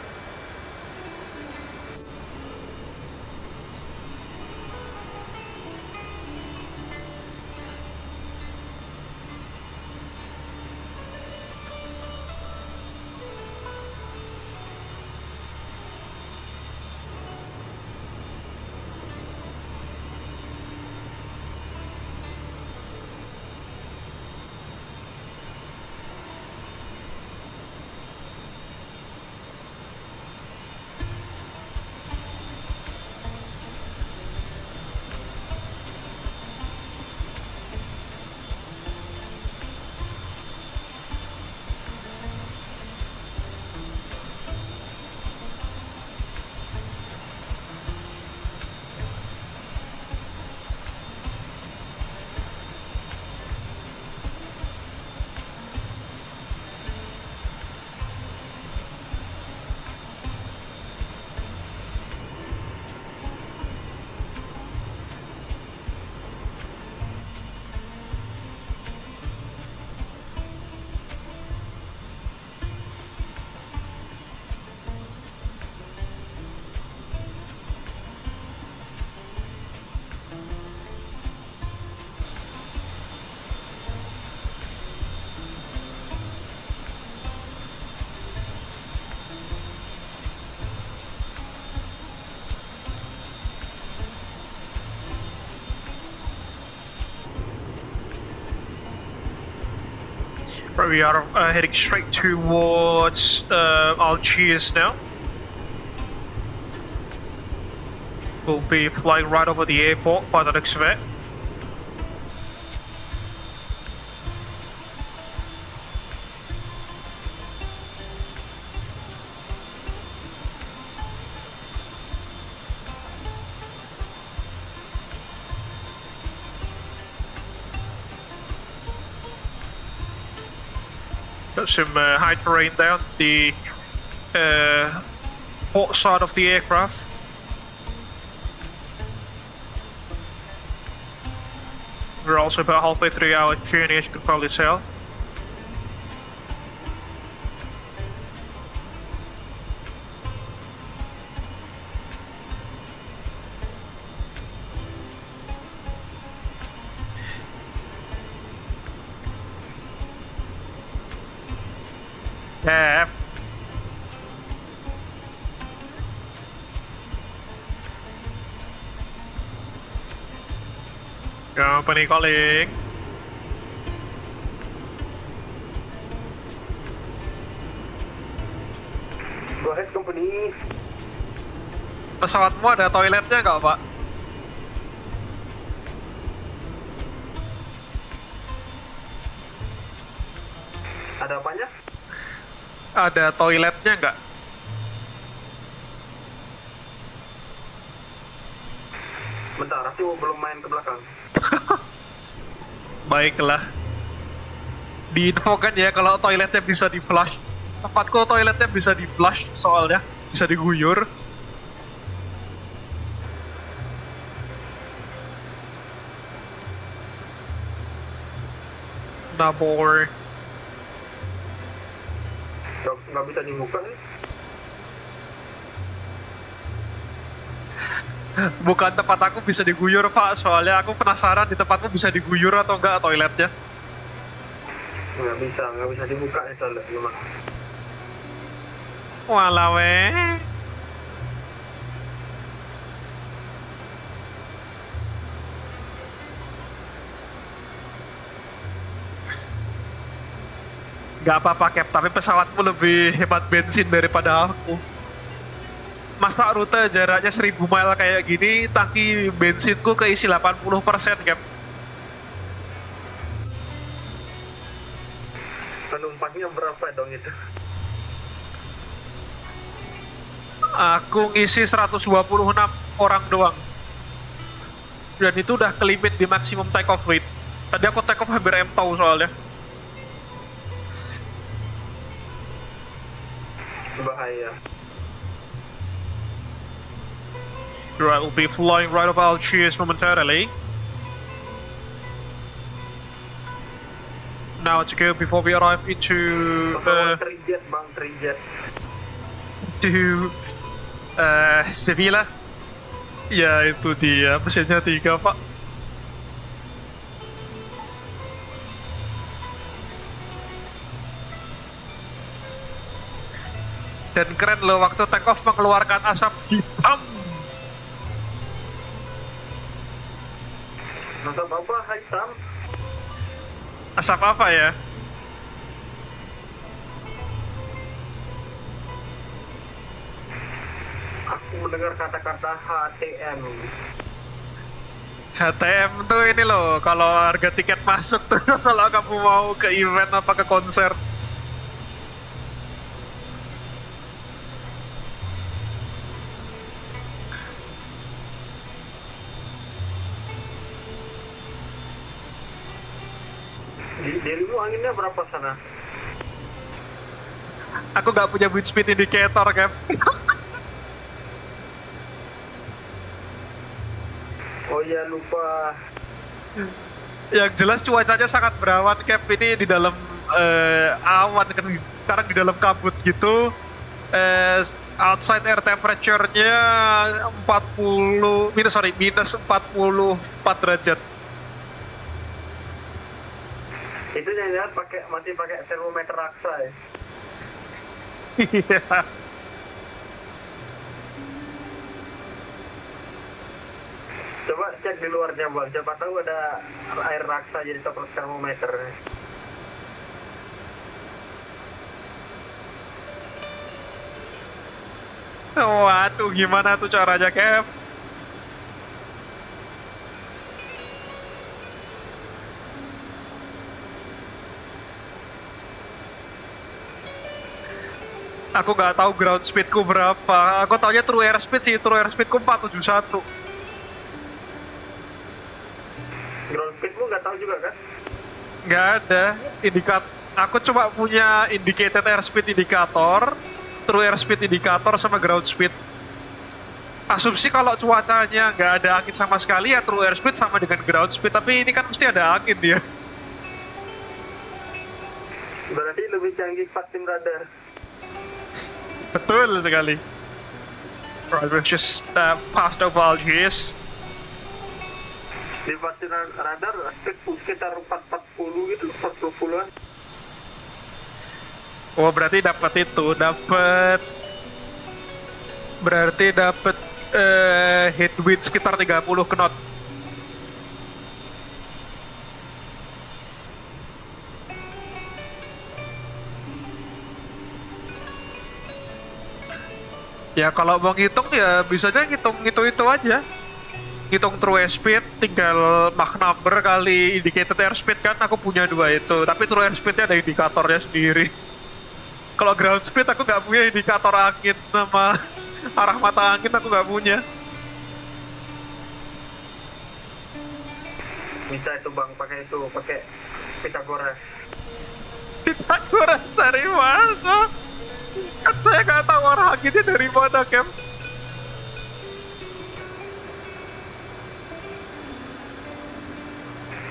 Right, we are heading straight towards Algiers now. We'll be flying right over the airport by the looks of it. Got some high terrain down the port side of the aircraft. We're also about halfway through our journey, as you can probably tell. Yeah. Company calling. Go ahead, company. Pesawatmu ada toiletnya nggak, Pak? Ada apanya? Ada toiletnya nggak? Bentar, aku belum main ke belakang. Baiklah. Diinfokan ya kalau toiletnya bisa di flush. Tempatku toiletnya bisa di flush soalnya, bisa diguyur. Nabor. Nggak bisa dibuka nih. Bukan tempat aku bisa diguyur, Pak. Soalnya aku penasaran di tempatmu bisa diguyur atau enggak toiletnya. Nggak bisa dibuka nih toilet gimana? Walah weh. Gak apa-apa, Cap, tapi pesawatmu lebih hemat bensin daripada aku. Masa rute jaraknya 1000 mile kayak gini, tangki bensinku keisi 80%, Cap. Penumpangnya berapa dong itu? Aku ngisi 126 orang doang. Dan itu udah kelimit di maksimum take off weight. Tadi aku take off hampir M-TOW soalnya. Bahaya. Right, we'll be flying right over Algiers momentarily. Now to go before we arrive into Trijet, Bang, Trijet. to Seville. Ya itu dia, mesinnya 3, Pak. Dan keren loh, waktu take off mengeluarkan asap hitam. Asap apa? Hitam? Asap apa ya? Aku mendengar kata-kata HTM. HTM tuh ini loh, kalau harga tiket masuk tuh kalau kamu mau ke event apa ke konser. Dirimu anginnya berapa sana? Aku nggak punya wind speed indicator, Cap. Oh iya, lupa. Yang jelas cuacanya sangat berawan, Cap. Ini di dalam awan kan, sekarang di dalam kabut gitu. Outside air temperature-nya minus 44 derajat. Itu jangan masih pakai termometer raksa ya? Iya. Coba cek di luarnya, Bang. Siapa tahu ada air raksa jadi seperti termometer. Waduh, gimana tuh caranya, Cap? Aku nggak tahu ground speedku berapa. Aku taunya true airspeed sih, true airspeedku 471. Ground speedmu nggak tahu juga kan? Nggak ada aku cuma punya indicated airspeed indikator, true airspeed indikator sama ground speed. Asumsi kalau cuacanya nggak ada angin sama sekali ya true airspeed sama dengan ground speed, tapi ini kan mesti ada angin dia. Berarti lebih canggih VATSIM radar. Betul sekali. Right, we've just passed over Algiers. Di VATSIM radar sekitar 440 gitu, 40-an. Oh, berarti dapat headwind sekitar 30 knot. Ya kalau mau ngitung ya bisa aja ngitung itu aja. Ngitung true airspeed tinggal Mach number kali indicated airspeed kan, aku punya dua itu. Tapi true airspeednya ada indikatornya sendiri. Kalau ground speed aku nggak punya indikator angin sama arah mata angin, aku nggak punya. Bisa itu bang, pakai Pythagoras. Pythagoras dari mana? Kan saya nggak tahu arah anginnya dari mana, Kem.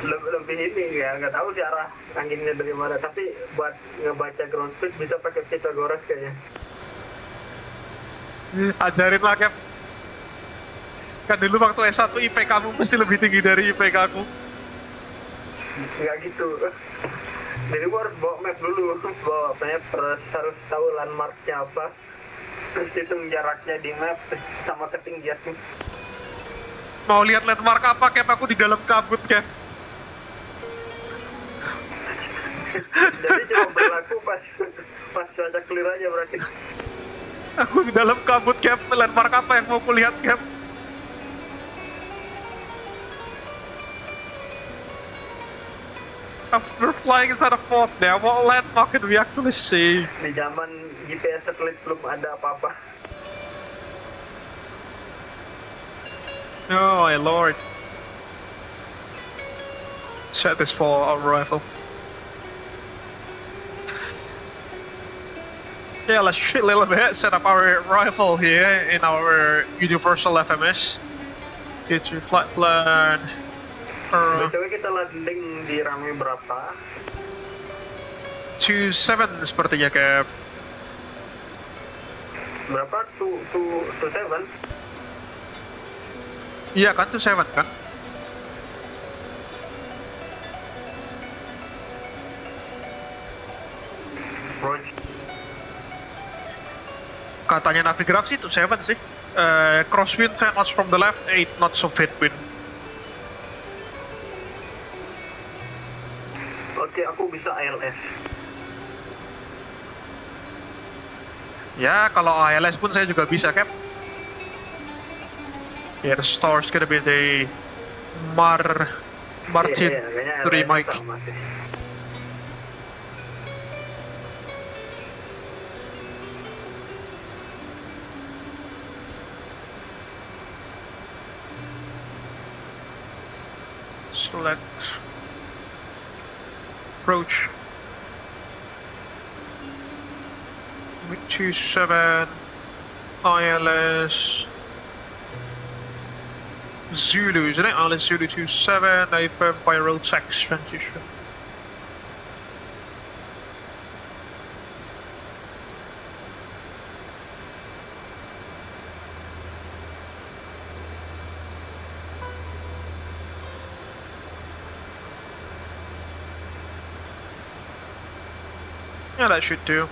Lebih ini ya, nggak tahu sih arah anginnya dari mana. Tapi buat ngebaca ground speed bisa pakai Pythagoras kayaknya. Ajarin lah, Kem. Kan dulu waktu S1 IP kamu mesti lebih tinggi dari IP aku. Nggak gitu. Jadi gua harus bawa map dulu, bawa map, terus harus tahu landmarknya apa, terus hitung jaraknya di map sama ketinggiannya. Mau lihat landmark apa, Kem? Aku di dalam kabut, Kem. Jadi cuma berlaku pas cuaca clear aja berarti. Aku di dalam kabut, Kem. Landmark apa yang mau kulihat, Kem? After flying inside a fog now, what landmark can we actually see? Di zaman GPS satelit belum ada apa-apa. Oh my lord. Set this for our rifle. Yeah, let's shoot a little bit, set up our rifle here in our universal FMS. Get your flight plan. BTW kita landing di runway berapa? 27 sepertinya, Cap. Berapa? 27? Iya kan, 27 kan? Roger. Katanya navigasi 27 sih. Crosswind 10 knots from the left, 8 knots of headwind. Oke, aku bisa ILS. Ya, kalau ALS pun saya juga bisa, Cap. Yeah, the star's gonna be the Martin 3 mic. Select approach. 27 ILS Zulu, isn't it? ILS Zulu 27, a firm by road tax transition. Yeah, that should do.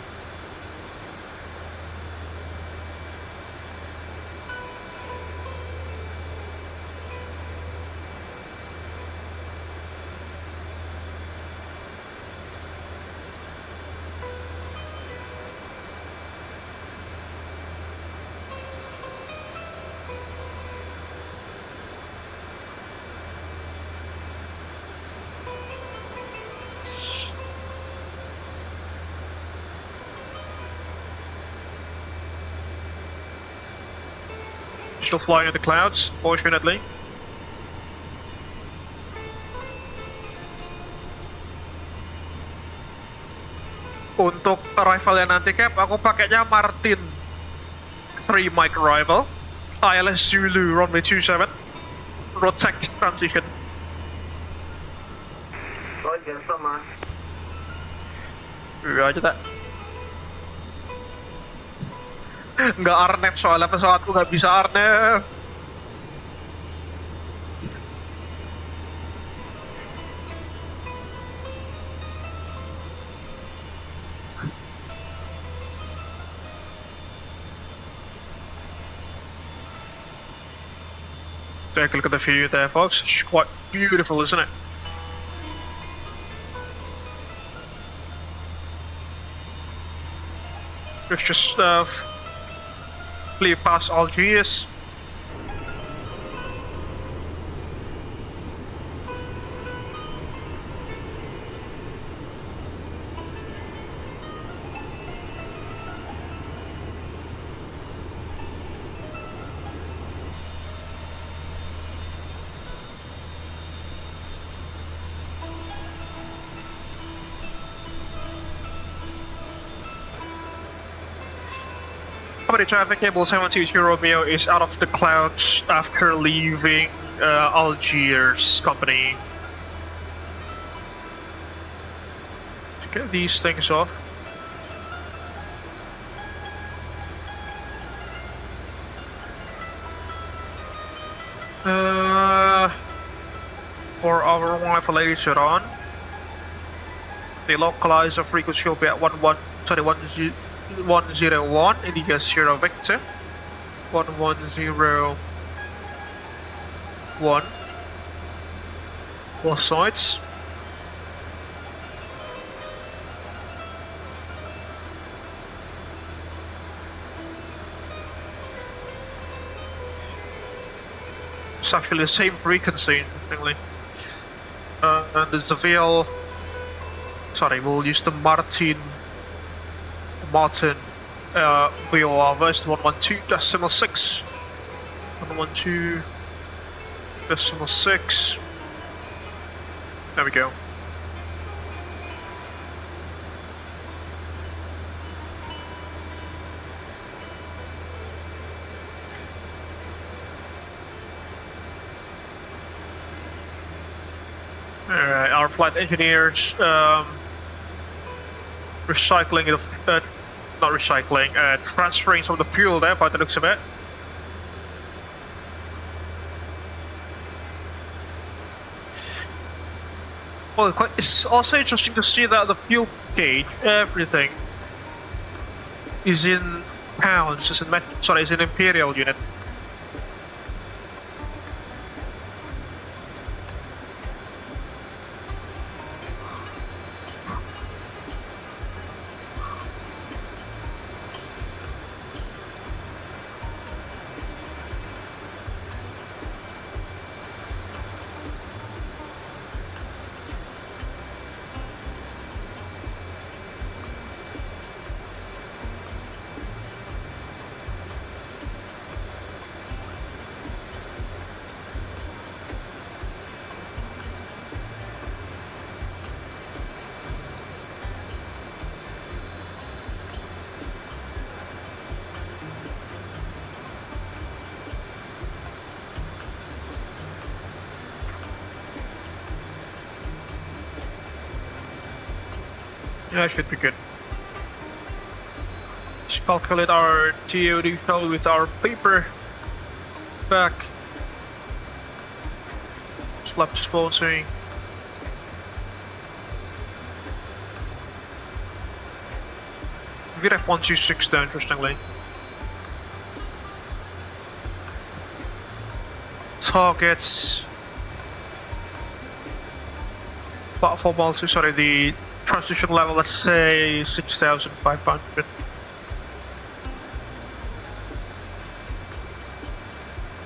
Still flying in the clouds, fortunately. Untuk arrival-nya nanti, Cap, aku pakainya Martin 3 mic arrival, ILS Zulu runway 27, road tax transition. Roger, sama. Roger that. Nggak arnep soalnya pesawatku nggak bisa arnep. Take a look at the view there, folks. It's quite beautiful, isn't it? It's just flew past Algiers. Traffic Abel 722 Romeo is out of the clouds after leaving Algiers company. To get these things off. For our arrival later on, the localizer frequency will be at 101 Indigo 0 Victor 1101 both sides. It's actually the same frequency, interestingly. And the Seville, sorry, we'll use the Martin VOR version 112.6 112.6. There we go. Alright, our flight engineers recycling it, not recycling, transferring some of the fuel there by the looks of it. Well, it's also interesting to see that the fuel gauge, everything, is in pounds, is in imperial unit. Yeah, should be good. Let's calculate our TOD code with our paper back. Slap sponsing. VRF 126 though, interestingly. Targets. Platform Malta, sorry, the transition level, let's say 6,500.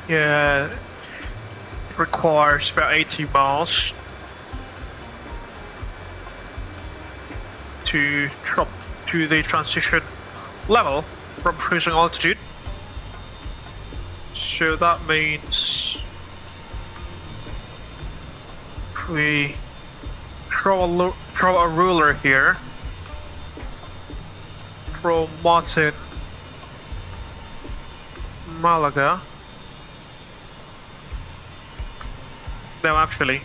Yeah, it requires about 80 miles to drop to the transition level from cruising altitude. So that means we draw a ruler here from Martin, Malaga. No, actually,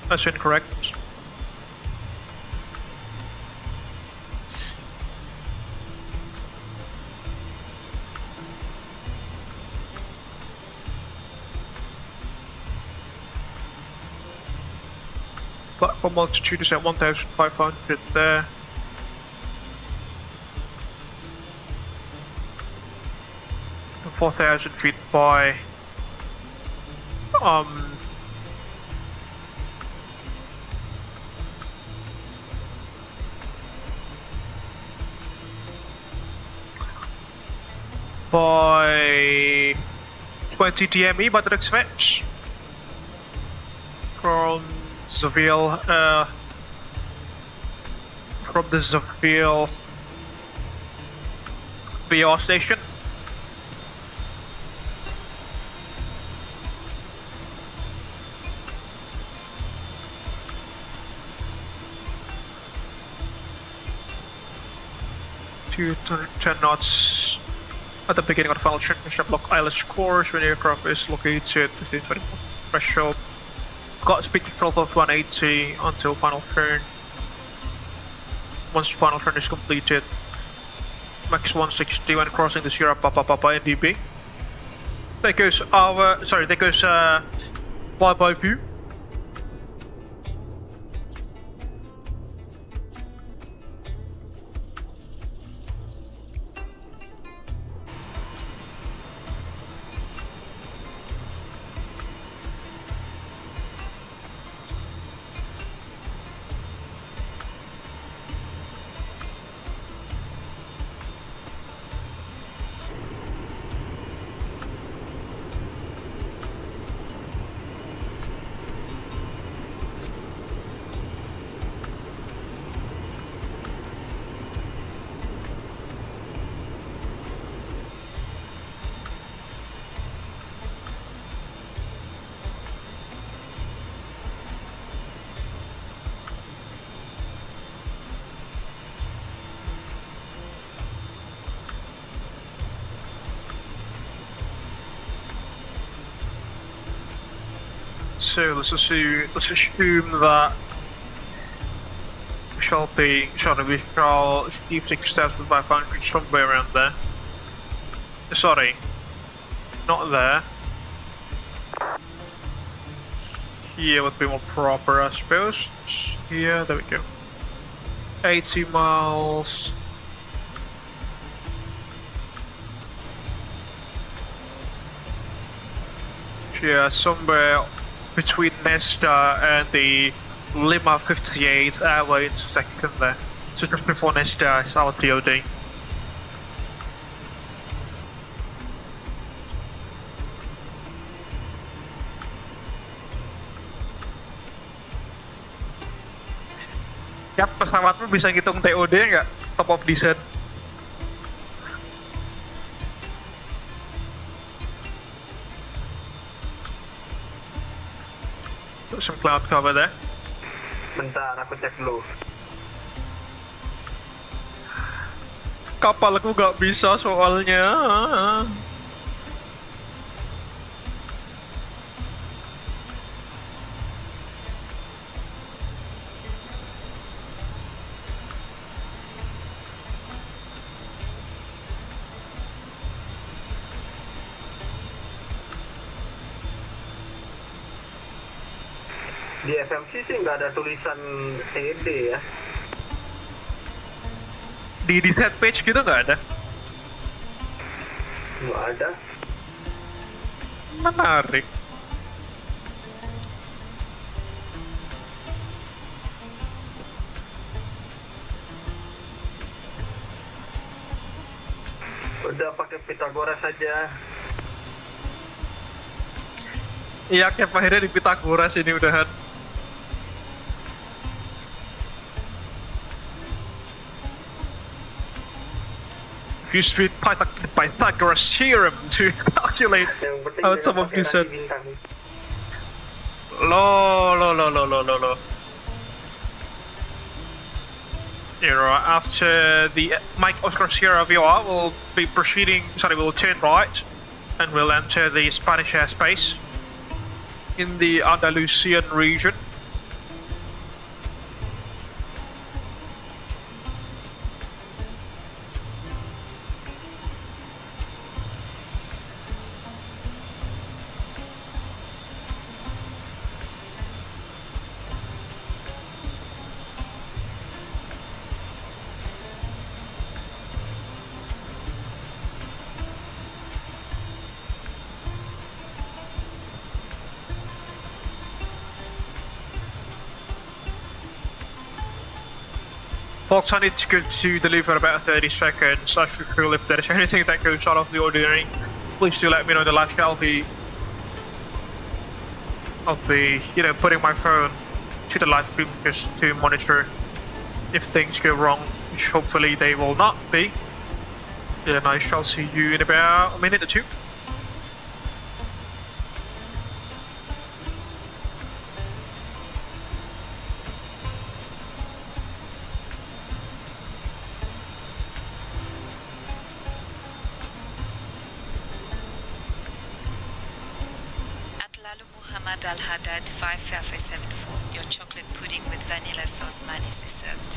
that's incorrect. Platform altitude is at 1,500 there. And 4,000 feet by by 20 DME by the expects. From Seville, VR station. To 10 knots at the beginning of the final transmission block ILS course when the aircraft is located within 20 threshold. Got speed control of 180 until final turn. Once final turn is completed, max 160 when crossing the Sierra Papa NDB. There goes our, sorry, there goes flyby view. So let's assume that we shall achieve 6 steps with 500 somewhere around there. Sorry, not there. Here would be more proper, I suppose. Here, there we go. 80 miles. Yeah, somewhere between Nesta and the Lima 58 airway intersection there. So just before Nesta is our DOD. Yap, pesawatmu bisa ngitung TOD nggak? Top of descent. Some cloud cover there. Bentar, aku cek dulu. Kapalku nggak bisa soalnya. Di FMC sih nggak ada tulisan TD ya. Di set page gitu nggak ada? Nggak ada. Menarik. Udah pakai Pythagoras saja. Iya, kayak akhirnya di Pythagoras ini udahan. Use the Pythagoras theorem to calculate how some of this. Lo. You know, after the Mike Oscar Sierra VR, we'll be proceeding. Sorry, we'll turn right, and we'll enter the Spanish airspace in the Andalusian region. Folks, I need to go to the loo for about 30 seconds. I should feel if there's anything that goes out of the ordinary, please do let me know in the live chat. I'll be, you know, putting my phone to the live stream just to monitor if things go wrong, which hopefully they will not be. Then I shall see you in about a minute or two. Al-Haddad 5 Fairfair 74. Your chocolate pudding with vanilla sauce mayonnaise is served.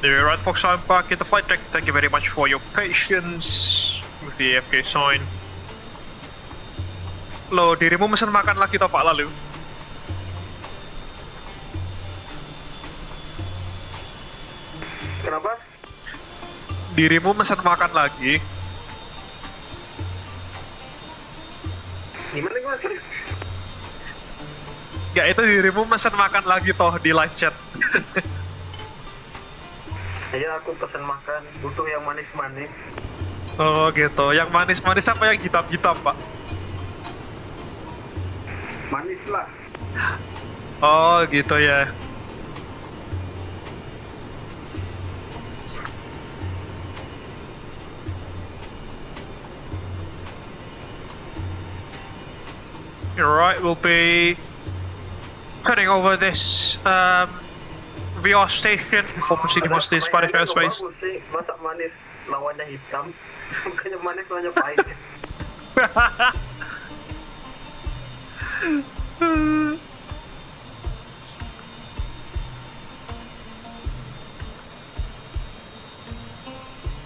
Alright folks, I'm back in the flight deck. Thank you very much for your patience with the AFK sign. Lo, dirimu mesen makan lagi toh Pak Lalu? Kenapa? Dirimu mesen makan lagi? Gimana gimana? Ya itu dirimu mesen makan lagi toh di live chat. Ya aku pesen makan, butuh yang manis-manis. Oh gitu, yang manis-manis apa yang hitam-hitam Pak? Manis lah. Oh gitu ya. Alright, we'll be turning over this VR station before proceeding onto the Spanish airspace. Masa manis lawannya hitam, bukannya manis lawannya pahit.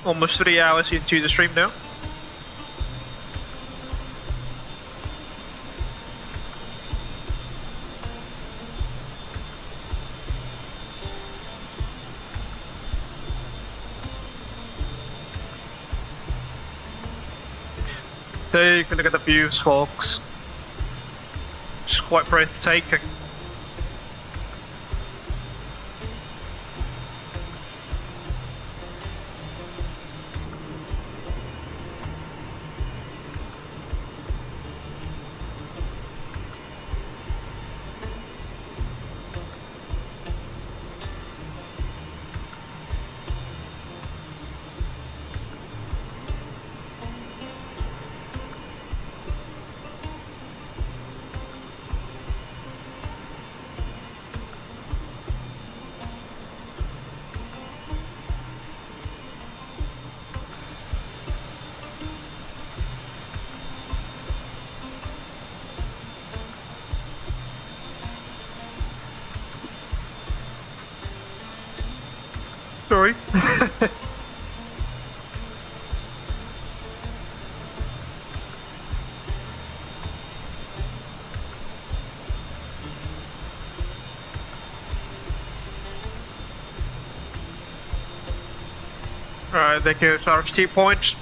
Almost 3 hours into the stream now. Take a look at the views, folks. It's quite breathtaking. Sorry. Alright, there goes our steep point.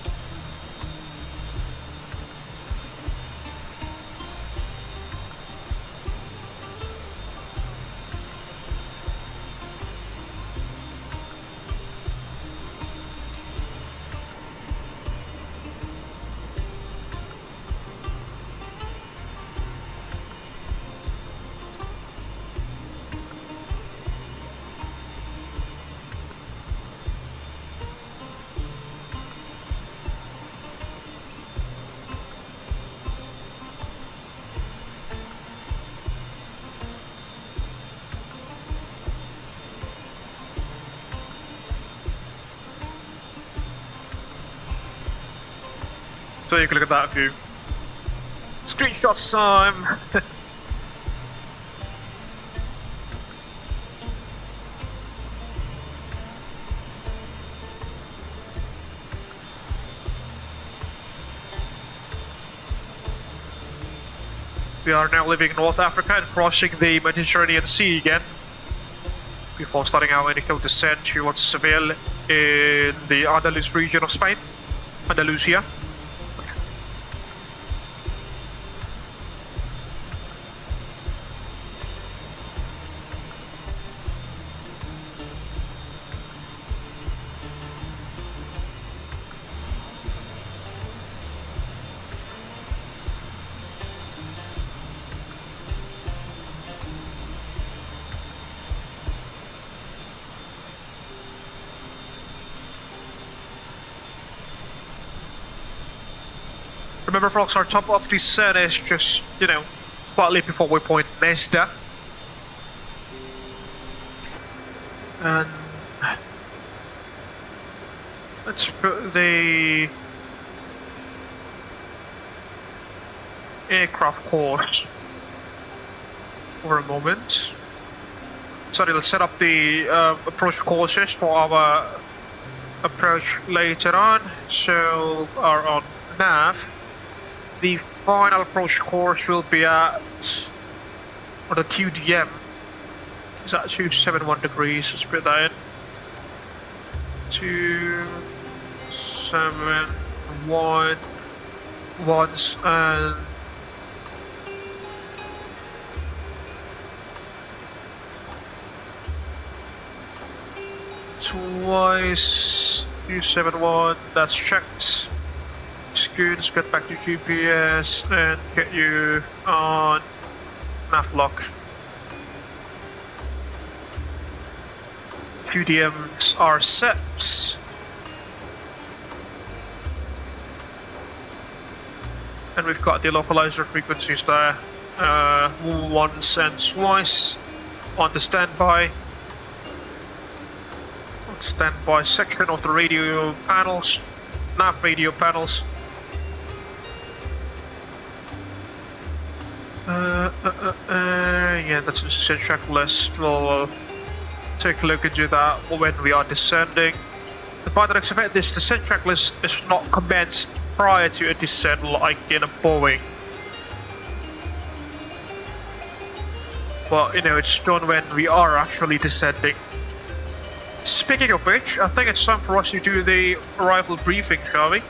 So you can look at that view. Screenshots time! We are now leaving North Africa and crossing the Mediterranean Sea again, before starting our initial descent towards Seville in the Andalus region of Spain, Andalusia. Remember folks, our top of descent is just, you know, slightly before waypoint Nesda. And let's put the aircraft course for a moment. Sorry, let's set up the approach courses for our approach later on. So, are on nav. The final approach course will be at, on the QDM, is at 271 degrees, let's put that in. 271 once and twice. 271, that's checked. Good, let's get back to GPS and get you on nav lock. QDMs are set. And we've got the localizer frequencies there. Once and twice on the standby. Standby section of the radio panels, nav radio panels. Yeah, that's the descent checklist. We'll take a look into that when we are descending. The by the looks of it, this descent checklist is not commenced prior to a descent like in a Boeing. But, you know, it's done when we are actually descending. Speaking of which, I think it's time for us to do the arrival briefing, shall we?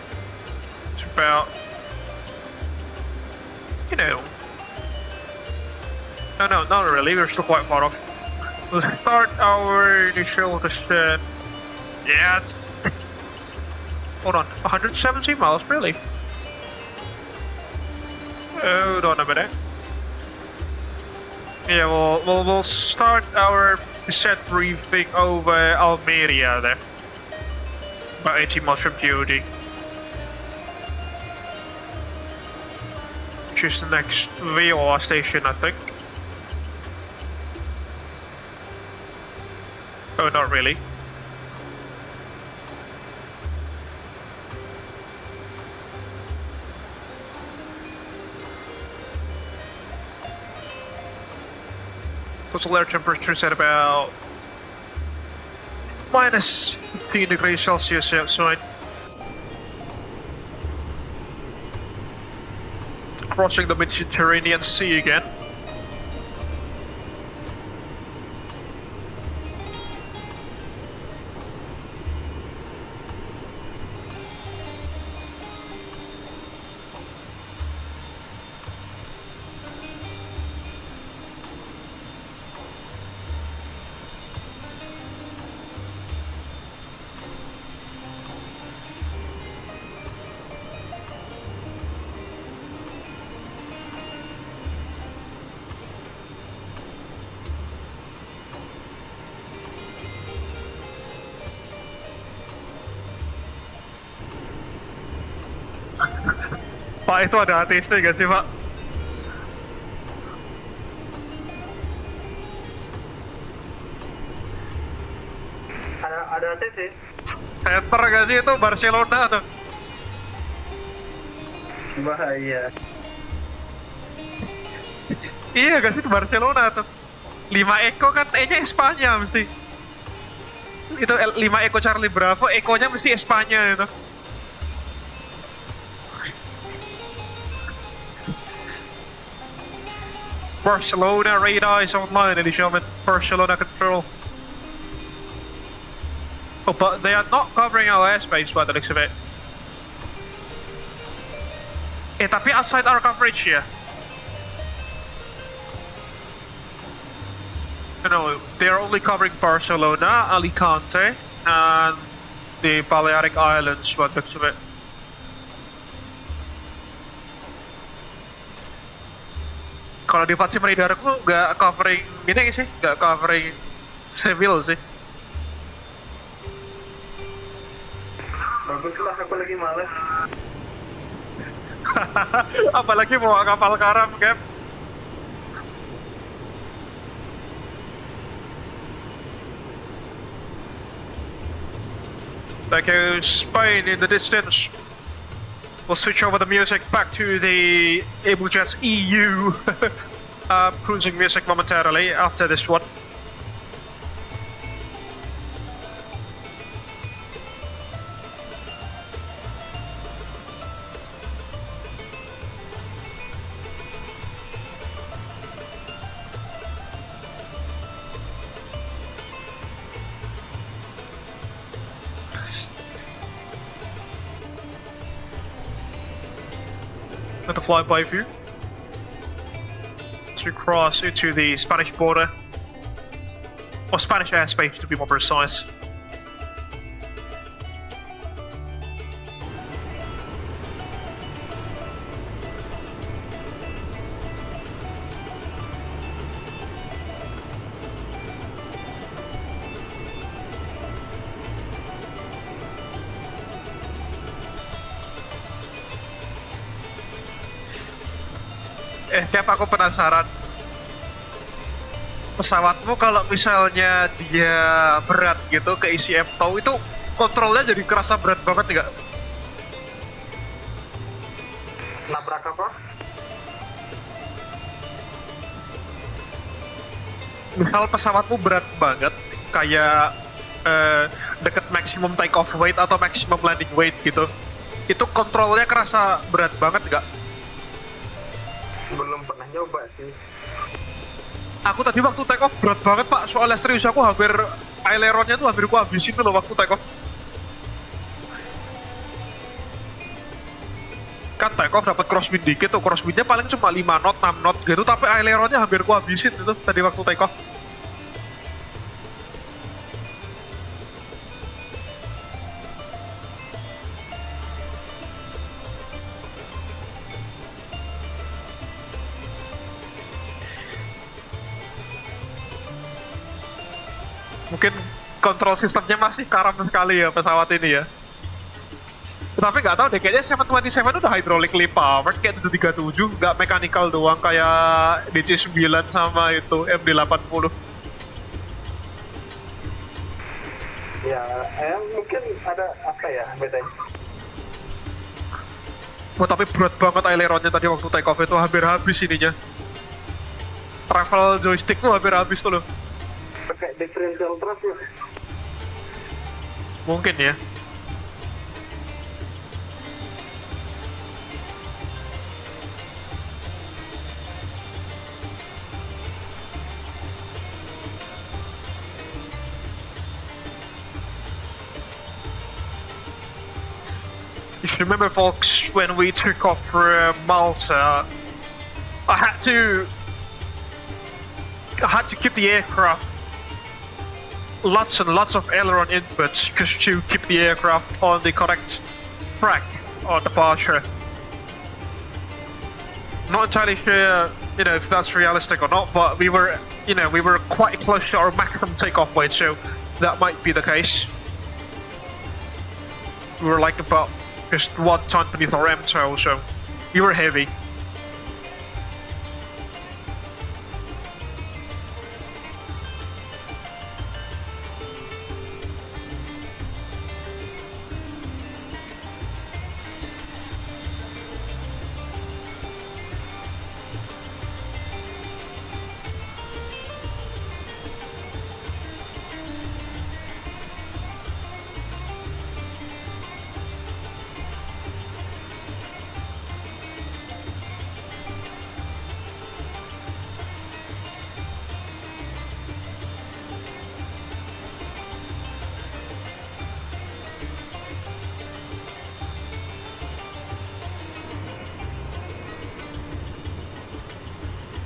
It's about, you know... No, not really, we're still quite far off. We'll start our initial descent. Yeah, hold on, 170 miles, really? Hold on a minute. Yeah, we'll start our descent briefing over Almeria there. About 80 miles from TOD. Which is the next VOR station, I think. Oh, not really. Total air temperature is at about minus 15 degrees Celsius outside. Crossing the Mediterranean Sea again. Pak, itu ada ATC nggak sih, Pak? Ada ATC? Center nggak sih itu Barcelona tuh? Bahaya. Iya nggak sih itu Barcelona tuh? 5 Eko kan E-nya Espanya mesti. Itu 5 Eko Charlie Bravo, Eko-nya mesti Espanya itu. Barcelona radar is online, ladies and gentlemen. Barcelona control. Oh, but they are not covering our airspace by the looks of it. Tapi outside our coverage here. No, they are only covering Barcelona, Alicante, and the Balearic Islands by the looks of it. Kalau di VATSIM radarku nggak covering ini sih, nggak covering Seville sih. Baguslah, aku lagi males. Apalagi bawa kapal karam, Cap. Thank you, Spain in the distance. We'll switch over the music back to the Abel Jets EU cruising music momentarily after this one. At the flyby view to cross into the Spanish border, or Spanish airspace to be more precise. Cap, aku penasaran. Pesawatmu kalau misalnya dia berat gitu ke isi MTOW itu kontrolnya jadi kerasa berat banget nggak? Nabrak apa? Misal pesawatmu berat banget, kayak deket maximum take off weight atau maximum landing weight gitu, itu kontrolnya kerasa berat banget nggak? Belum pernah nyoba sih. Aku tadi waktu take off berat banget, Pak, soalnya serius aku hampir aileronnya tuh hampir aku habisin tuh loh waktu take off. Kan take off dapat crosswind dikit tuh, crosswindnya paling cuma 5 knot, 6 knot gitu, tapi aileronnya hampir aku habisin itu tadi waktu take off. Mungkin kontrol sistemnya masih karam sekali ya pesawat ini ya. Tapi nggak tahu deh, kayaknya 727 udah hydraulically powered kayak 737, nggak mechanical doang kayak DC-9 sama itu MD-80. Ya, mungkin ada apa ya bedanya. Oh, tapi berat banget aileronnya tadi waktu take off itu, hampir habis ininya. Travel joystick tuh hampir habis tuh loh. Pakai differential thrust ya? Mungkin ya. If you remember, folks, when we took off for Malta, I had to keep the aircraft lots and lots of aileron inputs just to keep the aircraft on the correct track on departure. Not entirely sure, if that's realistic or not, but we were quite close to our maximum takeoff weight, so that might be the case. We were like about just 1 ton beneath our MTOW, so we were heavy.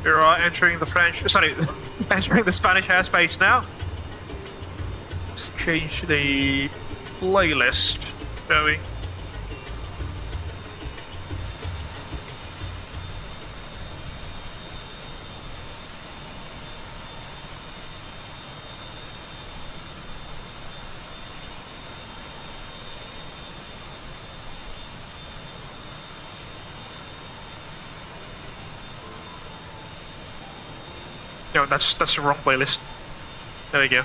We're entering the entering the Spanish airspace now. Let's change the playlist, shall we? No, that's the wrong playlist. There we go.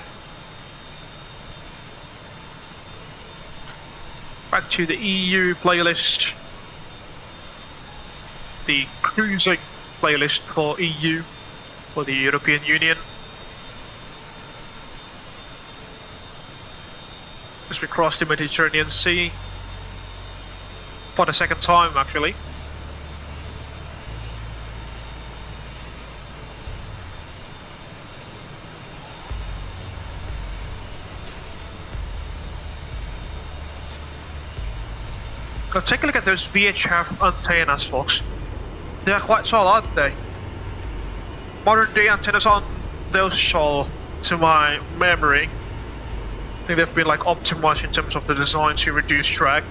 Back to the EU playlist. The cruising playlist for EU, for the European Union. As we cross the Mediterranean Sea. For the second time, actually. Now take a look at those VHF antennas, folks. They're quite tall, aren't they? Modern day antennas aren't those tall, to my memory. I think they've been like optimized in terms of the design to reduce drag.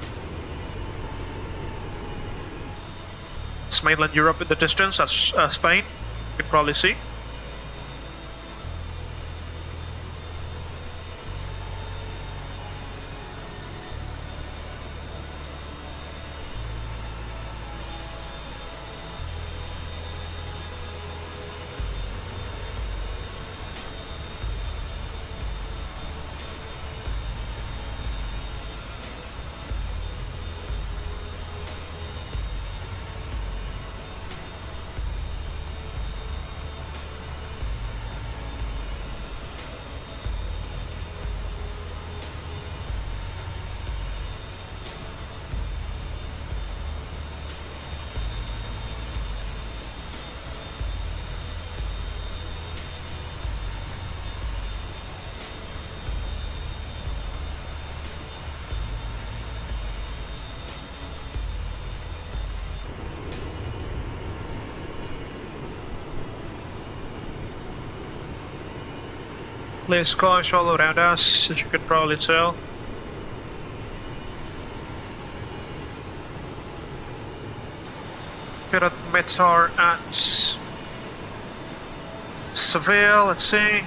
It's mainland Europe in the distance, that's Spain, you can probably see. Clear skies all around us, as you can probably tell. Got a METAR at Seville, let's see.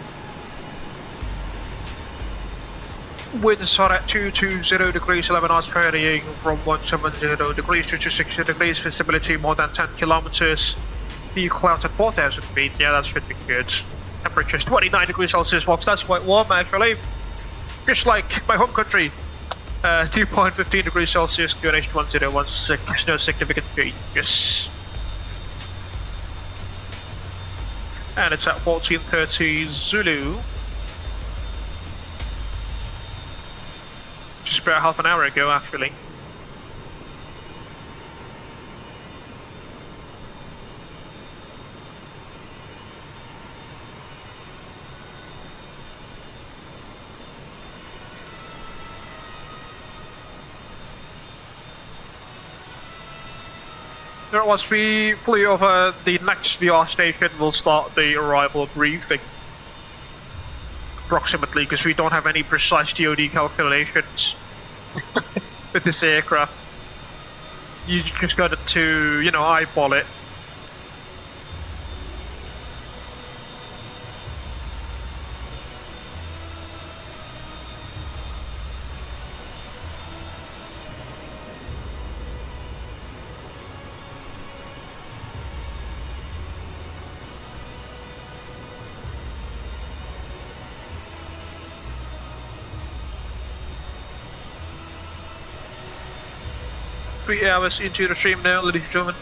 Winds are at 220 degrees, 11 knots, varying from 170 degrees to 260 degrees, visibility more than 10 kilometers. The clouds at 4,000 feet, yeah, that should be good. Temperatures 29 degrees Celsius, folks, that's quite warm actually. Just like my home country. 2.15 degrees Celsius, QNH 1016, no significant changes. And it's at 1430 Zulu. just about half an hour ago actually. Once we fly over the next VR station, we'll start the arrival briefing. Approximately, because we don't have any precise DoD calculations with this aircraft. You just got to, you know, eyeball it. Three hours into the stream now, ladies and gentlemen.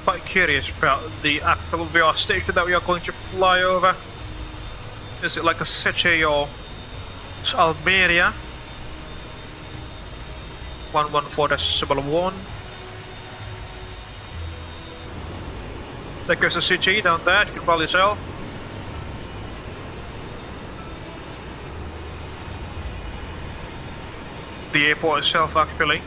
Quite curious about the actual VR station that we are going to fly over. Is it like a city or Almeria? 114.1. There goes a city down there, you can probably tell. The airport itself actually.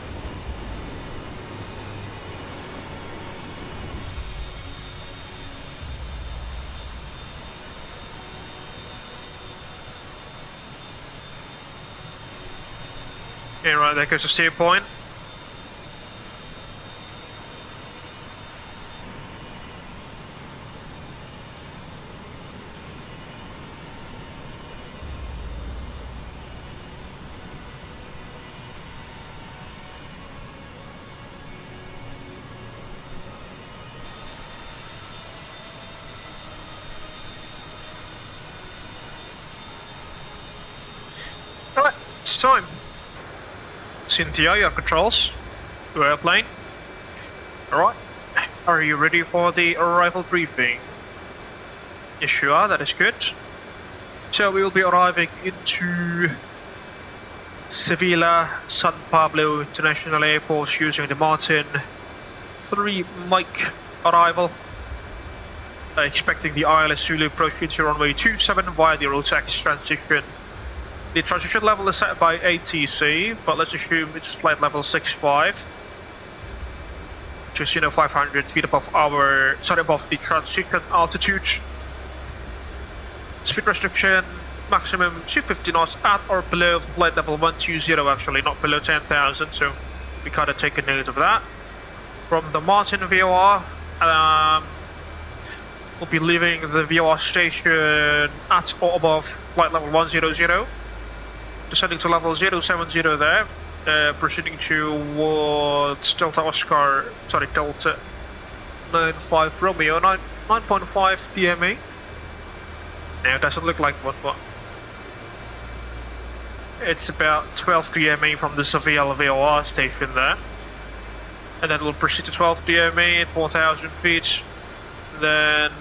Yeah, right, there goes the steer point. Alright, it's time. Cynthia, you have controls to airplane. Alright, are you ready for the arrival briefing? Yes you are, that is good. So we will be arriving into Seville, San Pablo International Airport using the Martin 3 mic arrival. Expecting the ILS Zulu approach into runway 27 via the road taxi transition. The transition level is set by ATC, but let's assume it's flight level 65, which is 500 feet above above the transition altitude. Speed restriction maximum 250 knots at or below flight level 120 actually, not below 10,000, so we gotta take a note of that. From the Martin VOR, we'll be leaving the VOR station at or above flight level 100. Descending to level 070 there, proceeding towards Delta 95 Romeo, 9.5 DME. Now it doesn't look like one, but it's about 12 DME from the Seville VOR station there. And then we'll proceed to 12 DME at 4,000 feet. Then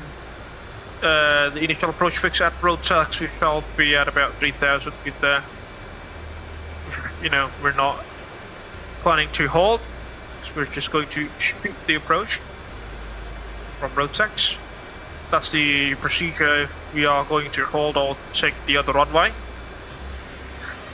the initial approach fix at road taxi shall be at about 3,000 feet there. We're not planning to hold, so we're just going to shoot the approach from road tax. That's the procedure if we are going to hold or take the other runway.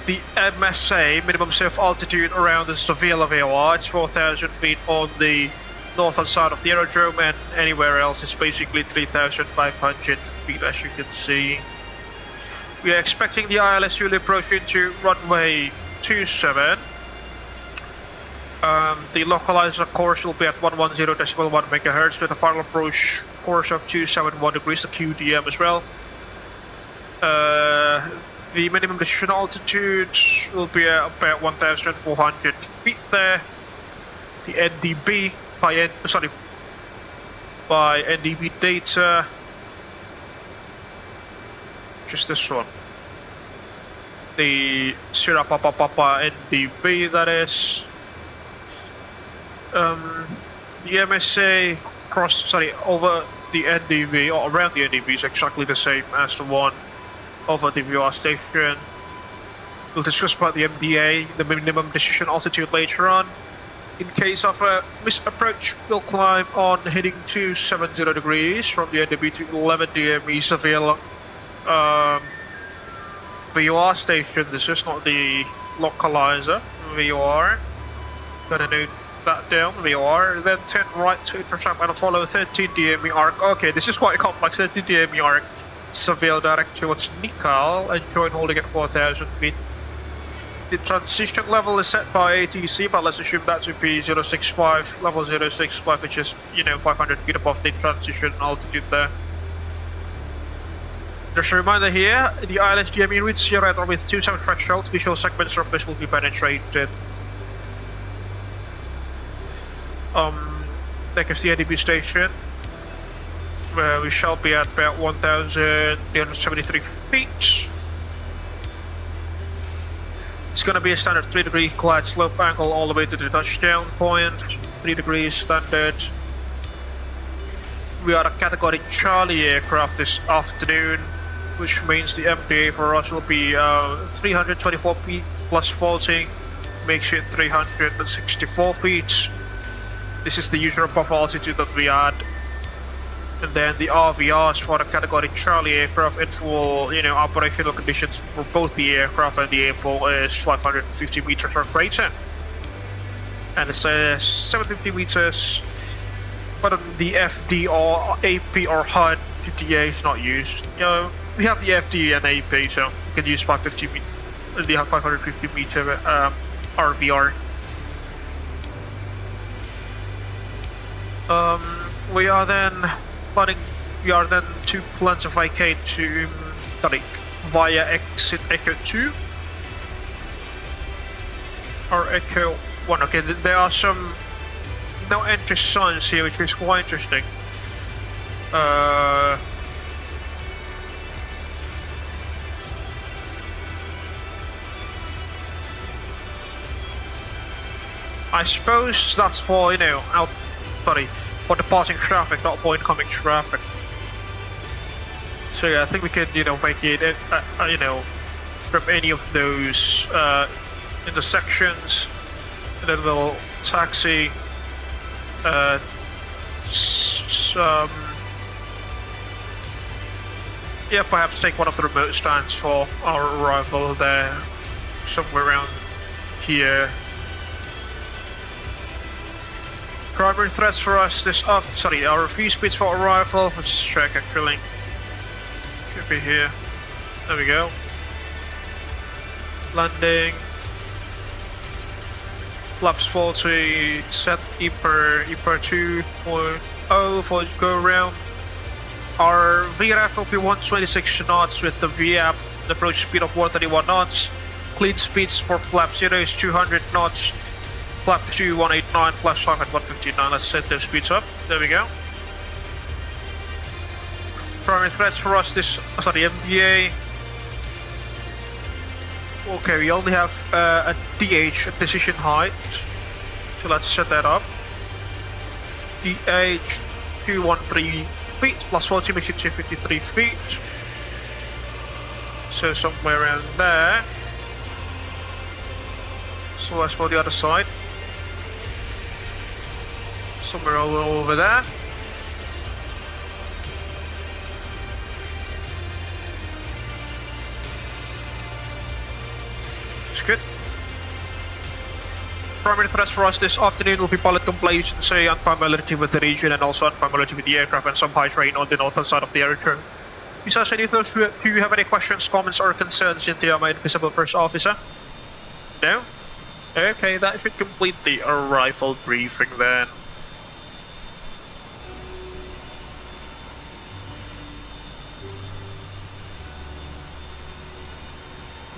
the MSA, minimum safe altitude around the Seville VOR, it's 4,000 feet on the northern side of the aerodrome, and anywhere else it's basically 3,500 feet, as you can see. We are expecting the ILS to approach into runway 27. The localizer course will be at 110.1 MHz with a final approach course of 271 degrees, the QDM as well. The minimum decision altitude will be at about 1,400 feet there. The NDB by NDB data, just this one. The Sierra Papa NDB, that is. The MSA over the NDB or around the NDB is exactly the same as the one over the VR station. We'll discuss about the MDA, the minimum decision altitude, later on. In case of a misapproach, we'll climb on heading 270 degrees from the NDB to 11 DME Seville VR station. This is not the localizer, VR. Gonna note that down, VOR, then 10 right to intercept and follow 13 DME arc. Okay, this is quite complex. 13 DME arc, Seville direct towards Nikal, and join holding at 4,000 feet. The transition level is set by ATC, but let's assume that to be 065, level 065, which is, 500 feet above the transition altitude there. There's a reminder here, the ILS GME reads your radar with 27 thresholds, visual segments surface will be penetrated. Back of the ADB station, where we shall be at about 1,373 feet. It's going to be a standard 3-degree glide slope angle all the way to the touchdown point, 3 degrees standard. We are a category Charlie aircraft this afternoon, which means the MDA for us will be 324 feet plus vaulting, makes it 364 feet. This is the usual above altitude that we had. And then the RVRs for the category Charlie aircraft in full, operational conditions for both the aircraft and the airport is 550 meters or greater. And it says 750 meters, but on the FD or AP or HUD, PTA is not used. We have the FD and AP, so we can use 550 meter, the 550 meter RVR. We are then to plan to vacate to, via exit Echo 2 or Echo 1. Okay, there are some no entry signs here, which is quite interesting. I suppose that's for, for departing traffic, not for incoming traffic. So yeah, I think we can, vacate it, from any of those intersections, and then we'll taxi perhaps take one of the remote stands for our arrival there, somewhere around here. Primary threats for us our view speeds for arrival. Let's check actually. Could be here. There we go. Landing. Flaps 40, set EPR 2.0 for go around. Our VRAF will be 126 knots with the VAP, the approach speed of 131 knots. Clean speeds for flap 0 is 200 knots. Flap 2 189, flap 5 at 159. Let's set those speeds up. There we go. Primary threats for us MDA. Okay, we only have a DH, a decision height. So let's set that up. DH 213 feet plus 40 makes it 253 feet. So somewhere around there. So let's go the other side. Somewhere over there. good. Primary thrust for us this afternoon will be pilot complacency and familiarity with the region, and also unfamiliarity with the aircraft and some high terrain on the northern side of the aerodrome. Besides any of those, do you have any questions, comments, or concerns into my invisible first officer? No? Okay, that should complete the arrival briefing then.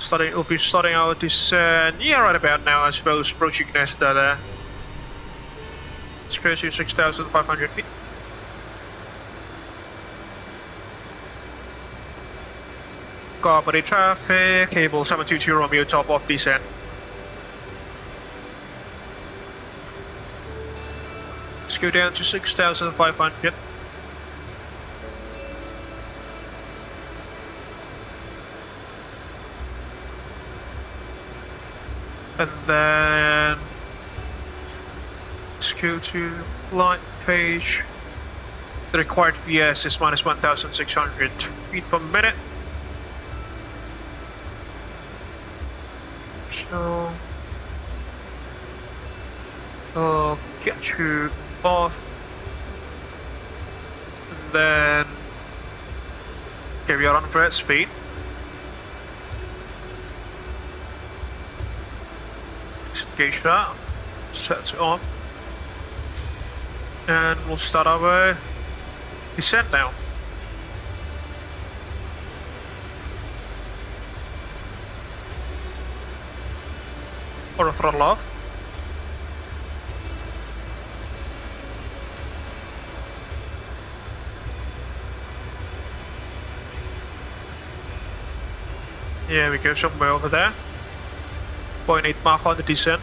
We'll be starting out this yeah, right about now, I suppose, approaching Nesta there. It's close to 6,500 feet. Copy traffic, cable 722 Romeo, top off descent. Let's go down to 6,500. And then let's go to flight page. The required VS is minus 1,600 feet per minute. So I'll get you off, and then carry on for at speed. Engage that, set it on, and we'll start our descent now. Or a throttle off. Yeah, we go somewhere over there. 0.8 Mach on the descent.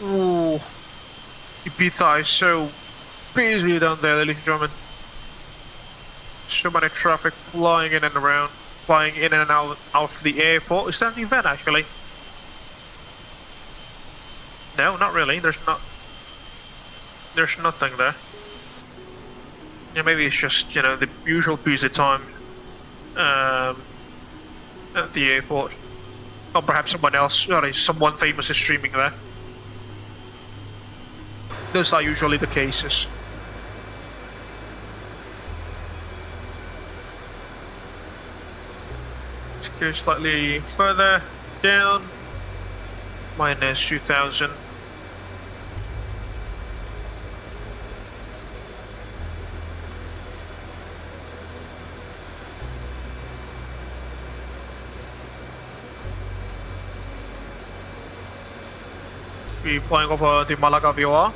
Oh, Ibiza is so busy down there, ladies and gentlemen. So many traffic flying in and around, flying in and out of the airport. Is that an event actually? No, not really. There's nothing there. Yeah, maybe it's just, you know, the usual busy time at the airport. Or perhaps someone famous is streaming there. Those are usually the cases. Let's go slightly further down. Minus 2,000. We're flying over the Malaga VOR.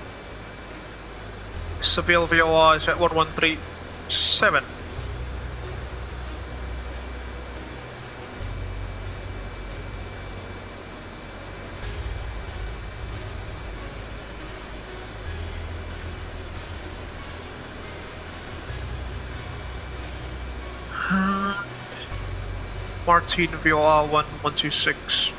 Seville VOR is at 1137. Martin VOR 1126.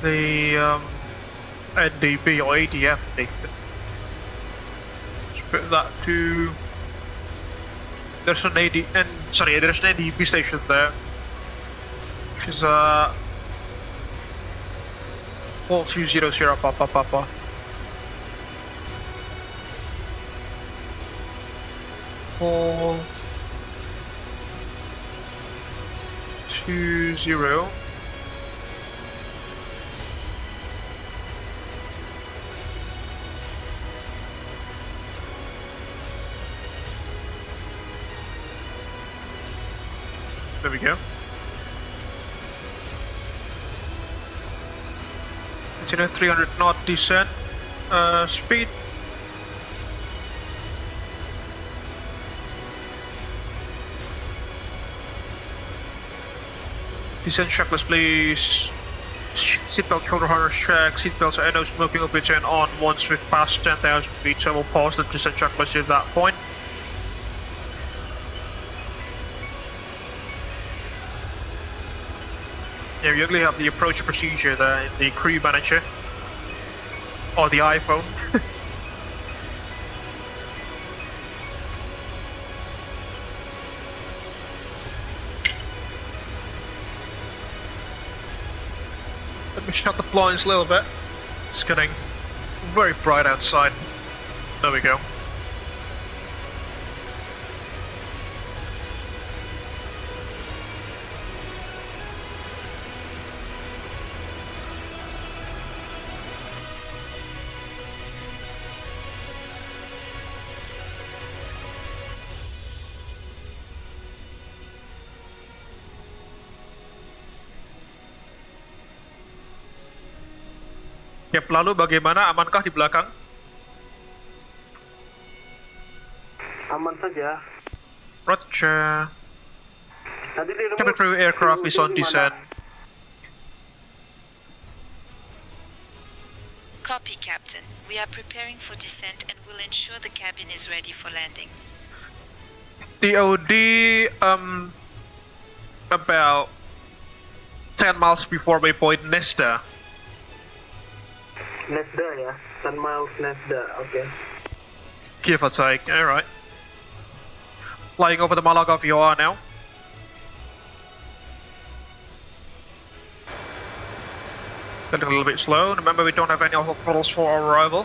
The NDB or ADF, let's put that to. There's an there's an NDB station there, which is 4200 Papa. Four 20. There we go. Continue 300 knot descent. Speed. Descent checklist, please. Seatbelt, shoulder harness check. Seatbelts and no smoking will be turned on once we've passed 10,000 feet. So we'll pause the descent checklist at that point. Yeah, we usually have the approach procedure there in the crew manager. Or the iPhone. Let me shut the blinds a little bit. It's getting very bright outside. There we go. Yap, lalu bagaimana? Amankah di belakang? Aman saja. Roger. Tadi di Cabin crew aircraft is on descent. Copy, Captain. We are preparing for descent and will ensure the cabin is ready for landing. DOD, about 10 miles before waypoint Nesta. Nesda ya, 10 miles Nesda, okay. Give or take, alright. Flying over the Malaga VOR now. Getting a little bit slow. Remember, we don't have any auto throttles for our arrival.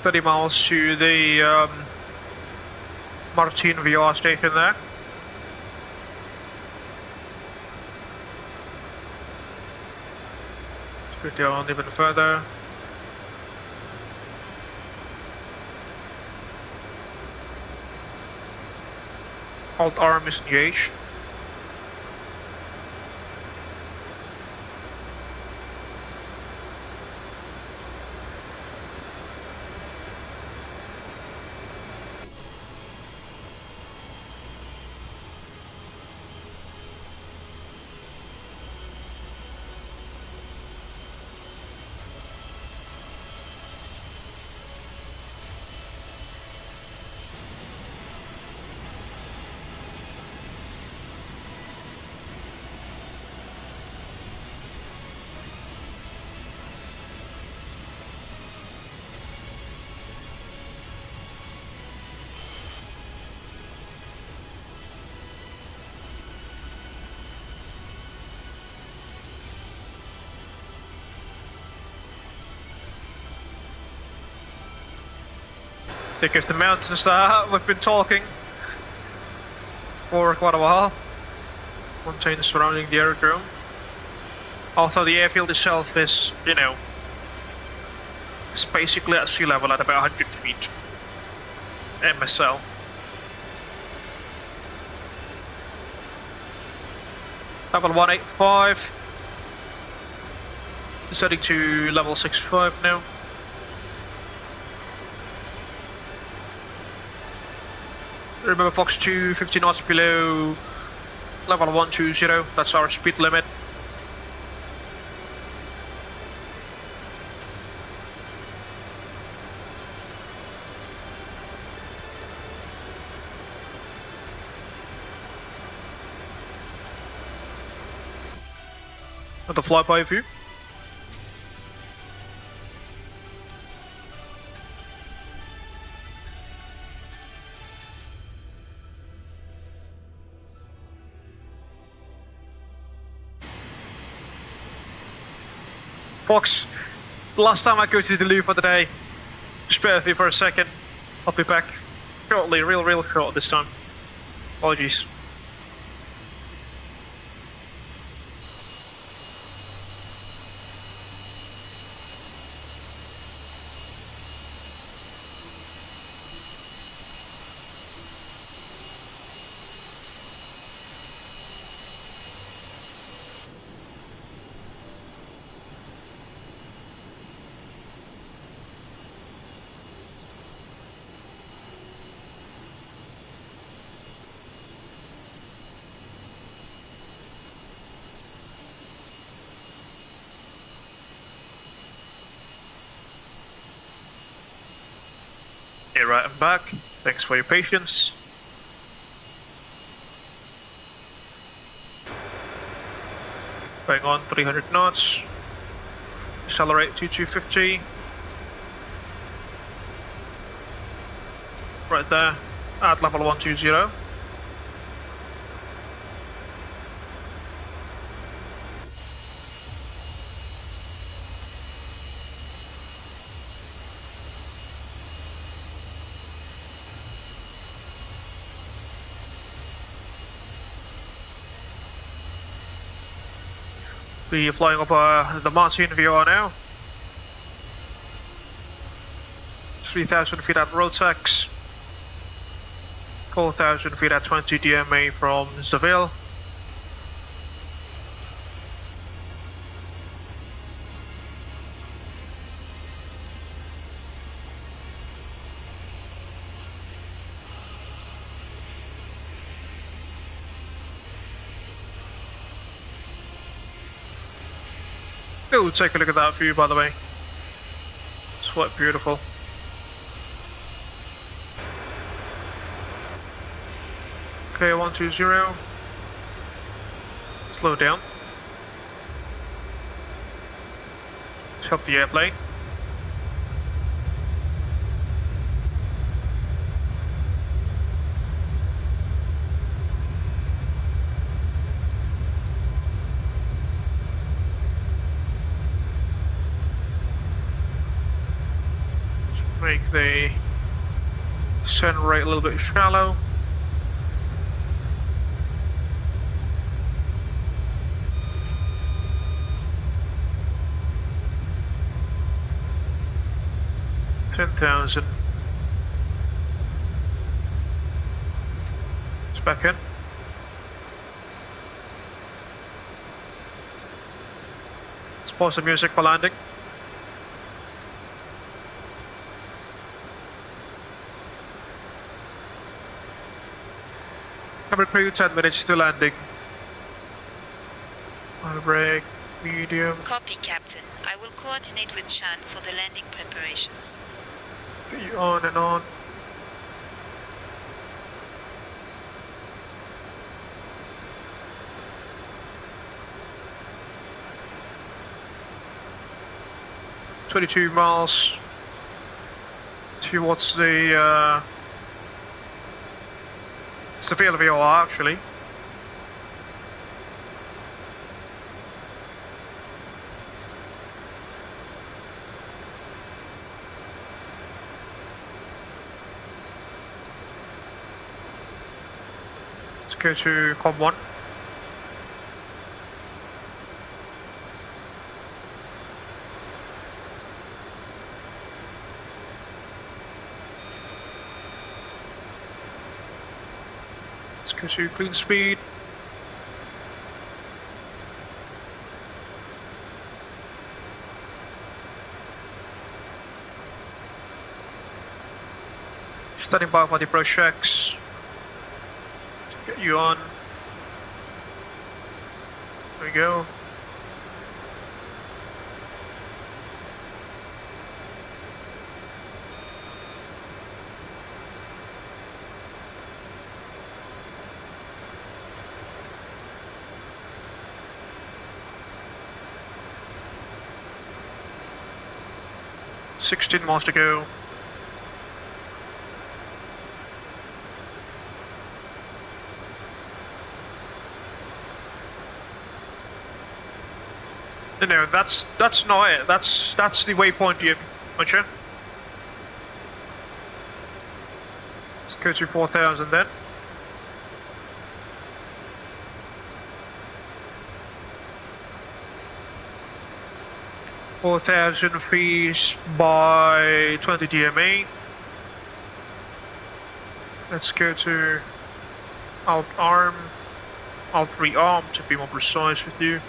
$30 miles to the Martin VR station there. Let's go down even further. Alt arm is engaged. Thickest the mountains there, we've been talking for quite a while. Mountains surrounding the aerodrome. Although the airfield itself is, you know, it's basically at sea level at about 100 feet. MSL. Level 185. Descending to level 65 now. Remember Fox 2, 50 knots below level 120, that's our speed limit. At the flyby view. Fox, the last time I go to the loo for the day, just bear with me for a second, I'll be back. shortly, real short this time. Apologies. Yeah, right, I'm back. Thanks for your patience. Going on 300 knots. Accelerate to 250. Right there, at level 120. We're flying over the Martin VR now. 3,000 feet at road tax. 4,000 feet at 20 DMA from Seville. Go take a look at that view, by the way. It's quite beautiful. Okay, 120. Slow down. Stop the airplane. Make the center rate a little bit shallow. $10,000. It's back in. Let's pause the music for landing. Cabin crew, 10 minutes to landing. On brake, medium. Copy, Captain. I will coordinate with Chan for the landing preparations. Get you on and on. $22 miles towards the Seville VOR actually. Let's go to COM 1. Let's go to clean speed. Standing by for the approach checks. Get you on. There we go. $16 miles to go. No, that's not it. That's the waypoint, you, aren't you? Let's go to 4,000 then. $4,000 fees by 20 DME. Let's go to Alt Arm, Alt Rearm to be more precise with you.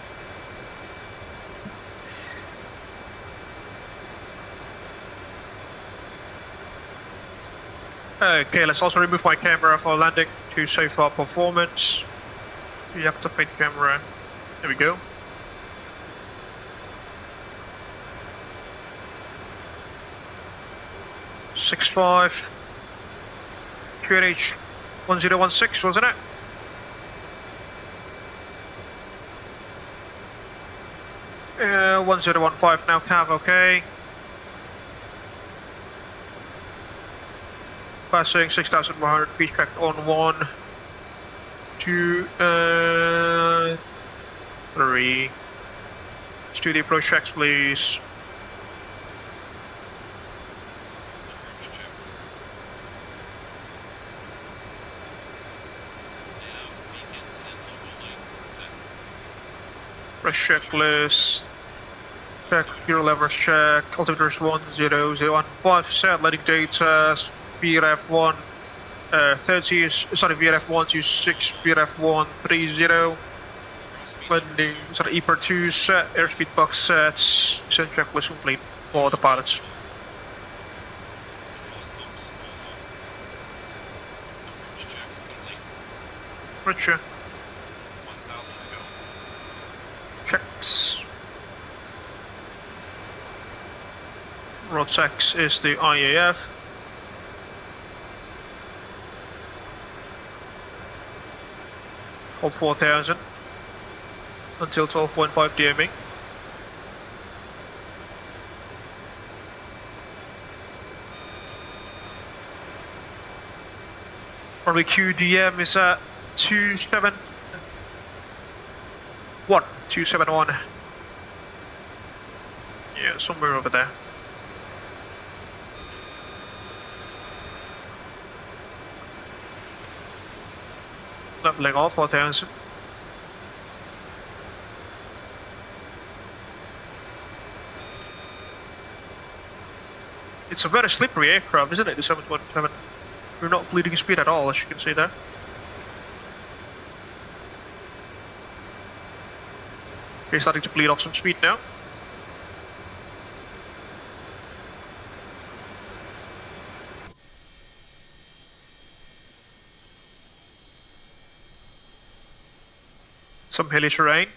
Okay, let's also remove my camera for landing to save our performance. Deactivate camera. There we go. .65 QNH 1016, wasn't it? Yeah, 1015 now, Cav, okay. Passing 6,100 feet, tracked on 1, 2, 3. Studio approach checks, please. Approach checks. Nav, beacon, and logo lights set. Press checklist. Check gear levers, check. Altimeter 10,015 set. Landing data. VRF 130 is sorry, VRF 126, VRF 130. Landing sorry, EPR 2 set. Airspeed box set. Send checklist complete for the pilots. Approach checks complete. Roger. 1,000 to go. Checked. Rotex is the IAF. Hold 4,000 until 12.5 DME. Runway QDM is at 271. Yeah, somewhere over there. Leveling off 4,000. It's a very slippery aircraft, isn't it, the 727? We're not bleeding speed at all, as you can see there. We're starting to bleed off some speed now. Some hilly terrain.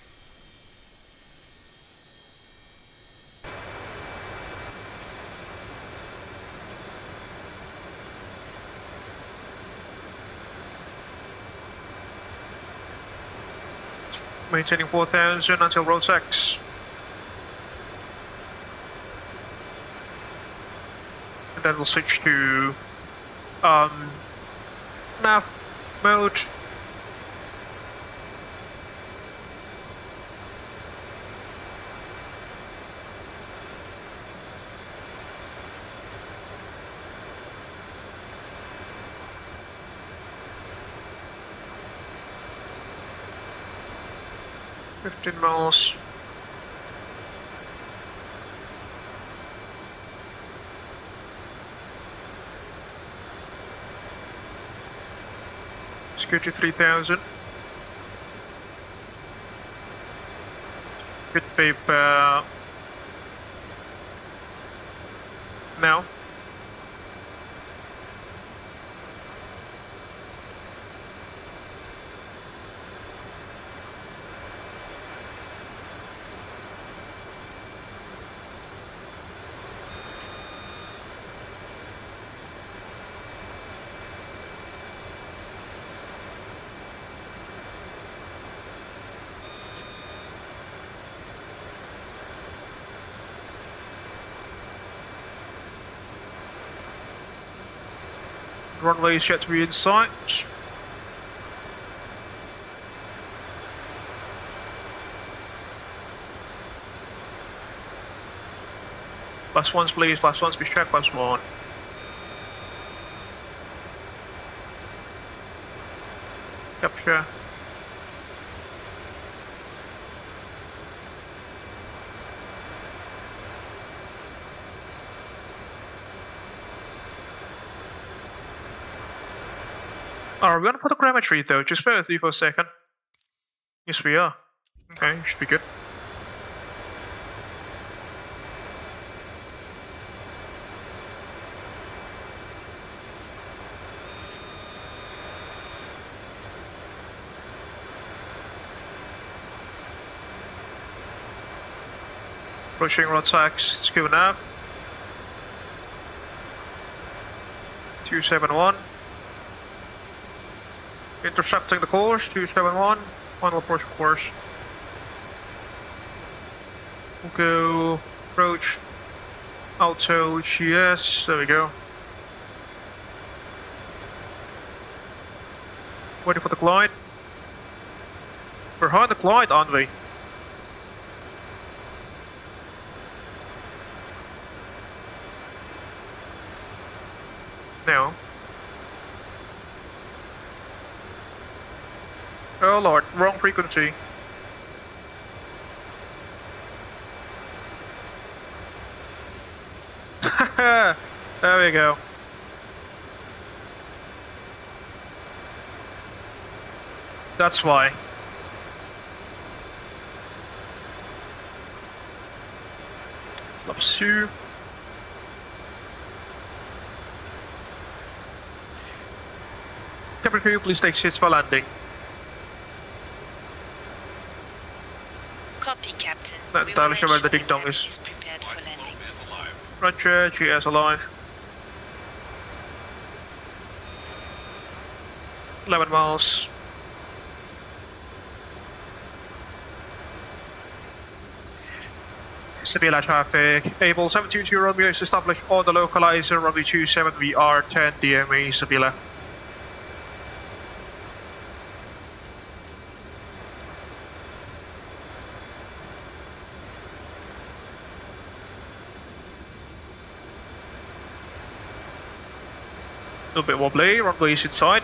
Maintaining 4,000 until road 6. And then we'll switch to nav mode. Miles. Let's go to 3,000. Bit paper now. Runway is yet to be in sight. Last ones please, last ones be checked, last one. Capture. Are we on photogrammetry though? Just bear with me for a second. Yes, we are. Okay, should be good. Approaching road tax, it's going nav. 271. Intercepting the course, 271. Final approach course. We'll go approach Alto GS, there we go. Waiting for the glide. We're behind the glide, aren't we? No. Oh lord, wrong frequency. There we go. That's why. Lapsu. Captain crew, please take seats for landing. Copy, Captain. Not entirely sure where the ding dong is. Is prepared for landing. Roger, GS alive. 11 miles. Seville traffic. Abel 722 Romeo is established on the localizer runway 27 VR 10 DME Seville. A little bit wobbly, runway is inside.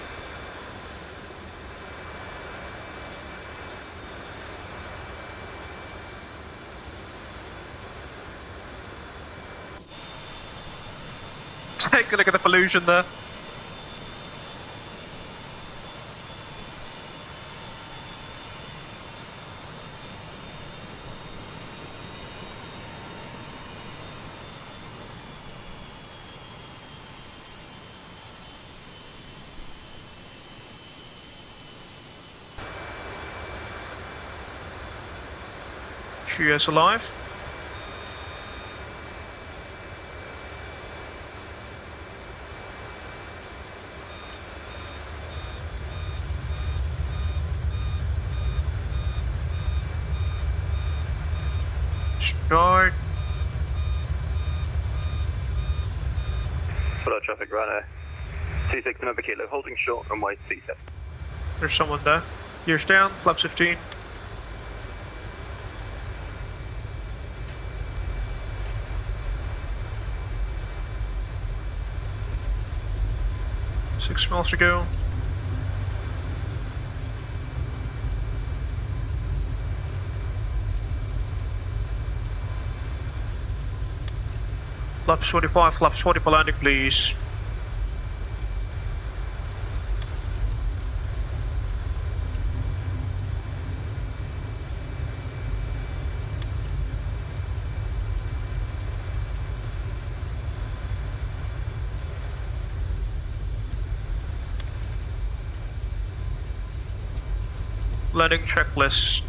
Take a look at the pollution there. GS alive. Start. Follow traffic runner 26 November Kilo, holding short runway 37. There's someone there. Gears down, flaps 15. Six miles to go. Flaps 45, flaps 40 for landing, please. Landing checklist.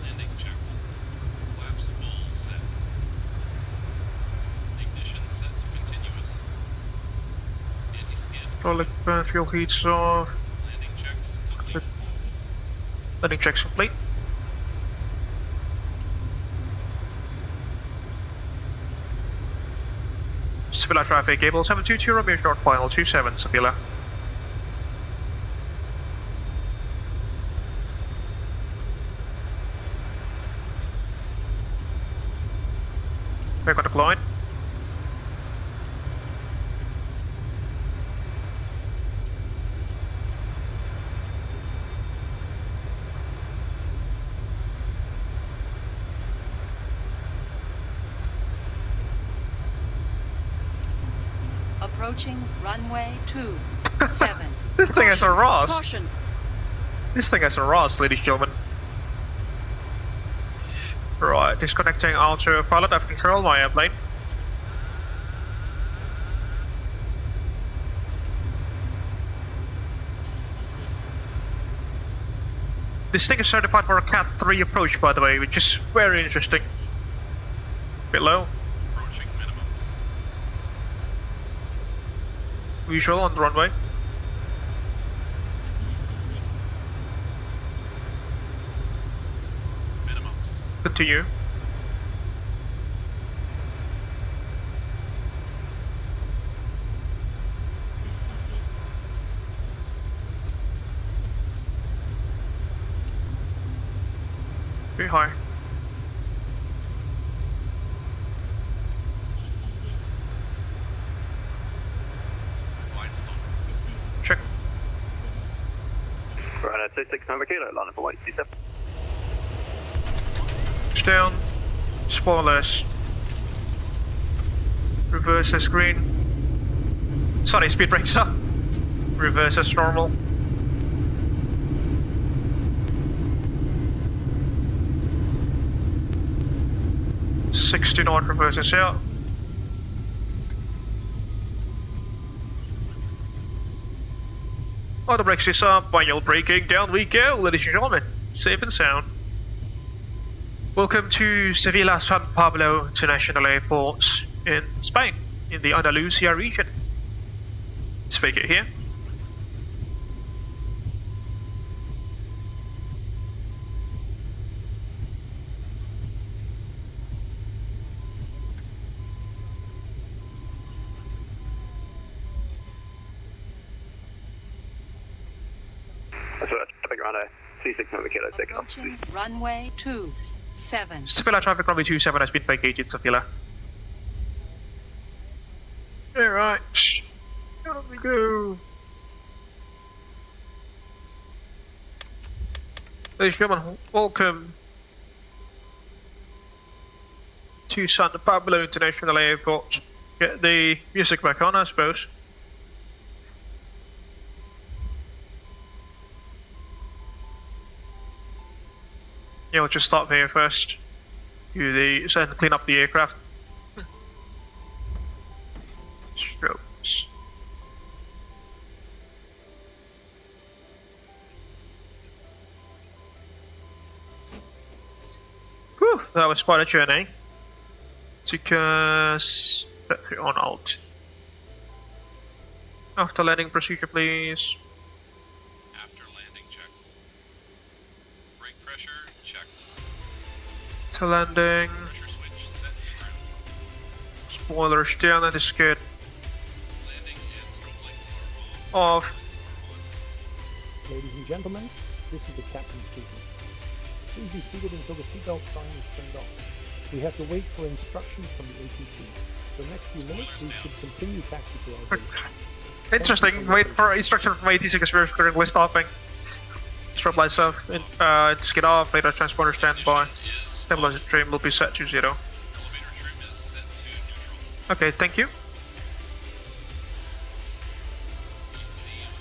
Landing checks. Flaps full set. Ignition set to continuous. Anti-skid. Hydraulic fuel heats off. Landing checks complete. Landing checks complete. Seville traffic, Abel 722 Romeo short final 27 Seville. Back on the glide. Approaching runway 27. This thing has a ROS. Caution. This thing has a ROS, ladies and gentlemen. Right, disconnecting autopilot. I've control my airplane. This thing is certified for a Cat 3 approach, by the way, which is very interesting. Bit low. Approaching minimums. Visual on the runway. Minimums. Continue. Very high. Glide slope. Check. Right, 26 November Kilo, landing for white C7. Down. Spoilers. Reverse as green. Sorry, speed brakes up. Reverse as normal. Sixty knot reverses out. Auto brakes is up, manual braking, down we go, ladies and gentlemen. Safe and sound. Welcome to Seville San Pablo International Airport in Spain, in the Andalusia region. Let's fake it here. That's right, traffic runway C6 November Kilo, taking off. Approaching runway 27. Sevilla traffic runway 27 has been vacated, Sevilla. Alright, down we go. Ladies and gentlemen, welcome to San Pablo International Airport. Get the music back on, I suppose. Yeah, we'll just start here first. Do the clean up the aircraft. Strokes. Whew, that was quite a journey. Took us on alt. After landing procedure, please. After landing checks. Brake pressure checked. To landing. Pressure switch set to ground. Spoilers down, that is good. Landing and strobe lights are on. Off. Lights are on. Ladies and gentlemen, this is the captain speaking. Please be seated until the seatbelt sign is turned off. We have to wait for instructions from the ATC. For the next few minutes, we should continue taxi to our gate. Interesting, wait for instruction from ATC because we're currently stopping. Strobe lights off, just get off, radar transponder standby. Stabilizer trim will be set to 0. Elevator trim is set to neutral. Okay, thank you. EC on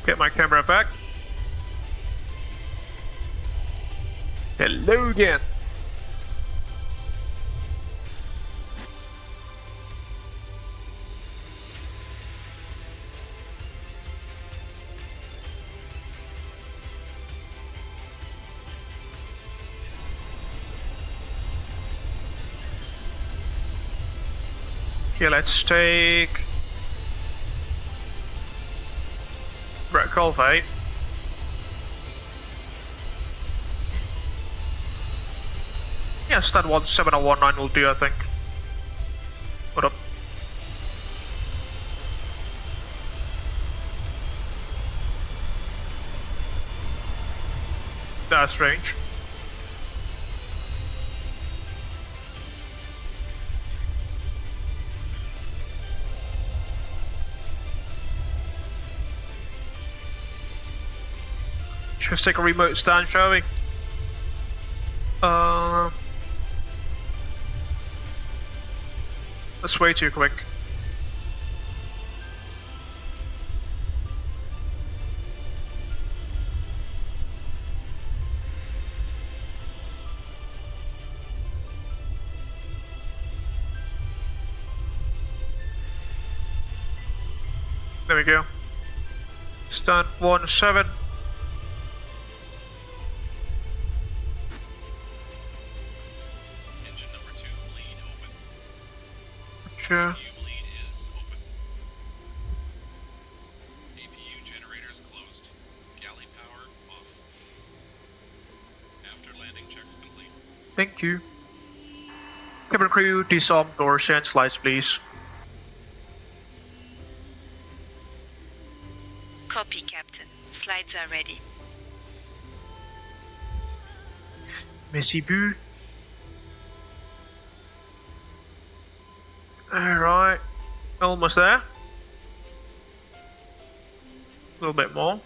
the Get my camera back. Hello again. Okay, let's take Brett Colvate. Yeah, stand 17019 will do, I think. What up? That's strange. Let's take a remote stand, shall we? That's way too quick. There we go. Stunt 17. Engine number 2 bleed open. Sure. APU bleed is open. APU generators closed. Galley power off. After landing checks complete. Thank you. Cabin crew, disarm doors and slides, please. Copy, Captain. Slides are ready. Merci beaucoup. Alright. Almost there. A little bit more.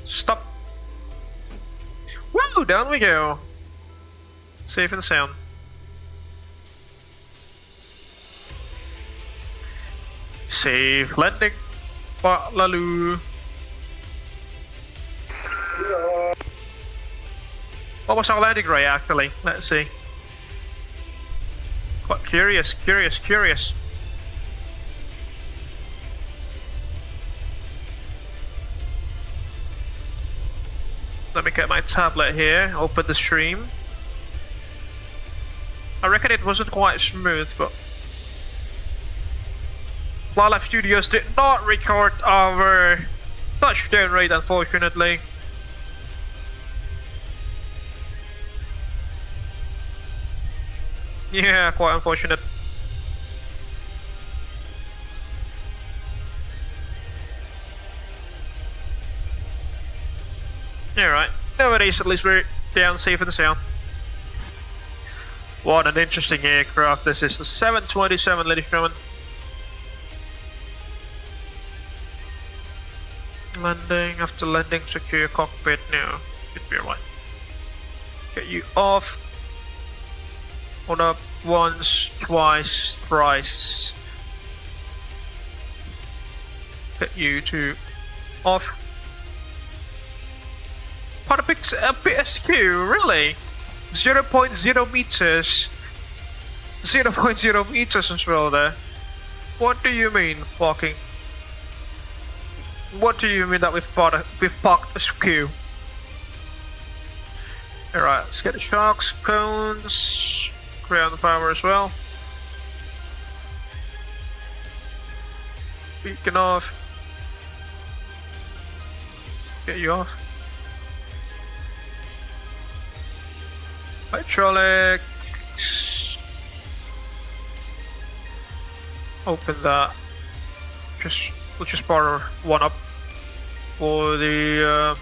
Stop. Woo! Down we go. Safe and sound. Safe landing. Lalu. What was our landing ray actually? Let's see. Quite curious. Let me get my tablet here, open the stream. I reckon it wasn't quite smooth, but Wildlife Studios did not record our touchdown rate, unfortunately. Yeah, quite unfortunate. Alright, nowadays at least we're down safe and sound. What an interesting aircraft this is, the 727, ladies and gentlemen. Landing, after landing, secure cockpit now. Should be alright. Get you off. Hold up, once, twice, thrice. Get you to off. Quite a bit askew, really. 0.0 meters. 0.0 meters as well there. What do you mean, parking? What do you mean that we've parked askew? Alright, let's get the shocks, cones, ground power as well. Beacon off. Get you off. Hydraulics. Open that. We'll just borrow one up for the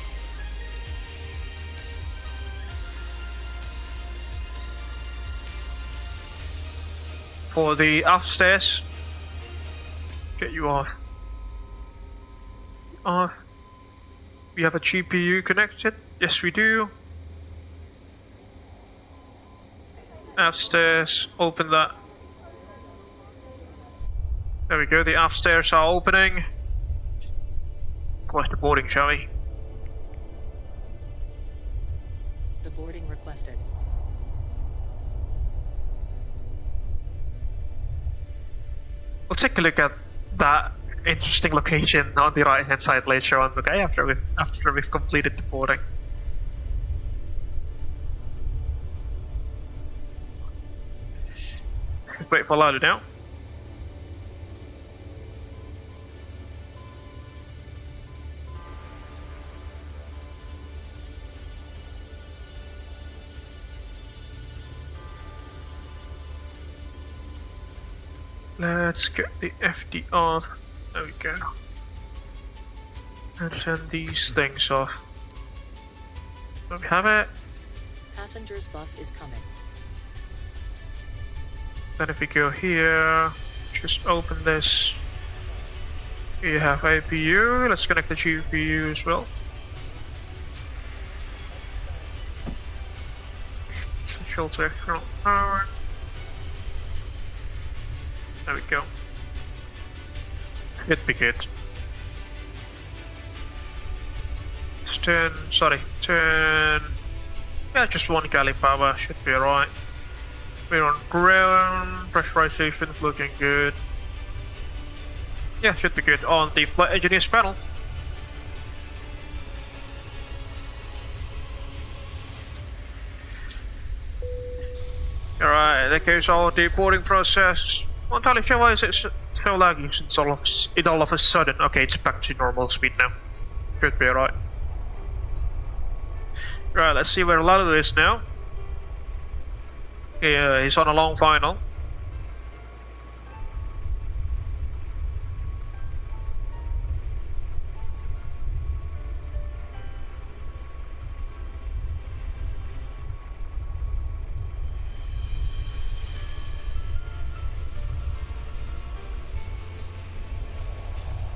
aft stairs. Get you off. Off. We have a GPU connected. Yes, we do. Aft stairs, open that. There we go, the aft stairs are opening. Request the boarding, shall we? The boarding requested. We'll take a look at that interesting location on the right hand side later on, okay? After we've completed the boarding. Wait for Lalu now. Let's get the FD off. There we go. And turn these things off. There we have it. Passenger's bus is coming. Then if we go here, just open this. You have APU, let's connect the GPU as well. Central to external power. There we go. Should be good. It's 10, sorry, 10. Yeah, just 1 galley power, should be alright. We're on ground, pressurization's looking good. Yeah, should be good on the flight engineer's panel. Alright, there goes all the boarding process. I'm not entirely sure why is it so laggy since all of a sudden. Okay, it's back to normal speed now. Should be alright. Right, let's see where Lalo is now. Yeah, he's on a long final.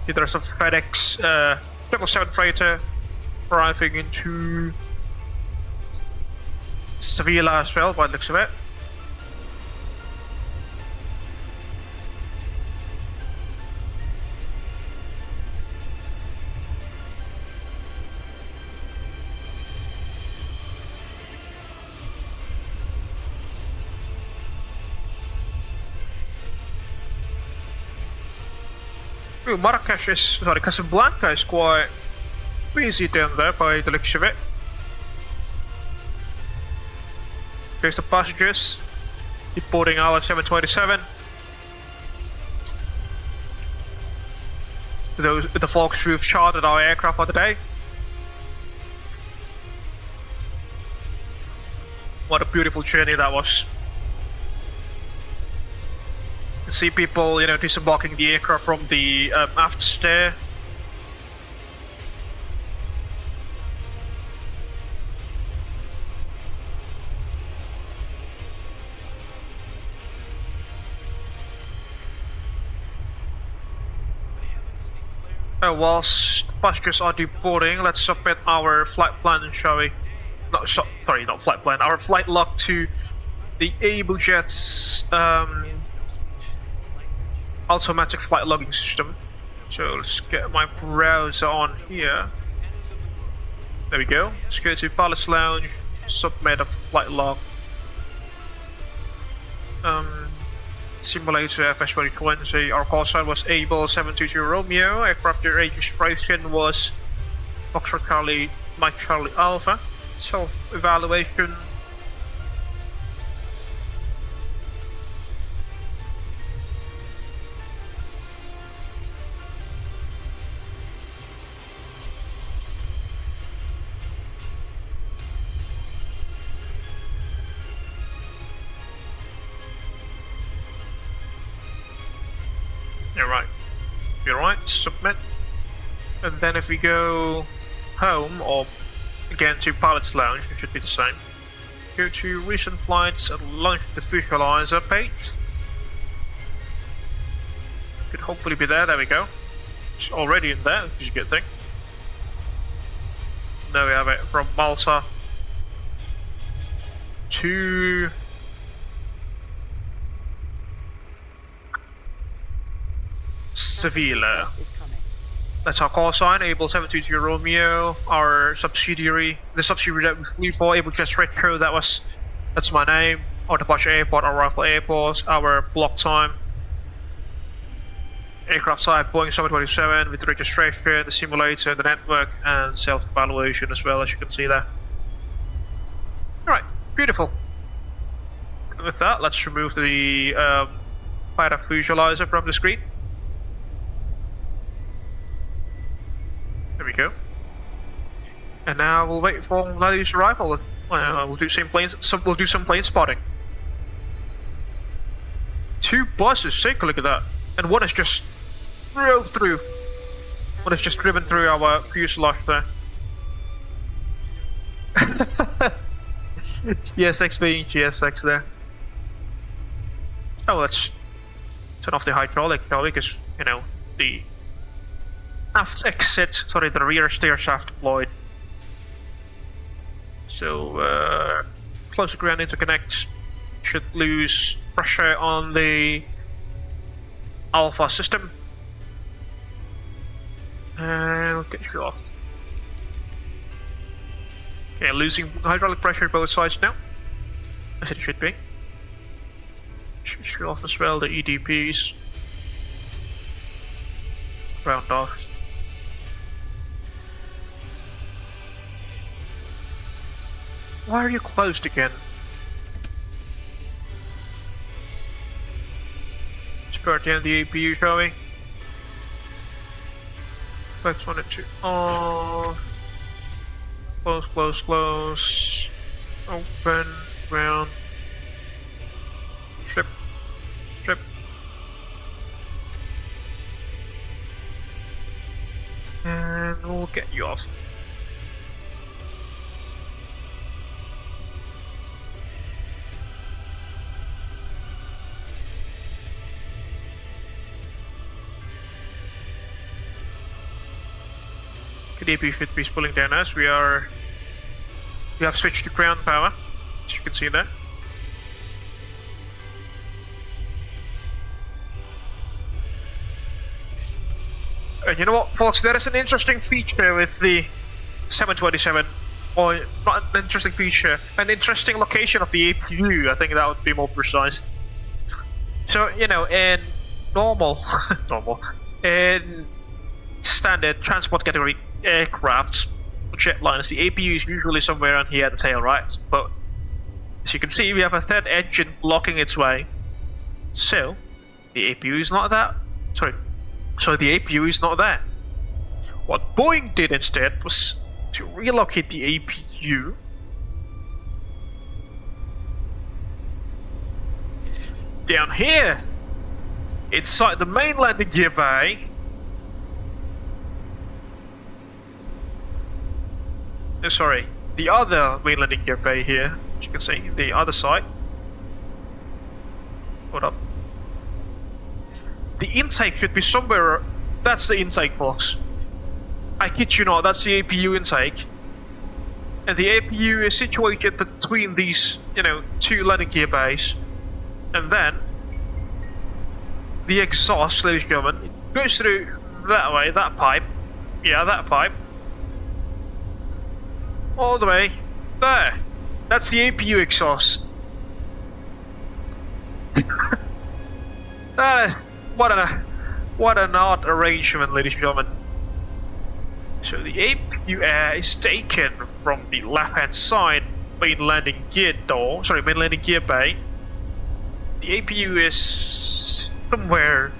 There's a FedEx 777 freighter arriving into Seville as well, by the looks of it. Ooh, Marrakesh is, sorry, Casablanca is quite busy down there by the looks of it. Here's the passengers departing hour 7:27. Those the folks who've chartered our aircraft for the day. What a beautiful journey that was. You see people, you know, disembarking the aircraft from the aft stair. Whilst passengers are departing, let's submit our flight plan, shall we? No, sorry, not flight plan. Our flight log to the Abel Jets automatic flight logging system. So let's get my browser on here. There we go. Let's go to Pilot's Lounge, submit a flight log. Simulator FS 2020. Our call sign was Abel 722 Romeo. Aircraft registration was Foxtrot Charlie Mike Charlie Alpha. Self-evaluation. Submit, and then if we go home or again to Pilot's Lounge, it should be the same. Go to recent flights and launch the visualizer page. Could hopefully be there. There we go. It's already in there, which is a good thing. There we have it from Malta to Seville. That's our call sign, Abel 722 Romeo. Our subsidiary, the subsidiary that we flew for, Abel Jets Retro. That's my name. Our departure airport, our arrival airport, our block time. Aircraft type Boeing 727 with registration, the simulator, the network, and self-evaluation as well, as you can see there. Alright, beautiful. And with that, let's remove the pilot visualizer from the screen. There we go. And now we'll wait for Lalo's arrival. We'll do some plane spotting. 2 buses, take a look at that. And one has just drove through. One has just driven through our fuselage there. GSX being GSX there. Oh, let's turn off the hydraulic now because, you know, the aft exit, sorry, the rear steer shaft deployed. So, close to ground interconnect. Should lose pressure on the alpha system. And we'll get you off. Okay, losing hydraulic pressure both sides now, as it should be. Should off as well the EDPs. Round off. Why are you closed again? Spare down the APU showing. Flex 1 and 2 off. Close, close, close. Open, ground. Strip, strip. And we'll get you off. KDP should be pulling down us. We have switched to ground power, as you can see there. And you know what, folks, there is an interesting feature with the 727, or not an interesting feature, an interesting location of the APU. I think that would be more precise. So, you know, in in standard transport category aircrafts, jetliners, the APU is usually somewhere on here at the tail, right? But as you can see, we have a third engine blocking its way. So the APU is not that. So the APU is not there. What Boeing did instead was to relocate the APU down here inside the main landing gear bay. Sorry, the other main landing gear bay here, as you can see, the other side. Hold up. The intake should be somewhere. That's the intake box. I kid you not, that's the APU intake. And the APU is situated between these, you know, two landing gear bays. And then the exhaust, ladies and gentlemen, it goes through that way, that pipe. Yeah, that pipe. All the way there. That's the APU exhaust. What an odd arrangement, ladies and gentlemen. So the APU air is taken from the left-hand side main landing gear bay. The APU is somewhere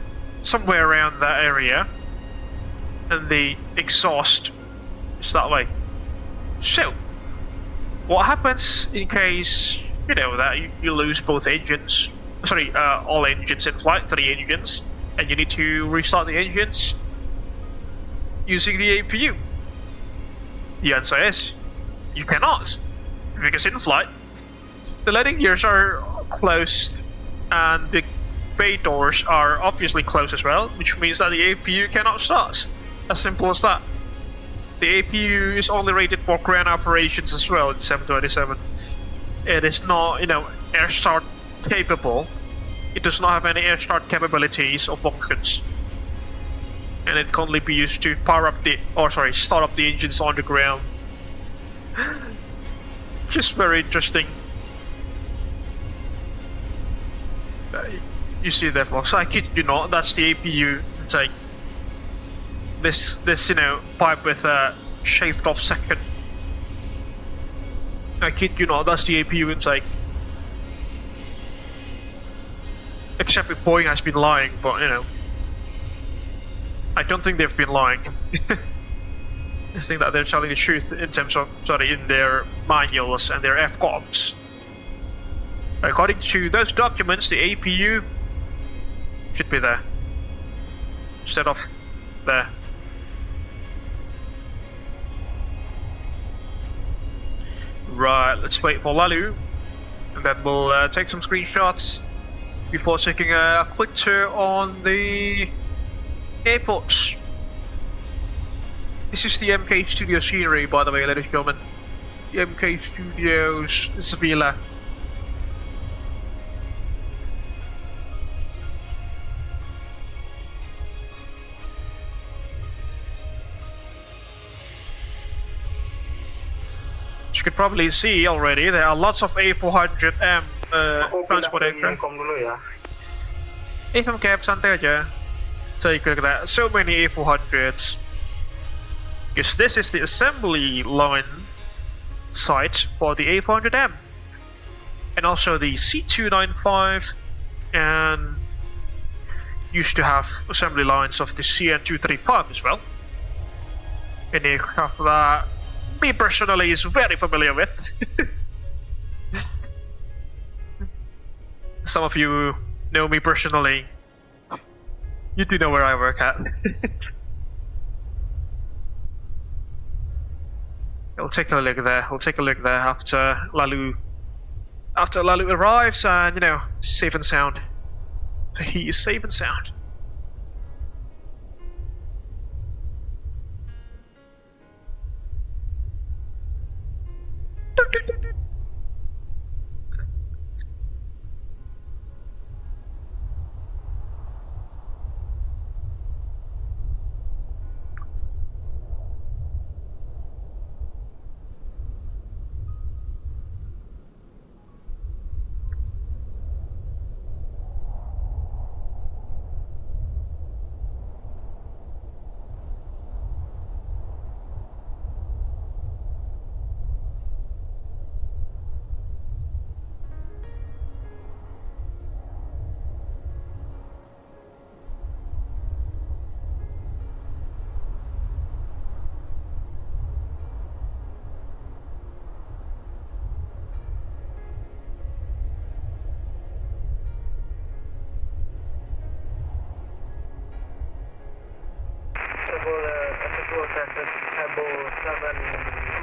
around that area, and the exhaust is that way. So, what happens in case, you know, that you lose both engines, all engines in flight, 3 engines, and you need to restart the engines using the APU? The answer is, you cannot, because in flight, the landing gears are closed, and the bay doors are obviously closed as well, which means that the APU cannot start. As simple as that. The APU is only rated for ground operations as well in 727. It is not, you know, air start capable. It does not have any air start capabilities or functions. And it can only be used to start up the engines on the ground. Just very interesting. You see there, folks. I kid you not, that's the APU intake. This you know, pipe with a shaved off section. I kid you not, that's the APU intake. Except if Boeing has been lying, but you know, I don't think they've been lying. I think that they're telling the truth in terms of, in their manuals and their FCOMs. According to those documents, the APU should be there instead of there. Right, let's wait for Lalu, and then we'll take some screenshots before taking a quick tour on the airports. This is the MK Studio scenery, by the way, ladies and gentlemen. The MK Studios Seville. As you could probably see already, there are lots of A400M transport aircraft. FMCA santai aja. Take a look at that. So many A400s. Because this is the assembly line site for the A400M. And also the C295, and used to have assembly lines of the CN235 as well. An aircraft that me personally is very familiar with. Some of you know me personally. You do know where I work at. We'll take a look there. We'll take a look there after Lalu arrives, and you know, safe and sound. So he is safe and sound.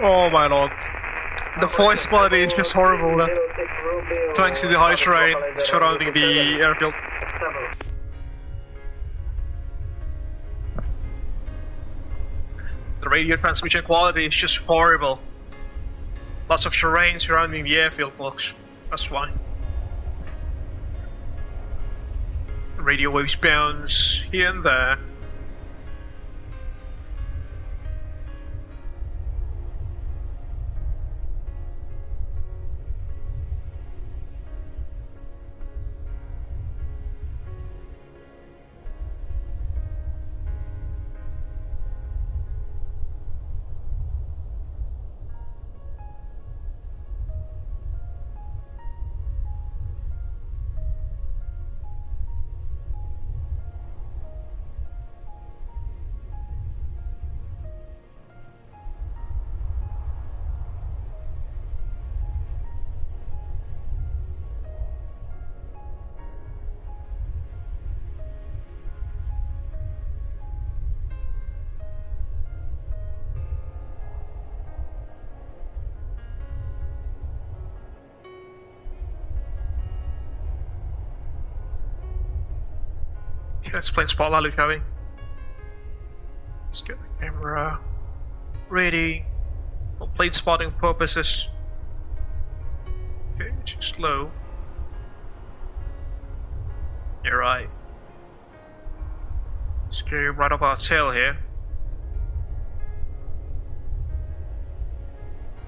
Oh my lord. The voice quality is just horrible there. Thanks to the high terrain surrounding the airfield. The radio transmission quality is just horrible. Lots of terrain surrounding the airfield, folks. That's why. The radio waves bounce here and there. Let's play spot Lalu, shall we? Let's get the camera ready for plane spotting purposes. Okay, too slow. You're right. Let's go right up our tail here.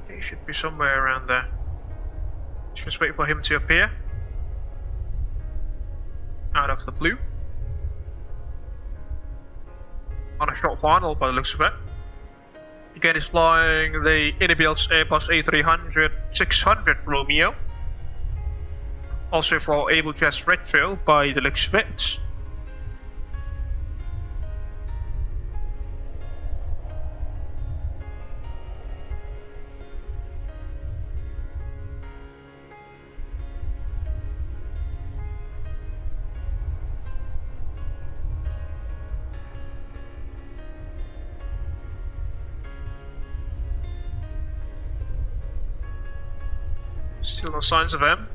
Okay, he should be somewhere around there. Just wait for him to appear out of the blue. On a short final by the looks of it. Again, he's flying the Airbus Airbus A300 600 Romeo. Also for Abel Jets Retro by the looks of it. Still no signs of him.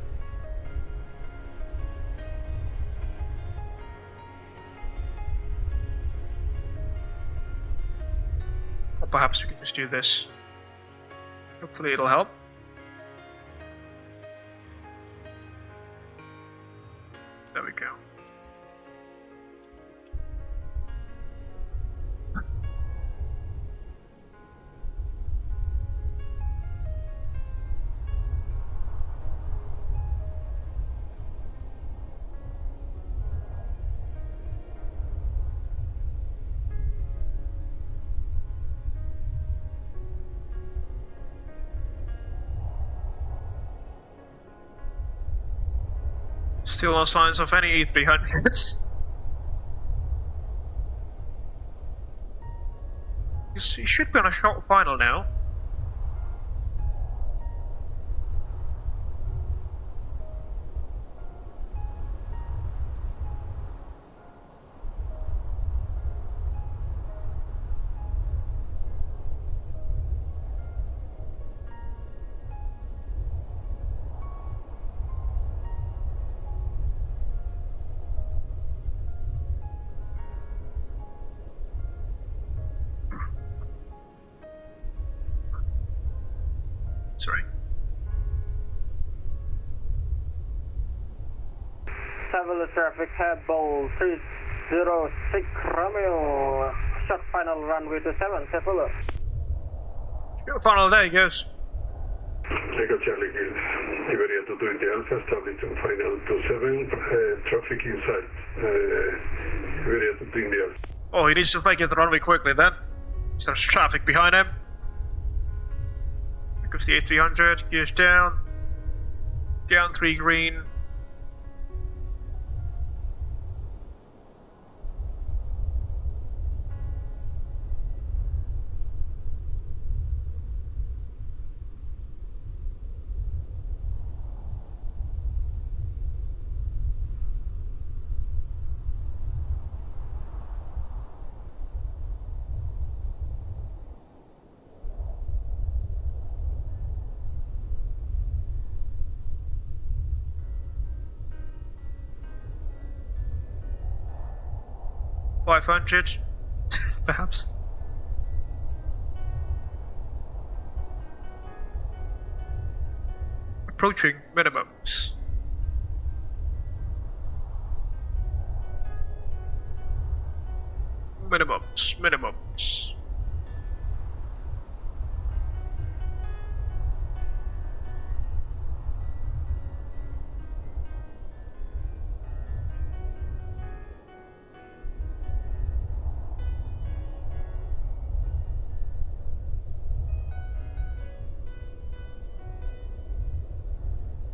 Or perhaps we can just do this. Hopefully it'll help. There we go. Still no signs of any A300s. He should be on a short final now. Sorry. Seville traffic head ball 306 Romeo. Short final runway 27, Seville. Short final, there he goes. Echo Charlie Hill, Iberia 220 Alpha, establishing final 27, traffic inside. Iberia 220 Alpha. Oh, he needs to make it the runway quickly then. There's traffic behind him. Here goes the A300, gears down. Down 3 green. $500, perhaps. Approaching minimums. Minimums.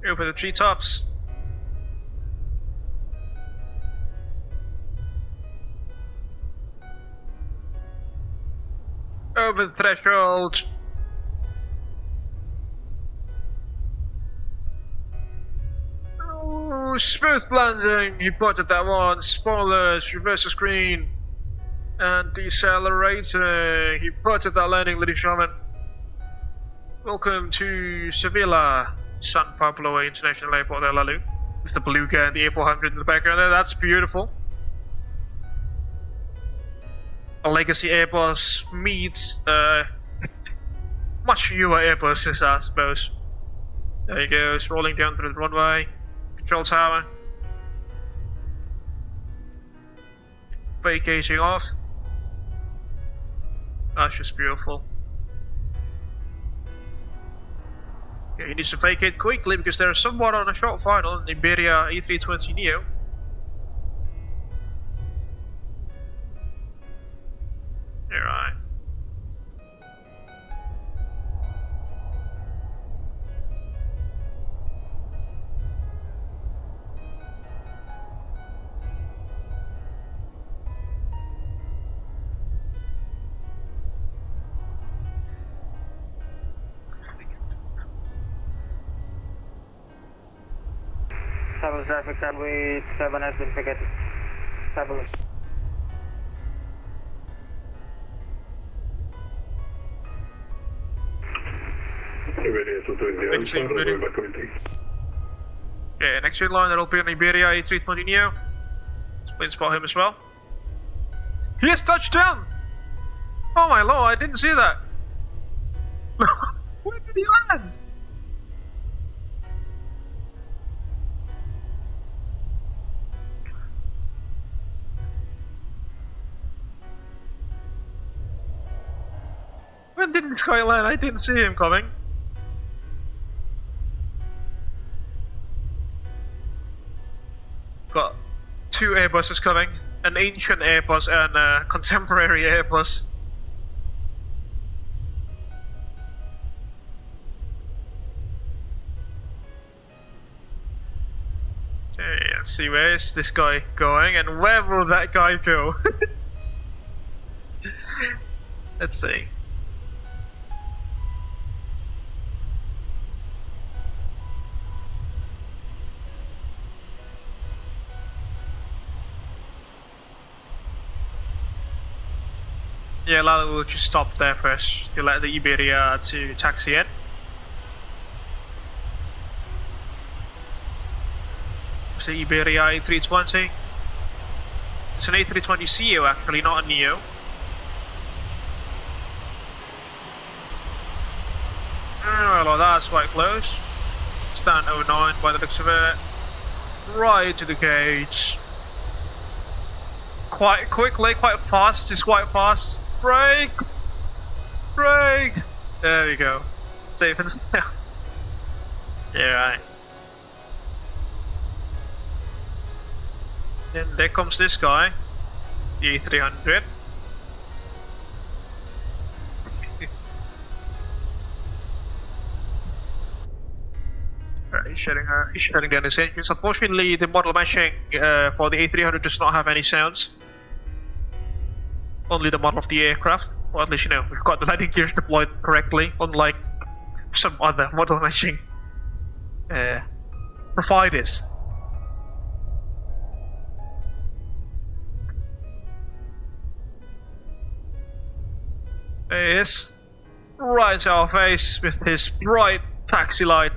Over the treetops. Over the threshold. Oh, smooth landing. He plotted that one. Spoilers, reverse the screen. And decelerating. He plotted that landing, ladies and gentlemen. Welcome to Seville. San Pablo International Airport there, Lalu. There's the Beluga and the A400 in the background there. That's beautiful. A legacy Airbus meets much newer Airbuses, I suppose. There he goes, rolling down through the runway. Control tower. Vacating off. That's just beautiful. Yeah, he needs to vacate quickly because there is someone on a short final in Iberia A320neo. Alright. Seville traffic runway 7 has been vacated. Seville. Okay, next in line that'll be an Iberia A320neo. Let's spot him as well. He has touched down! Oh my lord, I didn't see that. Where did he land? When did this guy land? I didn't see him coming. Got two Airbuses coming. An ancient Airbus and a contemporary Airbus. Okay, let's see, where is this guy going and where will that guy go? Let's see. Yeah, Lala will just stop there first to let the Iberia to taxi in. It's the Iberia A320. It's an A320ceo actually, not a Neo. Well, that's quite close. Stand 09 by the looks of it. Right to the gauge. Quite quickly, quite fast, it's quite fast. Brakes! Brake! There we go. Safe and sound. Yeah, right. Then there comes this guy. The A300. Right, he's shutting down his engines. Unfortunately, the model matching for the A300 does not have any sounds. Only the model of the aircraft. Well, at least, you know, we've got the landing gears deployed correctly, unlike some other model matching providers. There he is. Right to our face with his bright taxi light.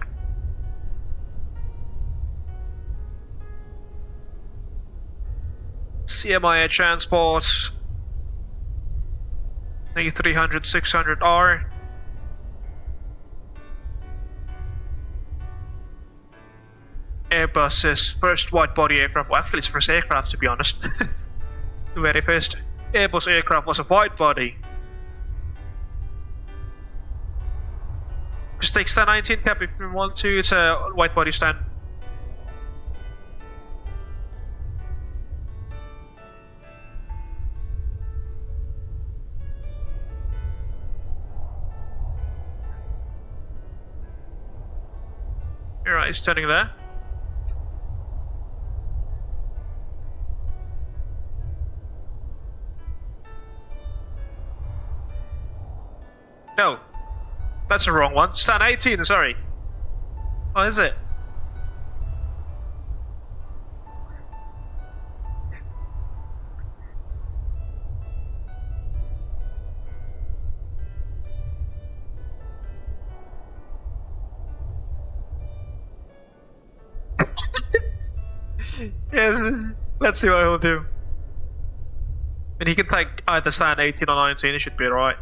CMIAT transport. A300 600R. Airbus's first wide-body aircraft. Well, actually, it's first aircraft, to be honest. The very first Airbus aircraft was a wide-body. Just take stand 19 cap if you want to. It's a wide-body stand. Alright, he's turning there. No, that's the wrong one. Stand 18, sorry. Oh, is it? Yes, let's see what he'll do. And he can take either stand 18 or 19, it should be alright.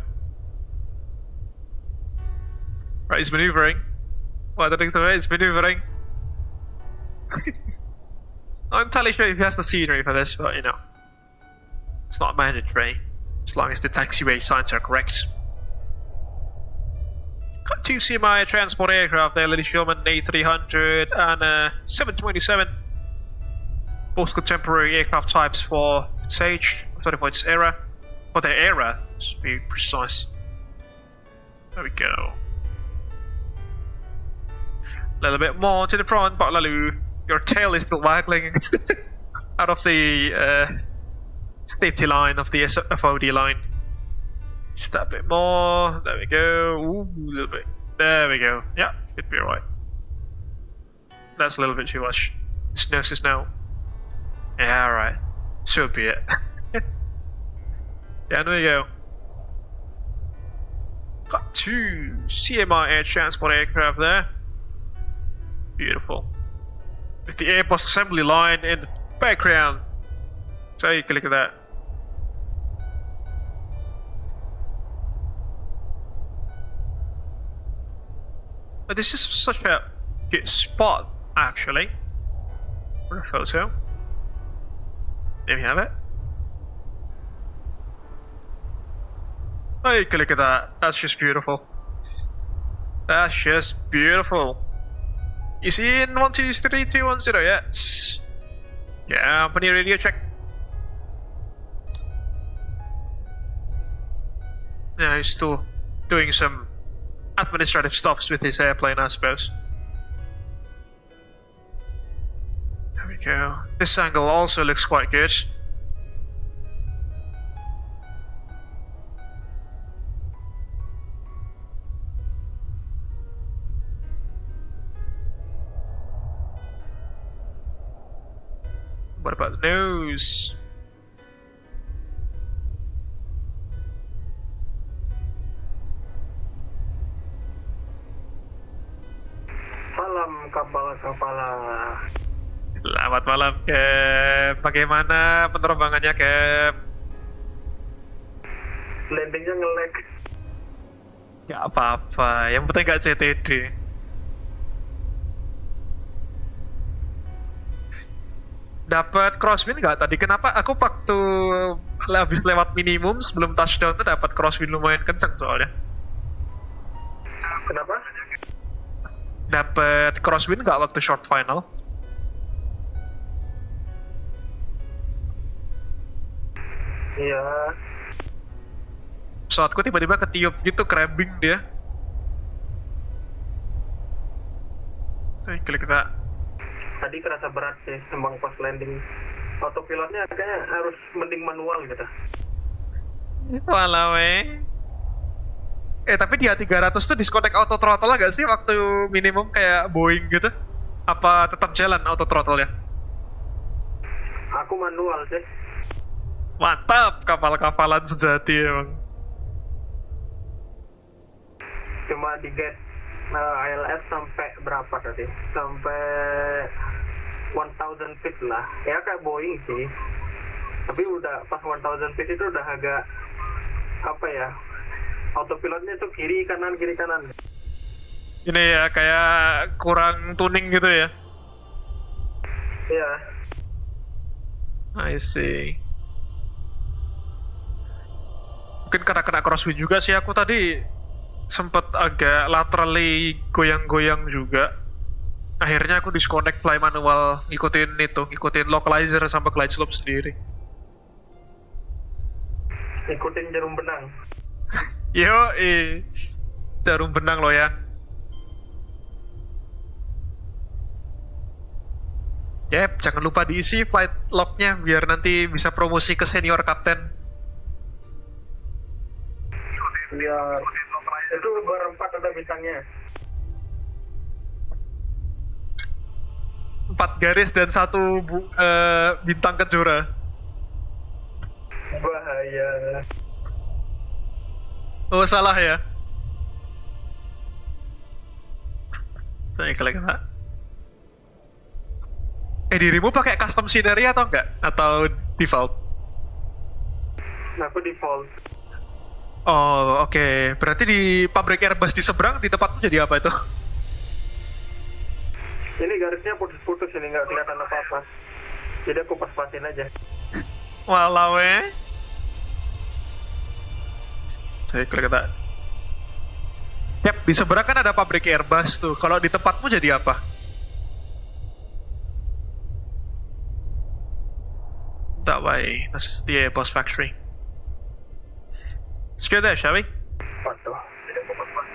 Right, he's maneuvering. Well, I don't think so, he's maneuvering. I'm entirely sure if he has the scenery for this, but you know. It's not mandatory, as long as the taxiway signs are correct. Got two CMI transport aircraft there, ladies and gentlemen, A300 and 727. Both contemporary aircraft types for its age, for its era. For their era, to be precise. There we go. A little bit more to the front, but Lalu, your tail is still waggling out of the safety line of the FOD line. Just a bit more. There we go. Ooh, a little bit. There we go. Yeah, should be alright. That's a little bit too much. This nose is now. Yeah, alright. So be it. Yeah, there we go. Got two CMI air transport aircraft there. Beautiful. With the Airbus assembly line in the background. So you can look at that. But this is such a good spot, actually, for a photo. There we have it. Hey, look at that. That's just beautiful. That's just beautiful. Is he in 123310 yet? Yeah, company radio check. Yeah, he's still doing some administrative stuffs with his airplane, I suppose. There we go. This angle also looks quite good. What about the nose? Malam kapal-kapala. Selamat malam, Cap. Bagaimana penerbangannya, Cap? Landingnya nge-lag. Gak apa-apa, yang penting gak CTD. Dapat crosswind nggak tadi? Kenapa aku waktu habis lewat minimum sebelum touchdown tuh dapat crosswind lumayan kenceng soalnya. Kenapa? Dapat crosswind nggak waktu short final? Iya. Pesawatku tiba-tiba ketiup gitu, crabbing dia. Saya klik kita. Tadi kerasa berat sih, sembang pas landing. Autopilotnya kayaknya harus mending manual gitu. Walau tapi di A300 tuh disconnect auto throttle gak sih waktu minimum kayak Boeing gitu? Apa tetap jalan auto throttle ya? Aku manual sih. Mantap, kapal-kapalan sejati emang. Cuma di gate ILS sampai berapa tadi? Sampai 1000 feet lah. Ya kayak Boeing sih. Tapi udah pas 1000 feet itu udah agak apa ya? Autopilotnya tuh kiri kanan. Ini ya kayak kurang tuning gitu ya. Iya. I see. Mungkin karena kena crosswind juga sih aku tadi sempet agak laterally goyang-goyang juga. Akhirnya aku disconnect fly manual, ngikutin localizer sama glide slope sendiri. Ikutin jarum benang. Yo, jarum benang lo ya. Yep, jangan lupa diisi flight lognya biar nanti bisa promosi ke senior kapten. Biar itu berempat ada bintangnya. 4 garis dan 1 bintang kejora. Bahaya. Oh salah ya. Saya klik Pak. Dirimu pakai custom scenery atau enggak? Atau default? Aku default. Oh oke. Berarti di pabrik Airbus di seberang di tempatmu jadi apa itu? Ini garisnya putus-putus ini nggak kelihatan apa-apa. Jadi aku pas-pasin aja. Walau Saya klik kata. Yap, di seberang kan ada pabrik Airbus tuh. Kalau di tempatmu jadi apa? That way, that's the Airbus factory. Let's go there, shall we? Waduh.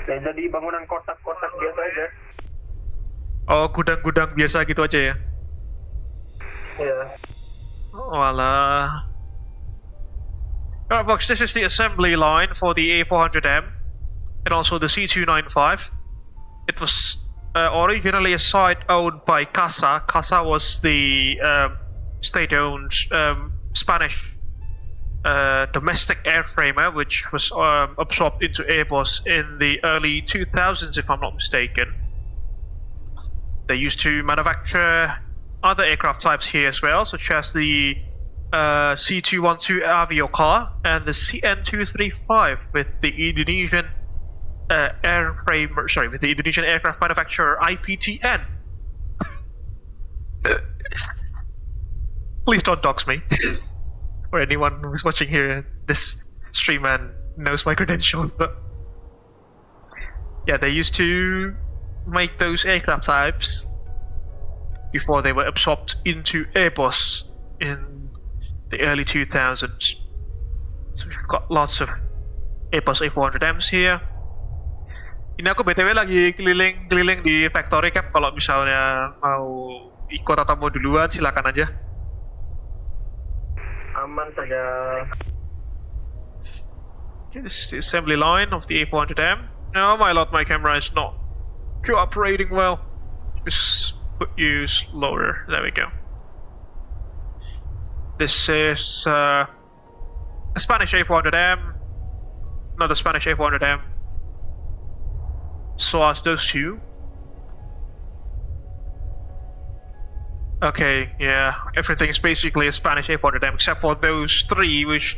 Ya, jadi bangunan kotak-kotak biasa aja. Oh, gudang-gudang biasa gitu aja ya? Iya. Walah. Alright folks, this is the assembly line for the A400M and also the C295. It was originally a site owned by CASA. CASA was the state-owned Spanish domestic airframer, which was absorbed into Airbus in the early 2000s, if I'm not mistaken. They used to manufacture other aircraft types here as well, such as the C212 Avio car and the CN235 with the Indonesian airframer, sorry, with the Indonesian aircraft manufacturer IPTN. Please don't dox me, or anyone who's watching here this stream and knows my credentials. But yeah, they used to make those aircraft types before they were absorbed into Airbus in the early 2000s. So we've got lots of Airbus A400Ms here. Ini aku BTW lagi keliling-keliling di factory cap. Kalau misalnya mau ikut atau mau duluan silakan aja. Aman saja. Okay, this is the assembly line of the A400M. Oh my lord, my camera is not cooperating well. Just put you slower. There we go. This is a Spanish A400M. Another Spanish A400M. So as those two. Okay, yeah, everything is basically a Spanish A400M except for those three, which,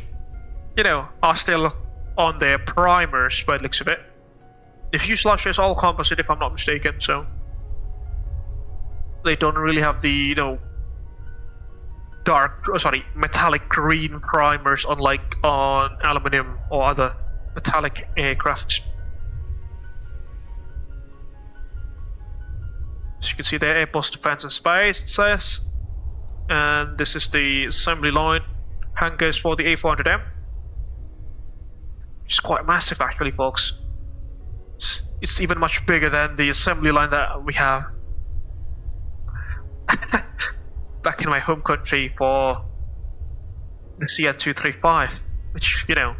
you know, are still on their primers by the looks of it. The fuselage is all composite, if I'm not mistaken, so they don't really have the, you know, metallic green primers, unlike on aluminum or other metallic aircraft. As you can see there, Airbus Defence and Space, it says. And this is the assembly line hangars for the A400M. Which is quite massive actually, folks. It's even much bigger than the assembly line that we have back in my home country for the CN235, which, you know,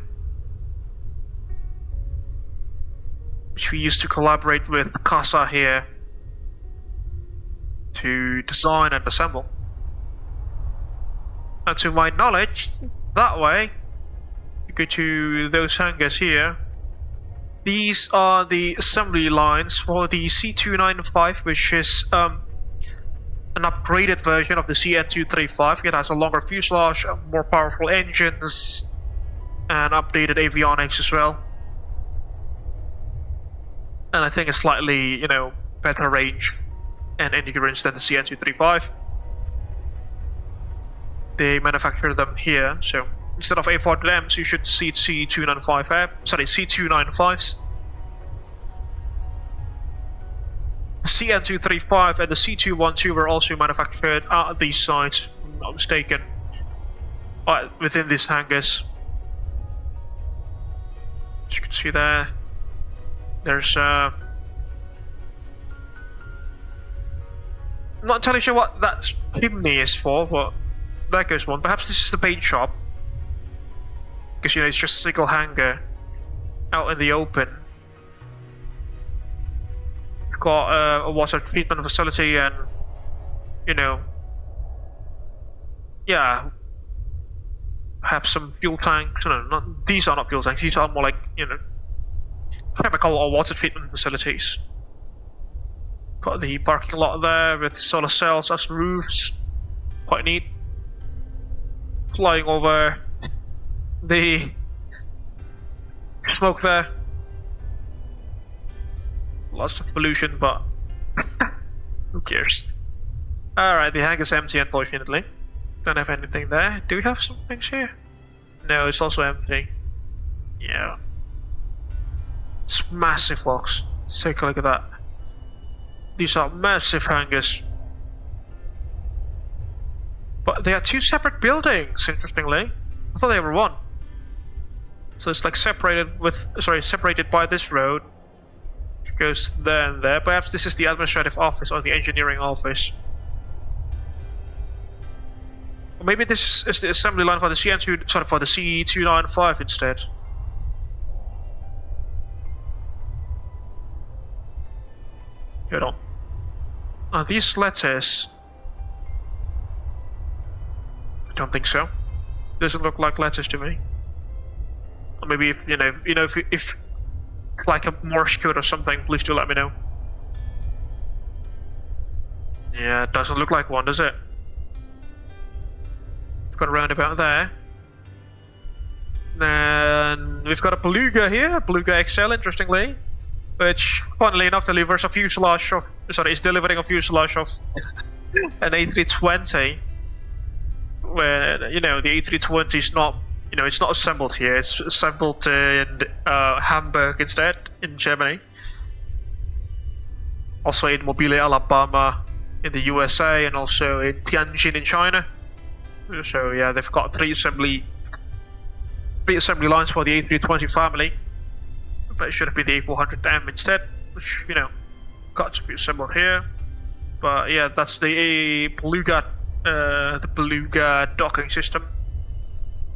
which we used to collaborate with CASA here to design and assemble. And to my knowledge, that way, you go to those hangars here. These are the assembly lines for the C295, which is an upgraded version of the CN235. It has a longer fuselage, more powerful engines, and updated avionics as well. And I think a slightly, you know, better range and endurance than the CN235. They manufacture them here, so instead of A400Ms, you should see C295s. The CN235 and the C212 were also manufactured at these sites, if I'm not mistaken, within these hangars. As you can see there, there's not entirely sure what that chimney is for, but there goes one. Perhaps this is the paint shop, because, you know, it's just a single hangar out in the open. We've got a water treatment facility and, you know, yeah, perhaps some fuel tanks. No, these are not fuel tanks. These are more like, you know, chemical or water treatment facilities. Got the parking lot there with solar cells as roofs. Quite neat. Flying over the smoke there. Lots of pollution, but who cares? Alright, the hangar's empty, unfortunately. Don't have anything there. Do we have some things here? No, it's also empty. Yeah. It's massive, folks. Let's take a look at that. These are massive hangars. But they are two separate buildings, interestingly. I thought they were one. So it's like separated by this road. It goes there and there. Perhaps this is the administrative office or the engineering office. Or maybe this is the assembly line for the for the C295 instead. Hold on. These letters, I don't think so. Doesn't look like letters to me. Or maybe if if like a Morse code or something, please do let me know. Yeah, it doesn't look like one, does it? We've got a roundabout there. Then we've got a Beluga here, Beluga XL, interestingly. which, funnily enough, delivers a fuselage of, is delivering a fuselage of an A320, where, you know, the A320 is not, you know, it's not assembled here, it's assembled in Hamburg instead, in Germany. Also in Mobile, Alabama, in the USA, and also in Tianjin in China. So yeah, they've got three assembly lines for the A320 family, but it should have been the A400M instead, which, you know, got to be assembled here. But yeah, that's the Beluga docking system,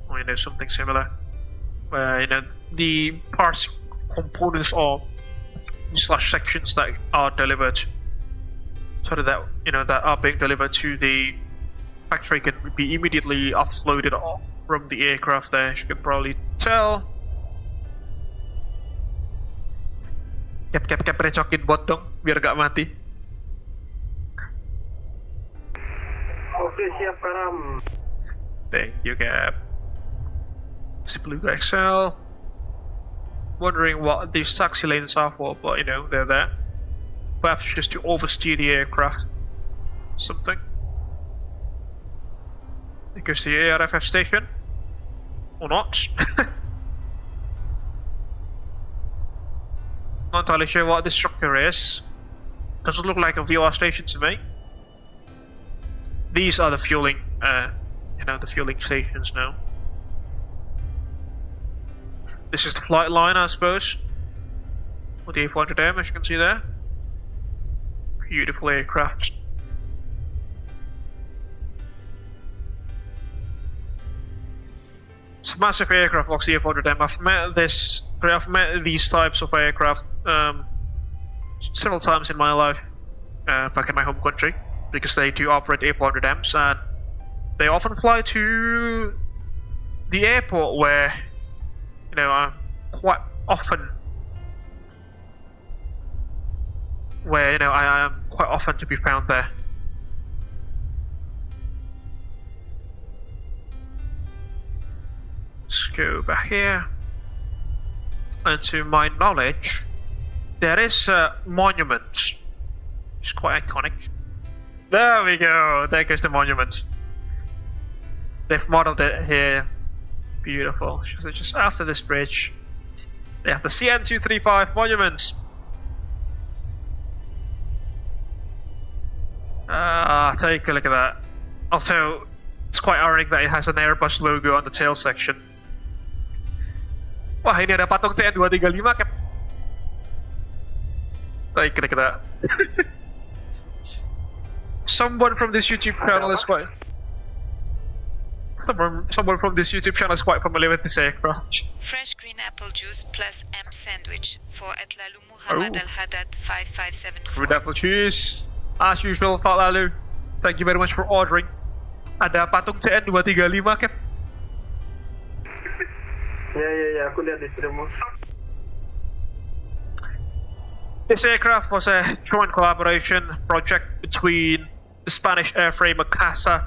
or, you know, something similar, where, you know, the parts, components, or slash sections that are delivered, so that, you know, that are being delivered to the factory can be immediately offloaded from the aircraft there, as you can probably tell. Cap recokin bot dong, biar gak mati. Oke, siap Karam. Thank you, Cap. It's the Beluga XL. Wondering what these taxi lanes are for, but, you know, they're there. Perhaps just to oversteer the aircraft. Something. Because the ARFF station. Or not. Not entirely sure what this structure is. Doesn't look like a VR station to me. These are the fueling, you know, the fueling stations now. This is the flight line, I suppose, with the A400M, as you can see there. Beautiful aircraft. It's a massive aircraft, the A400M. I've met these types of aircraft several times in my life, back in my home country, because they do operate A400Ms, and they often fly to the airport where, you know, quite often, where, you know, I am quite often to be found there. Let's go back here. And to my knowledge, there is a monument. It's quite iconic. There we go. There goes the monument. They've modeled it here. Beautiful. So just after this bridge, they have the CN235 monument. Take a look at that. Also, it's quite ironic that it has an Airbus logo on the tail section. Wah, ini ada patung CN235, Cap. Take a look at that. Someone from this YouTube channel is quite... Someone from this YouTube channel is quite familiar with this aircraft. Fresh green apple juice plus M sandwich for Atlalu Muhammad Al Haddad 5574. Green apple juice. As usual, Pak Lalu. Thank you very much for ordering. Ada patung CN235, Cap. Ya, aku lihat di stream. This aircraft was a joint collaboration project between the Spanish airframer CASA,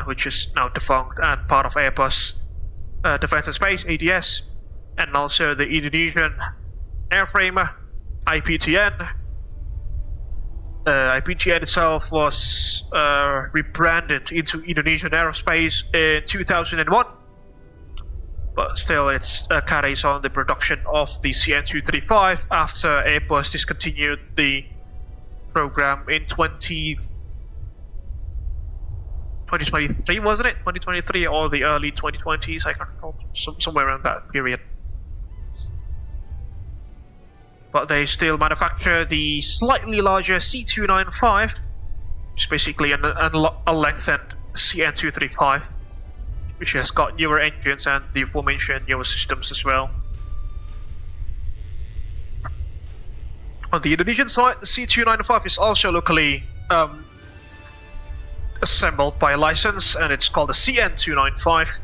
which is now defunct and part of Airbus Defence and Space, ADS, and also the Indonesian airframer, IPTN. IPTN itself was rebranded into Indonesian Aerospace in 2001, but still it carries on the production of the CN235 after Airbus discontinued the program in 2023, wasn't it? 2023 or the early 2020s, I can't recall, somewhere around that period. But they still manufacture the slightly larger C295, which is basically a lengthened CN235, which has got newer engines and the aforementioned newer systems as well. On the Indonesian side, the C295 is also locally assembled by license, and it's called the CN295,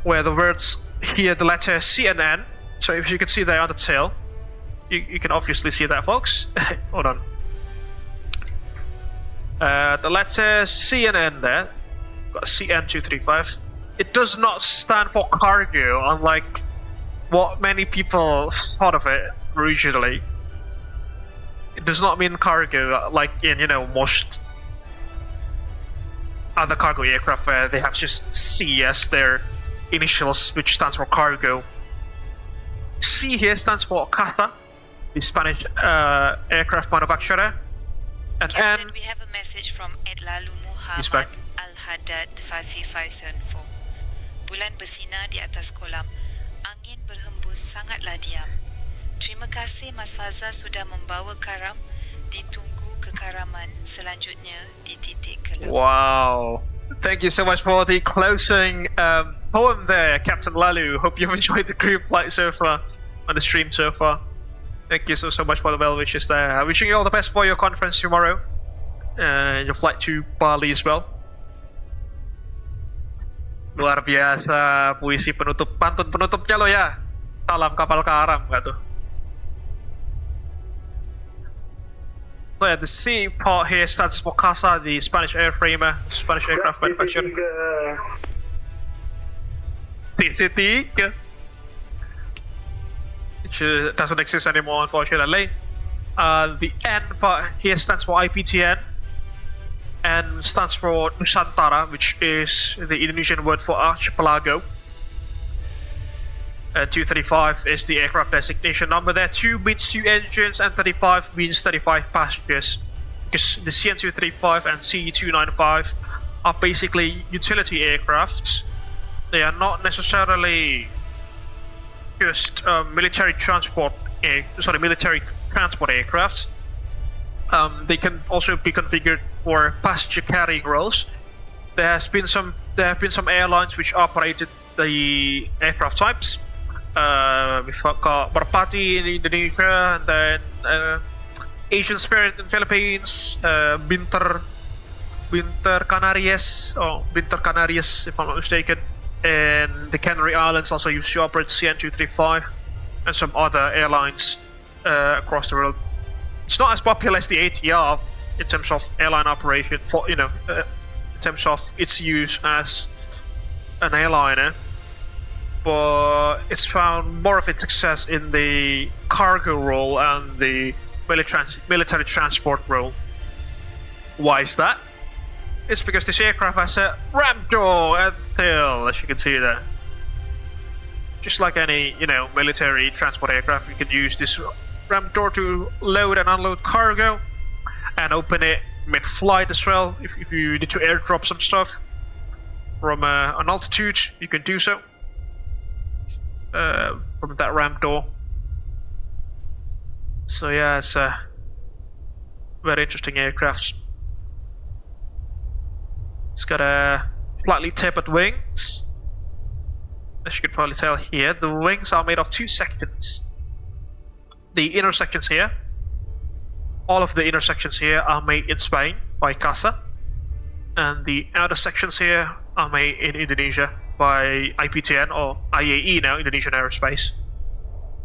where the words here, the letter CNN, so if you can see there on the tail, you can obviously see that, folks. Hold on. The letter CNN there, got CN235. It does not stand for cargo, unlike what many people thought of it originally. It does not mean cargo, like in most other cargo aircraft where they have just C as their initials, which stands for cargo. C here stands for CASA, the Spanish aircraft manufacturer. And Captain, we have a message from Edlalu Muhammad Al-Haddad 53574. Bulan bersinar di atas kolam. Angin berhembus sangatlah diam. Terima kasih Mas Faza sudah membawa karam. Ditunggu kekaraman selanjutnya di titik ke-8. Wow. Thank you so much for the closing poem there, Captain Lalu. Hope you've enjoyed the group flight so far, on the stream so far. Thank you so much for the well wishes there. Wishing you all the best for your conference tomorrow. Your flight to Bali as well. Luar biasa puisi penutup, pantun penutupnya lo ya. Salam kapal karam gak tuh. So yeah, the C part here stands for CASA, the Spanish airframer, Spanish aircraft manufacturer. TC3, which doesn't exist anymore, unfortunately. The N part here stands for IPTN, and stands for Nusantara, which is the Indonesian word for archipelago. 235 is the aircraft designation number there. 2 means 2 engines, and 35 means 35 passengers. Because the CN235 and C295 are basically utility aircrafts. They are not necessarily just military transport aircraft. They can also be configured for passenger carrying roles. There have been some airlines which operated the aircraft types. We've got Merpati in Indonesia, and then Asian Spirit in Philippines, Binter Canarias, if I'm not mistaken, and the Canary Islands also used to operate CN235, and some other airlines across the world. It's not as popular as the ATR in terms of airline operation, in terms of its use as an airliner. But it's found more of its success in the cargo role and the military transport role. Why is that? It's because this aircraft has a ramp door and tail, as you can see there. Just like any, military transport aircraft, you can use this ramp door to load and unload cargo, and open it mid-flight as well. If you need to airdrop some stuff from an altitude, you can do so. From that ramp door. So yeah, it's a very interesting aircraft. It's got a slightly tapered wings. As you can probably tell here, the wings are made of 2 sections. The inner sections here, all of the inner sections here are made in Spain by CASA, and the outer sections here are made in Indonesia by IPTN, or IAE now, Indonesian Aerospace,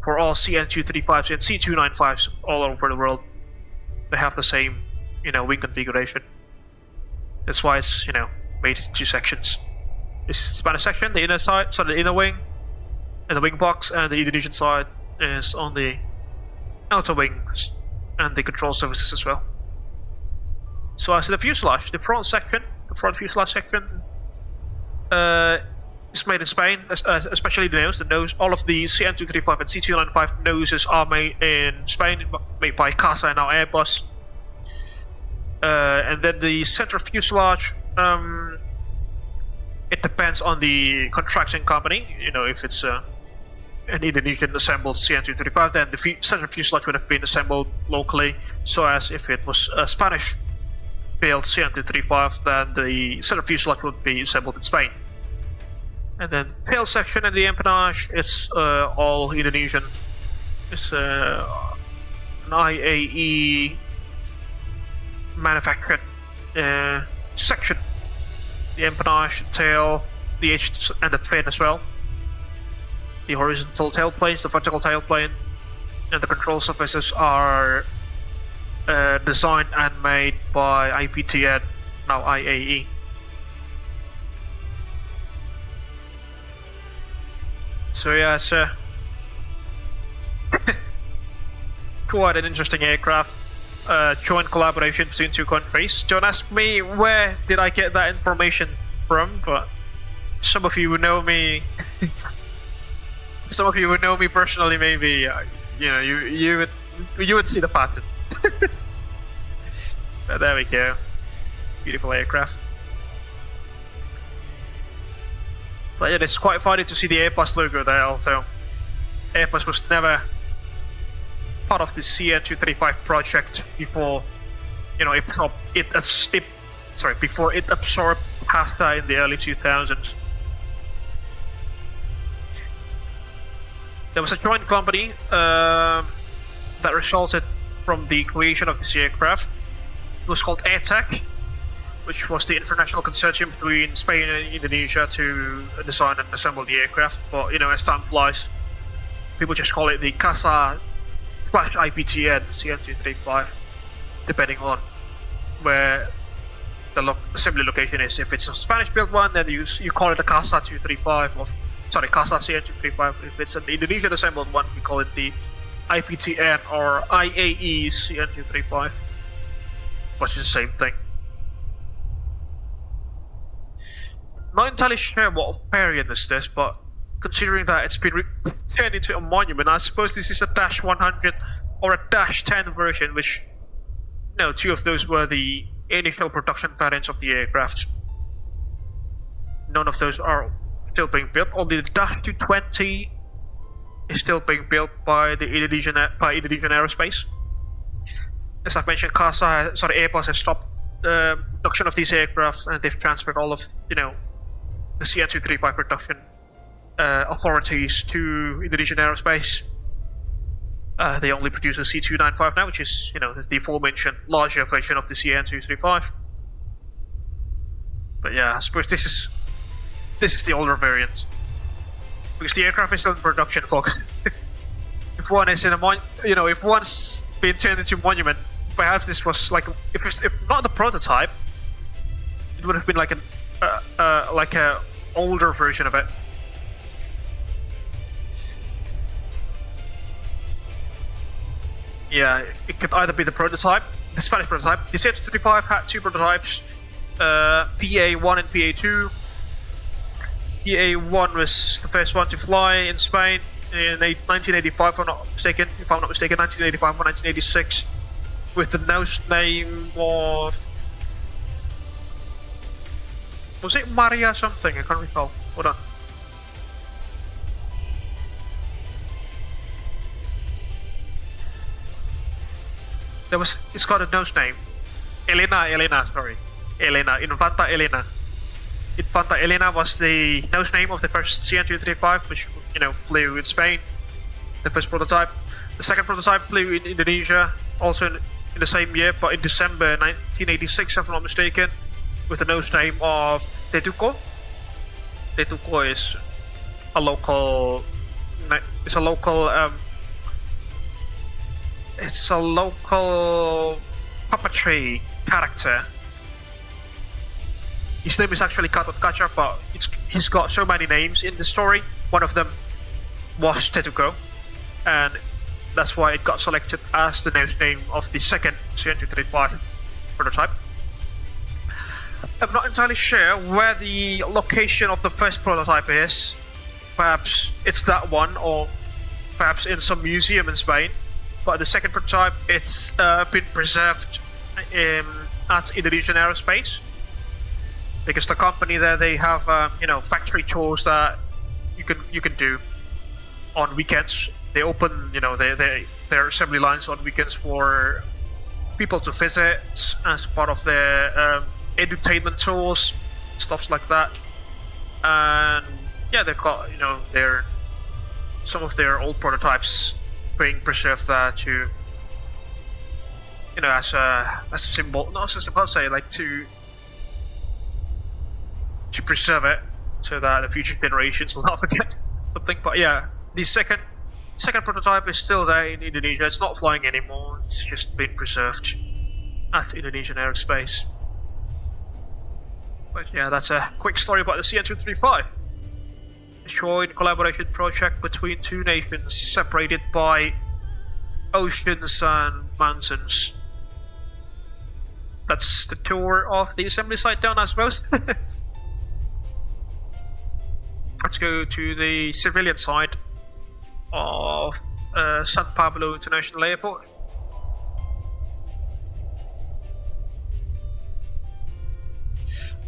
for all CN235s and C295s all over the world. They have the same, wing configuration. That's why it's, made in 2 sections. This is the Spanish section, the inner side, so the inner wing, and the wing box, and the Indonesian side is on the outer wings, and the control services as well. So as the fuselage, the front fuselage section, is made in Spain, especially the nose. All of the CN235 and C295 noses are made in Spain, made by CASA and now Airbus. And then the center fuselage, it depends on the contracting company. If it's an Indonesian assembled CN235, then the center fuselage would have been assembled locally. So as if it was a Spanish built CN235, then the center fuselage would be assembled in Spain. And then tail section and the empennage, it's all Indonesian. It's an IAE manufactured section. The empennage, the tail, the edge, and the fin as well. The horizontal tailplanes, the vertical tailplane, and the control surfaces are designed and made by IPTN, now IAE. So yeah, it's quite an interesting aircraft. Joint collaboration between two countries. Don't ask me where did I get that information from, but some of you who know me, some of you who know me personally, maybe you know you would see the pattern. But there we go. Beautiful aircraft. But yeah, it's quite funny to see the Airbus logo there. Although Airbus was never part of the CN235 project before, you know, before it absorbed CASA in the early 2000s. There was a joint company that resulted from the creation of this aircraft. It was called AirTech, which was the international consortium between Spain and Indonesia to design and assemble the aircraft. But you know, as time flies, people just call it the CASA /IPTN CN235, depending on where the assembly location is. If it's a Spanish-built one, then you call it a CASA 235, or sorry, CASA CN235. If it's an Indonesian assembled one, we call it the IPTN or IAE CN235, which is the same thing. Not entirely sure what variant is this, but considering that it's been turned into a monument, I suppose this is a -100 or a -10 version, which, no, two of those were the initial production variants of the aircraft. None of those are still being built. Only the -220 is still being built by the Indonesian Aerospace. As I've mentioned, Airbus has stopped production of these aircraft, and they've transferred all of, you know, the CN235 production authorities to Indonesian Aerospace. They only produce a C295 now, which is, you know, the aforementioned larger version of the CN235. But yeah, I suppose this is the older variant, because the aircraft is still in production, folks. If one is in a if one's been turned into a monument, perhaps this was like, if not the prototype, it would have been like a older version of it. Yeah, it could either be the prototype, the Spanish prototype. The CN235 had two prototypes, PA1 and PA2. PA1 was the first one to fly in Spain in 1985, if I'm not mistaken, 1985 or 1986, with the nose name of, was it Maria something? I can't recall. Hold on. It's got a nose name. Elena, Infanta Elena. Infanta Elena was the nose name of the first CN235, which, you know, flew in Spain, the first prototype. The second prototype flew in Indonesia, also in the same year, but in December 1986, if I'm not mistaken, with the nose name of Tetuko. Tetuko is a local puppetry character. His name is actually Katot Kacha, but he's got so many names in the story. One of them was Tetuko, and that's why it got selected as the nose name of the second CN235 prototype. I'm not entirely sure where the location of the first prototype is. Perhaps it's that one, or perhaps in some museum in Spain. But the second prototype, it's been preserved at Indonesian Aerospace, because the company there, they have factory tours that you can do on weekends. They open their assembly lines on weekends for people to visit as part of their edutainment tours, stuff like that. And yeah, they've got some of their old prototypes being preserved there to as a symbol, not as a symbol, say, like to preserve it so that the future generations will not forget something. But yeah, the second prototype is still there in Indonesia. It's not flying anymore. It's just been preserved at Indonesian Aerospace. But yeah, that's a quick story about the CN235. A joint collaboration project between two nations separated by oceans and mountains. That's the tour of the assembly site done, I suppose. Let's go to the civilian side of San Pablo International Airport.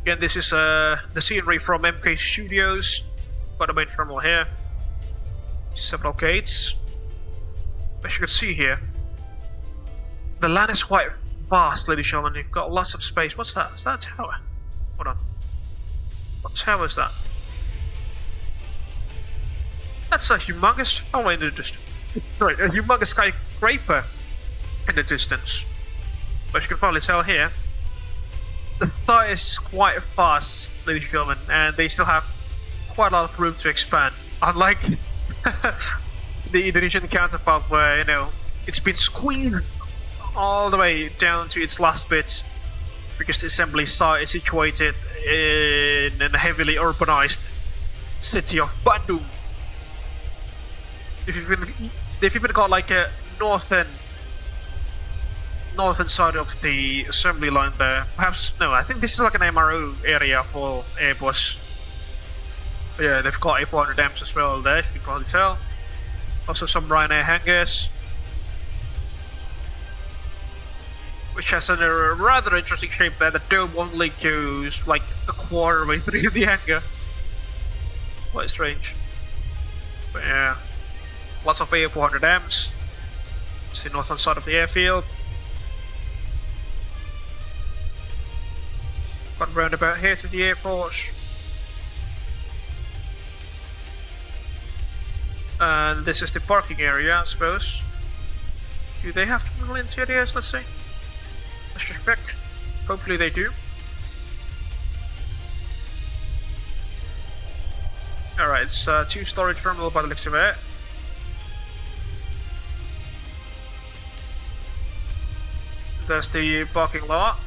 Again, this is the scenery from MK Studios. Got the main terminal here. Several gates. As you can see here, the land is quite vast, ladies and gentlemen. You've got lots of space. What's that? Is that a tower? Hold on. What tower is that? That's a humongous. Oh, in the distance. Sorry, a humongous skyscraper in the distance. But you can probably tell here, the site is quite fast, ladies and gentlemen, and they still have quite a lot of room to expand. Unlike the Indonesian counterpart, where, you know, it's been squeezed all the way down to its last bits because the assembly site is situated in a heavily urbanized city of Bandung. If you've even got like a northern side of the assembly line there, perhaps no, I think this is like an MRO area for Airbus. But yeah, they've got A400Ms as well there, you can probably tell. Also some Ryanair hangars, which has a rather interesting shape there. The dome only goes like a quarter way through the hangar. Quite strange. But yeah, lots of A400Ms. It's the northern side of the airfield. Got roundabout here to the airport. And this is the parking area, I suppose. Do they have terminal interiors? Let's see. Let's just check. Hopefully they do. Alright, it's a two-story terminal by the looks of it. There's the parking lot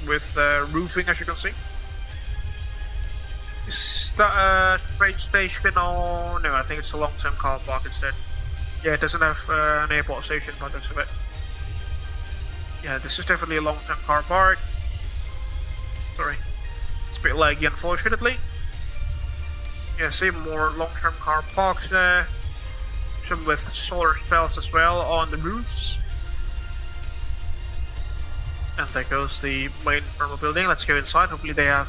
with roofing, as you can see. Is that a train station or no? I think it's a long-term car park instead. Yeah, it doesn't have an airport station by the looks of it. Yeah, this is definitely a long-term car park. Sorry, it's a bit laggy, unfortunately. Yeah, see more long-term car parks there. Some with solar cells as well on the roofs. And there goes the main terminal building. Let's go inside. Hopefully they have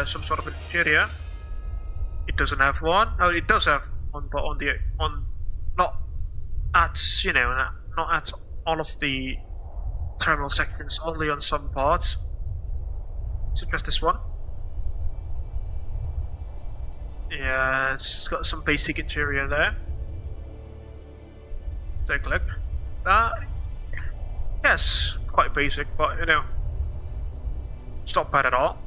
some sort of interior. It doesn't have one. Oh, it does have one, but not at, you know, not at all of the terminal sections. Only on some parts. So just this one. Yeah, it's got some basic interior there. Take a look. Yes, quite basic, but you know, it's not bad at all.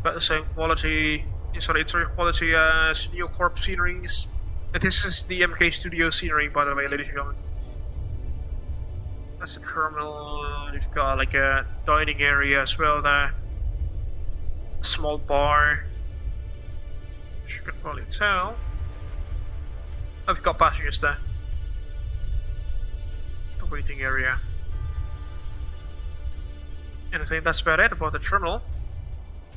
But the same quality, sort of interior quality as Neocorp sceneries. And this is the MK Studio scenery, by the way, ladies and gentlemen. That's the terminal. You've got like a dining area as well there. A small bar. As you can probably tell. I've got passengers there. The waiting area. And I think that's about it about the terminal.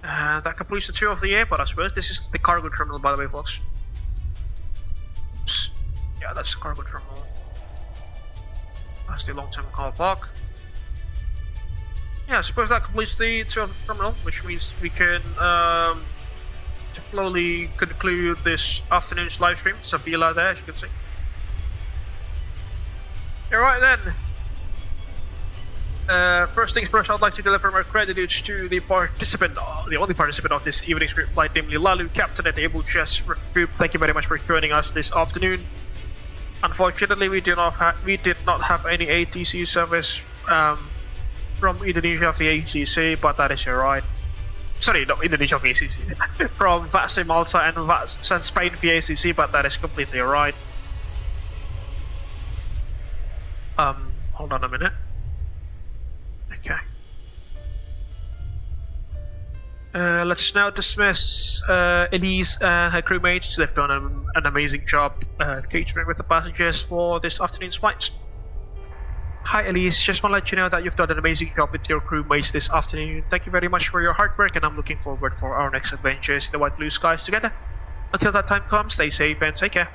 That completes the tour of the airport, I suppose. This is the cargo terminal, by the way, folks. Oops. Yeah, that's the cargo terminal. That's the long-term car park. Yeah, I suppose that completes the tour of the terminal, which means we can slowly conclude this afternoon's live stream. Seville there, as you can see. Alright then. First things first, I'd like to deliver my gratitude to the participant, the only participant of this evening's group flight, namely Lalu, Captain at Abel Jets Group. Thank you very much for joining us this afternoon. Unfortunately, we did not have any ATC service from Indonesia via ATC, but that is alright. Sorry, not Indonesia via ATC. From VATSIM Malta and VATSIM Spain via ATC, but that is completely alright. Hold on a minute. Okay. Let's now dismiss Elise and her crewmates. They've done an amazing job catering with the passengers for this afternoon's flight. Hi Elise, just want to let you know that you've done an amazing job with your crewmates this afternoon. Thank you very much for your hard work, and I'm looking forward for our next adventures in the white blue skies together. Until that time comes, stay safe and take care.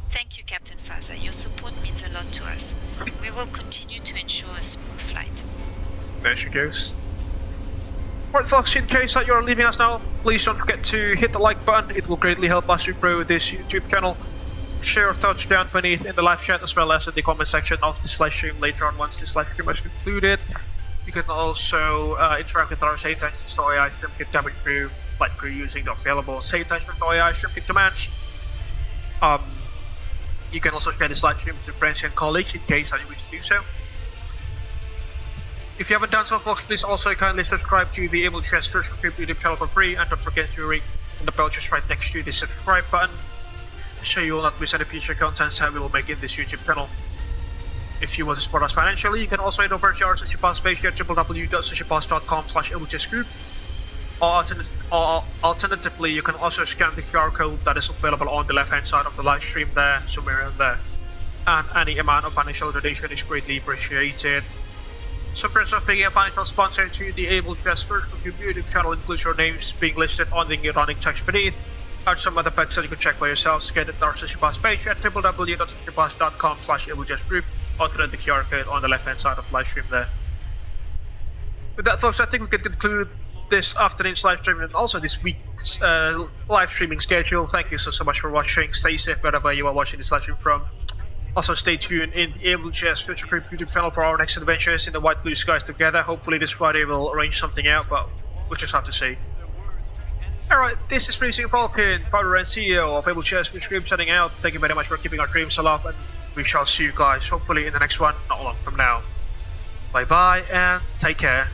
Thank you, Captain Faza. Your support means a lot to us. We will continue to ensure a smooth flight. There she goes. Alright folks, in case that you're leaving us now, please don't forget to hit the like button. It will greatly help us to grow this YouTube channel. Share your thoughts down beneath in the live chat as well as in the comment section of this live stream later on once this live stream is concluded. You can also interact with our save times and AI stream kit cabin crew, flight crew using the available save times and AI stream kit commands. You can also share this live stream with your friends and colleagues in case that you wish to do so. If you haven't done so, folks, please also kindly subscribe to the Abel Jets Virtual Group YouTube channel for free, and don't forget to ring the bell just right next to the subscribe button, so you will not miss any future contents that we will make in this YouTube channel. If you want to support us financially, you can also head over to our SushiPass page at www.sushipass.com/AbelJetsGroup. Or alternatively, you can also scan the QR code that is available on the left hand side of the live stream there, somewhere in there. And any amount of financial donation is greatly appreciated. Some perks of being a financial sponsor to the Abel Jets Virtual Group YouTube channel includes your names being listed on the running text beneath, and some other perks that you can check by yourselves. Get at our SushiPass page at www.sushipass.com/AbelJetsGroup, or through the QR code on the left hand side of the live stream there. With that, folks, I think we can conclude this afternoon's live stream and also this week's live streaming schedule. Thank you so much for watching. Stay safe wherever you are watching this live stream from. Also stay tuned in the Abel Jets Virtual Group YouTube channel for our next adventures in the white blue skies together. Hopefully this Friday we'll arrange something out, but we'll just have to see. Alright, this is Racing Falcon, founder and CEO of Abel Jets Virtual Group, signing out. Thank you very much for keeping our dreams alive, and we shall see you guys hopefully in the next one, not long from now. Bye bye and take care.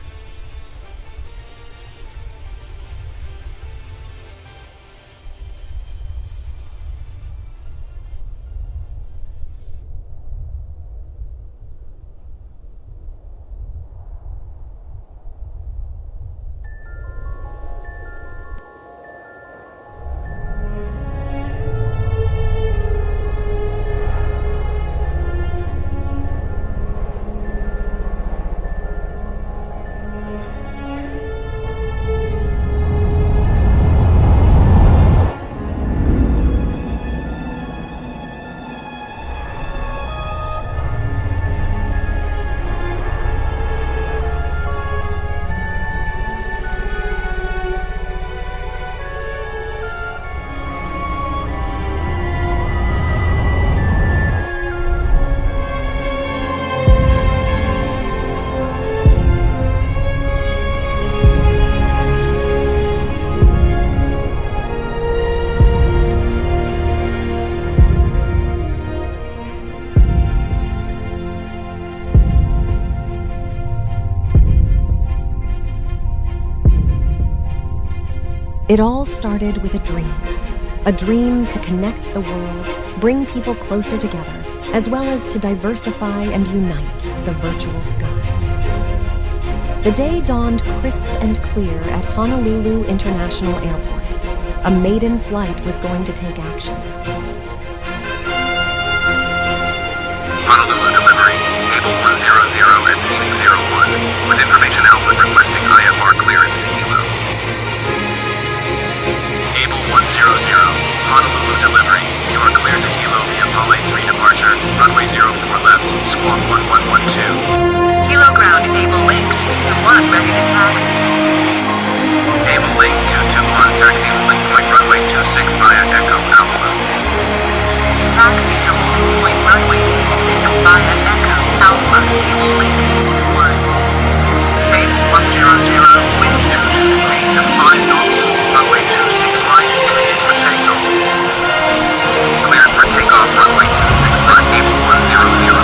It all started with a dream to connect the world, bring people closer together, as well as to diversify and unite the virtual skies. The day dawned crisp and clear at Honolulu International Airport. A maiden flight was going to take action. Honolulu delivery, Abel 100 at seating 01, with information alpha requesting IFR clearance to Hilo. Abel 100, Honolulu delivery, you are cleared to Hilo via Pale 3 departure, runway 04 left, squawk 1112. Hilo ground, Abel Link 221, ready to taxi. Abel Link 221, taxi link point runway 26 via Echo Alpha. Taxi to link point runway 26 via Echo Alpha, Abel Link 221. Abel 100, wind 22 degrees at 5 knots, runway 26 right, cleared for takeoff. Cleared for takeoff, runway 26 right, Abel 100.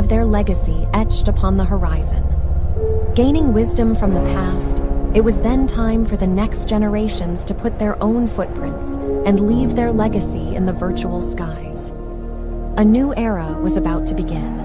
have their legacy etched upon the horizon. Gaining wisdom from the past, it was then time for the next generations to put their own footprints and leave their legacy in the virtual skies. A new era was about to begin.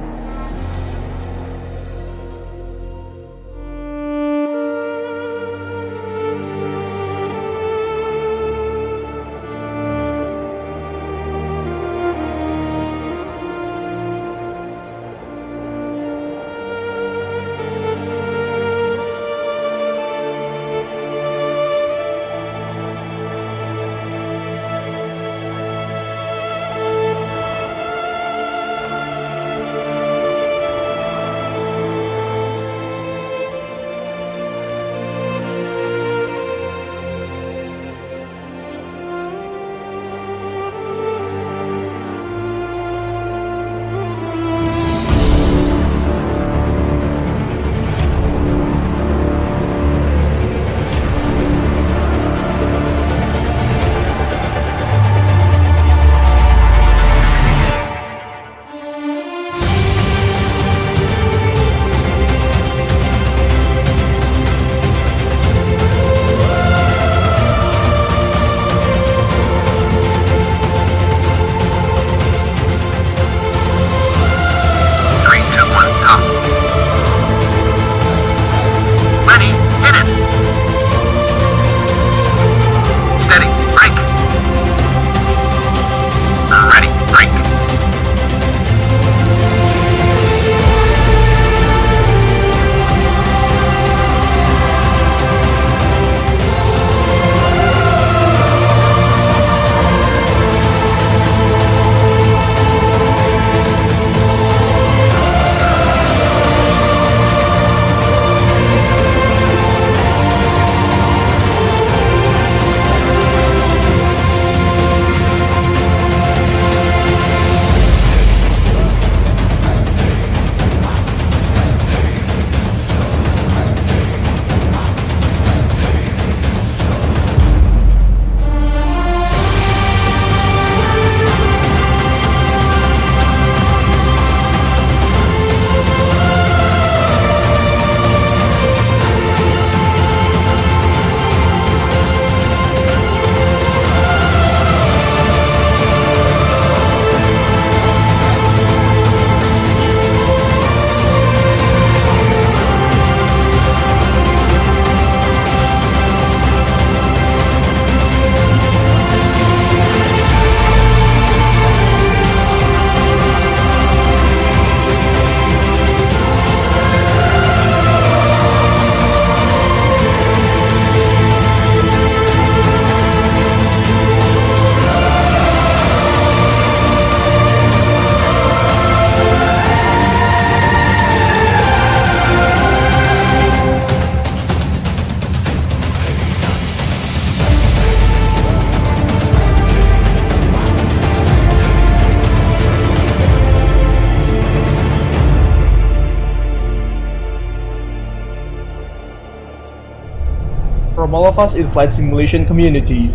from all of us in flight simulation communities.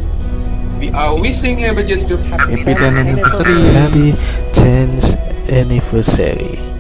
We are wishing Abel Jets Group happy 10th anniversary. Happy 10th anniversary.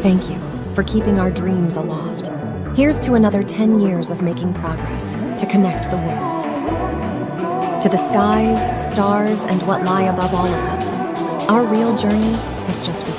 Thank you for keeping our dreams aloft. Here's to another 10 years of making progress to connect the world. To the skies, stars, and what lie above all of them. Our real journey has just begun.